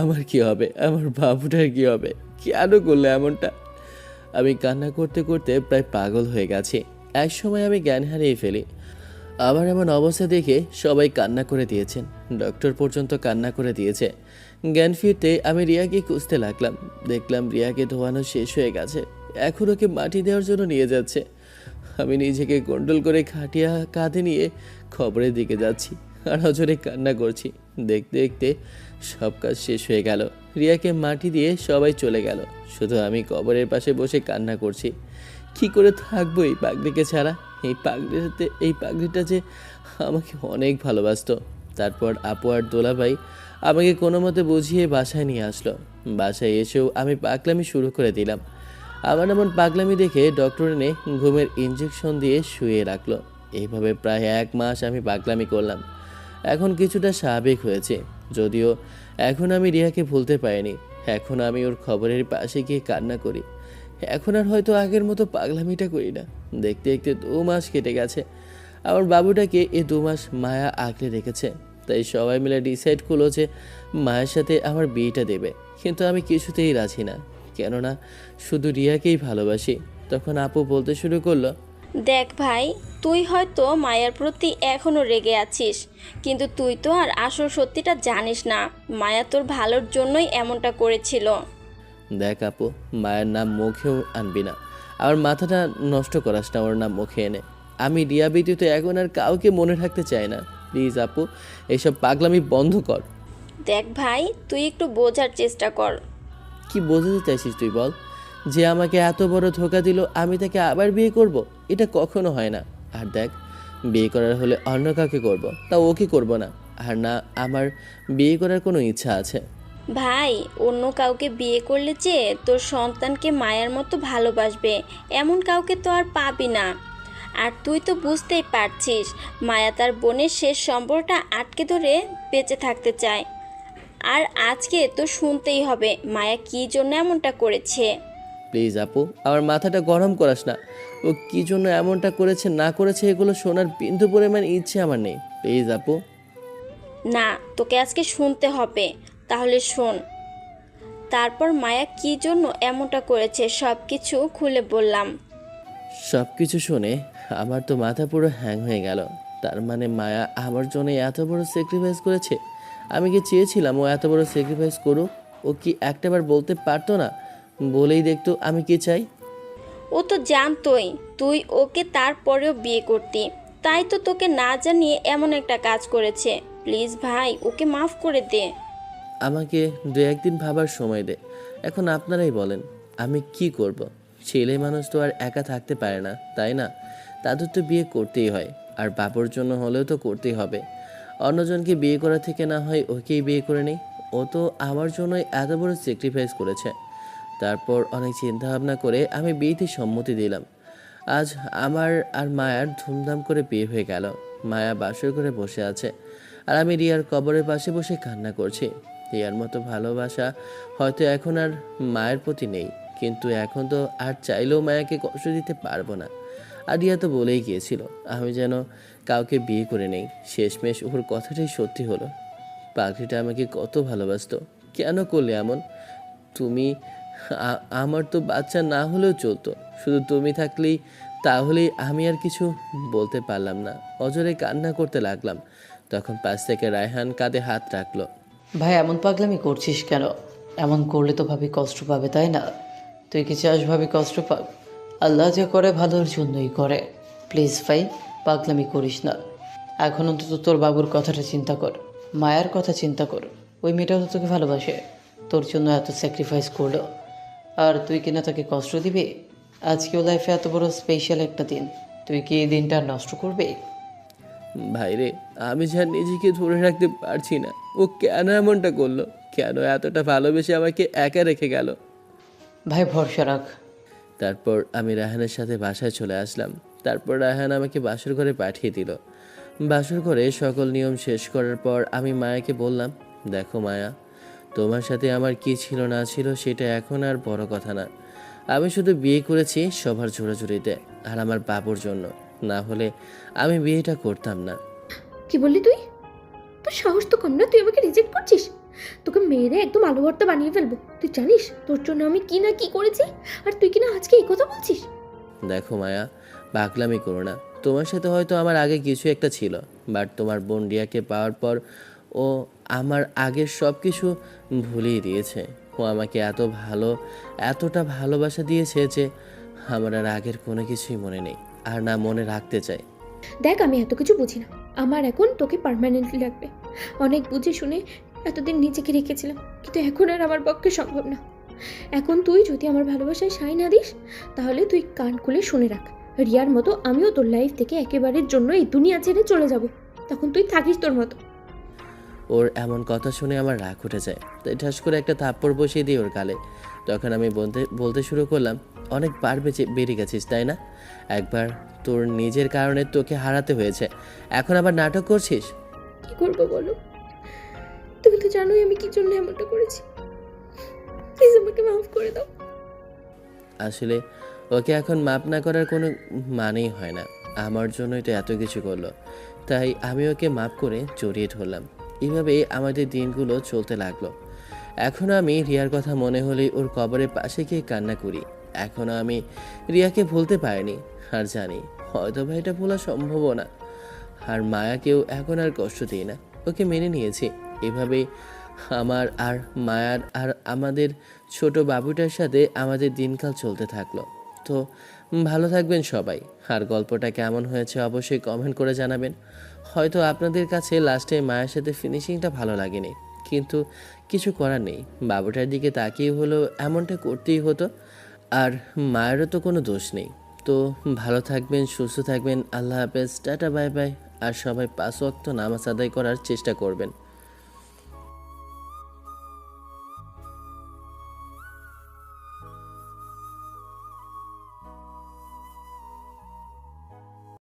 আমার কি হবে, আমার বাবুটার কি হবে। কেন করলো এমনটা? আমি কান্না করতে করতে প্রায় পাগল হয়ে গেছি। এক সময় আমি জ্ঞান হারিয়ে ফেলি। আমার এমন অবস্থা দেখে সবাই কান্না করে দিয়েছেন, ডক্টর পর্যন্ত কান্না করে দিয়েছে। জ্ঞান ফিরতে আমি রিয়াকে খুঁজতে লাগলাম। দেখলাম রিয়াকে ধোয়ানো শেষ হয়ে গেছে, এখন ওকে মাটি দেওয়ার জন্য নিয়ে যাচ্ছে। আমি নিজেকে কন্ট্রোল করে খাটিয়া কাঁধে নিয়ে খবরের দিকে যাচ্ছি আর অজরে কান্না করছি। দেখতে দেখতে সব কাজ শেষ হয়ে গেল। রিয়াকে মাটি দিয়ে সবাই চলে গেল, শুধু আমি কবরের পাশে বসে কান্না করছি। কি করে থাকবো এই পাগড়িকে ছাড়া? এই পাগড়িটা যে আমাকে অনেক ভালোবাসতো। তারপর আপু আর দোলাভাই আমাকে কোনো মতে বুঝিয়ে বাসায় নিয়ে আসলো। বাসায় এসেও আমি পাগলামি শুরু করে দিলাম। আমার এমন পাগলামি দেখে ডক্টর এনে ঘুমের ইঞ্জেকশন দিয়ে শুয়ে রাখলো। এইভাবে প্রায় 1 মাস আমি পাগলামি করলাম। এখন কিছুটা স্বাভাবিক হয়েছে, যদিও এখন আমি রিয়াকে ভুলতে পারিনি। এখন আমি ওর খবরের পাশে গিয়ে কান্না করি। এখন আর হয়তো আগের মতো পাগলামিটা করি না। দেখতে দেখতে 2 মাস কেটে গেছে। আমার বাবুটাকে এই 2 মাস মায়া আগলে রেখেছে, তাই সবাই মিলে ডিসাইড করলো যে মায়ের সাথে আমার বিয়েটা দেবে। কিন্তু আমি কিছুতেই রাজি না, কেননা শুধু রিয়াকেই ভালোবাসি। তখন আপু বলতে শুরু করলো, দেখ ভাই, তুই হয়তো মায়ার প্রতি এখনো রেগে আছিস, কিন্তু তুই তো আর আসল সত্যিটা জানিস না। মায়া তোর ভালোর জন্যই এমনটা করেছিল। দেখ আপু, মায়ের নাম মুখেও আনবি না। আমার মাথাটা নষ্ট করাস না ওর নাম মুখে এনে। আমি রিয়া ব্যতীত এখন আর কাউকে মনে রাখতে চাই না। প্লিজ আপু, এইসব পাগলামি বন্ধ কর। দেখ ভাই, তুই একটু বোঝার চেষ্টা কর। কি বোঝাতে চাইছিস তুই বল? যে আমাকে এত বড় ধোঁকা দিল আমি তাকে আবার বিয়ে করব? এটা কখনো হয় না। আর দেখ, বিয়ে করার হলে অন্য কাউকে করব, তা ওকে করব না। আর না আমার বিয়ে করার কোনো ইচ্ছা আছে। ভাই, অন্য কাউকে বিয়ে করলে যে তোর সন্তানকে মায়ের মতো ভালোবাসবে এমন কাউকে তো আর পাবি না। আর তুই তো বুঝতেই পারছিস, মায়া তার বোনের শেষ সম্পর্কটা আটকে ধরে বেঁচে থাকতে চায়। আর আজকে তো শুনতেই হবে মায়া কী জন্য এমনটা করেছে। প্লিজ আপু, আমার মাথাটা গরম করাস না। ও কী জন্য এমনটা করেছে না করেছে এগুলো শোনার বিন্দু পরিমাণ ইচ্ছে আমার নেই। প্লিজ আপু। না, তোকে আজকে শুনতে হবে। তাহলে শোন। তারপর মায়া কী জন্য এমনটা করেছে সব কিছু খুলে বললাম। সব কিছু শুনে আমার তো মাথা পুরো হ্যাং হয়ে গেল। তার মানে মায়া আমার জন্য এত বড় স্যাক্রিফাইস করেছে? আমি কি চেয়েছিলাম ও এত বড় স্যাক্রিফাইস করুক? ও কি একটাবার বলতে পারতো না? বলেই দেখতো আমি কি চাই। ও তো জানতোই তুই ওকে তারপরেও বিয়ে করতি, তাই তো তোকে না জানিয়ে এমন একটা কাজ করেছে। প্লিজ ভাই, ওকে মাফ করে দে। আমাকে দু একদিন ভাবার সময় দে। এখন আপনারাই বলেন আমি কি করব? ছেলে মানুষ তো আর একা থাকতে পারে না, তাই না? তাদের তো বিয়ে করতেই হয়, আর বাবুর জন্য হলেও তো করতেই হবে। অন্যজনকে বিয়ে করা থেকে না হয় ওকেই বিয়ে করে নেই। ও তো আমার জন্যই এত বড় স্যাক্রিফাইস করেছে। তারপর অনেক চিন্তা ভাবনা করে আমি বিয়েতে সম্মতি দিলাম। আজ আমার আর মায়ার ধুমধাম করে বিয়ে হয়ে গেল। মায়া বাসর করে বসে আছে, আর আমি রিয়ার কবরের পাশে বসে কান্না করছি। রিয়ার মতো ভালোবাসা হয়তো এখন আর মায়ের প্রতি নেই, কিন্তু এখন তো আর চাইলেও মায়াকে কষ্ট দিতে পারবো না। আর রিয়া তো বলেই গিয়েছিল আমি যেন কাউকে বিয়ে করে নেই। শেষমেশ ওর কথাটাই সত্যি হলো। পাখিটা আমাকে কত ভালোবাসতো, কেন করলে এমন? তুমি আমার তো বাচ্চা না হলেও চলতো, শুধু তুমি থাকলেই। তাহলেই আমি আর কিছু বলতে পারলাম না, অজরে কান্না করতে লাগলাম। তখন পাশ থেকে রায়হান কাঁধে হাত রাখলো। ভাই এমন পাগলামি করছিস কেন? এমন করলে তো ভাবি কষ্ট পাবে, তাই না? তুই কি চাস ভাবি কষ্ট পাক? আল্লাহ যা করে ভালোর জন্যই করে। প্লিজ ভাই, পাগলামি করিস না। এখন অন্তত তোর বাবুর কথাটা চিন্তা কর, মায়ার কথা চিন্তা কর। ওই মেয়েটাও তো তোকে ভালোবাসে, তোর জন্য এত স্যাক্রিফাইস করলো, আর তুই কিনা তাকে কষ্ট দিবি? আজকেও লাইফে এত বড় স্পেশাল একটা দিন, তুই কি এই দিনটা নষ্ট করবি? ভাইরে, আমি যা নিজেকে ধরে রাখতে পারছি না। ও কেন এমনটা করলো? কেন এতটা ভালোবেসে আমাকে একা রেখে গেল? ভাই ভরসা রাখ। তারপর আমি রায়হানের সাথে বাসায় চলে আসলাম। তারপর রায়হান আমাকে বাসর ঘরে পাঠিয়ে দিল। বাসর ঘরে সকল নিয়ম শেষ করার পর আমি মায়াকে বললাম, দেখো মায়া, তোমার সাথে আমার কি ছিল না ছিল সেটা এখন আর বড় কথা না। আমি শুধু বিয়ে করেছি সবার জোরাজুরিতে, আর আমার বাবুর জন্য। না হলে আমি বিয়েটা করতাম না। কি বললি তুই? তোর সাহস তো কম না, তুই আমাকে রিজেক্ট করছিস? তোকে মেরে একদম আলু ভর্তা বানিয়ে ফেলবো। তুই জানিস তোর জন্য আমি কি না কি করেছি, আর তুই কিনা আজকে এই কথা বলছিস? দেখো মায়া, পাগলামি করো না। তোমার সাথে হয়তো আমার আগে কিছু একটা ছিল, বাট তোমার বোন রিয়াকে পাওয়ার পর ও আমার আগের সব কিছু ভুলিয়ে দিয়েছে। ও আমাকে এতটা ভালোবাসা দিয়েছে যে আমার আর আগের কোনো কিছুই মনে নেই, আর না মনে রাখতে চাই। দেখ, আমি এত কিছু বুঝি না। আমার এখন তোকে পার্মানেন্টলি লাগবে। অনেক বুঝে শুনে এতদিন নিজেকে রেখেছিলাম, কিন্তু এখন আর আমার পক্ষে সম্ভব না। এখন তুই যদি আমার ভালোবাসায় সাই না দিস, তাহলে তুই কান খুলে শুনে রাখ, রিয়ার মতো আমিও তোর লাইফ থেকে একেবারের জন্য এই দুনিয়া ছেড়ে চলে যাব। তখন তুই থাকিস তোর মতো। ওর এমন কথা শুনে আমার রাগ উঠে যায়, তাই ঠাস করে একটা থাপ্পড় বসিয়ে দিই ওর গালে। তখন আমি বলতে শুরু করলাম, অনেক বেড়ে গেছিস তাই না? একবার তোর নিজের কারণে তোকে হারাতে হয়েছে, এখন আবার নাটক করছিস। কি করবো বলো? তুমি তো জানোই আমি কি জন্য এমনটা করেছি। প্লিজ আমাকে মাফ করে দাও। আসলে ওকে এখন মাপ না করার কোনো মানেই হয় না। আমার জন্যই তো এত কিছু করলো, তাই আমি ওকে মাপ করে জড়িয়ে ধরলাম। এইভাবেই আমাদের দিনগুলো চলতে লাগলো। এখনও আমি রিয়ার কথা মনে হলেই ওর কবরের পাশে গিয়ে কান্না করি। এখনও আমি রিয়াকে ভুলতে পারিনি, আর জানি হয়তো বা এটা ভোলা সম্ভবও না। আর মায়াকেও এখন আর কষ্ট দিই না, ওকে মেনে নিয়েছি। এভাবেই আমার আর মায়ার আর আমাদের ছোট বাবুটার সাথে আমাদের দিনকাল চলতে থাকলো। তো ভালো থাকবেন সবাই। আর গল্পটা কেমন হয়েছে অবশ্যই কমেন্ট করে জানাবেন। হয়তো আপনাদের কাছে লাস্টে মায়ের সাথে ফিনিশিংটা ভালো লাগেনি, কিন্তু কিছু করার নেই। বাবুটার দিকে তাকিয়ে হলেও এমনটা করতেই হতো। আর মায়েরও তো কোনো দোষ নেই। তো ভালো থাকবেন, সুস্থ থাকবেন। আল্লাহ হাফেজ, টাটা, বাই বাই। আর সবাই 5 ওয়াক্ত নামাজ আদায় করার চেষ্টা করবেন।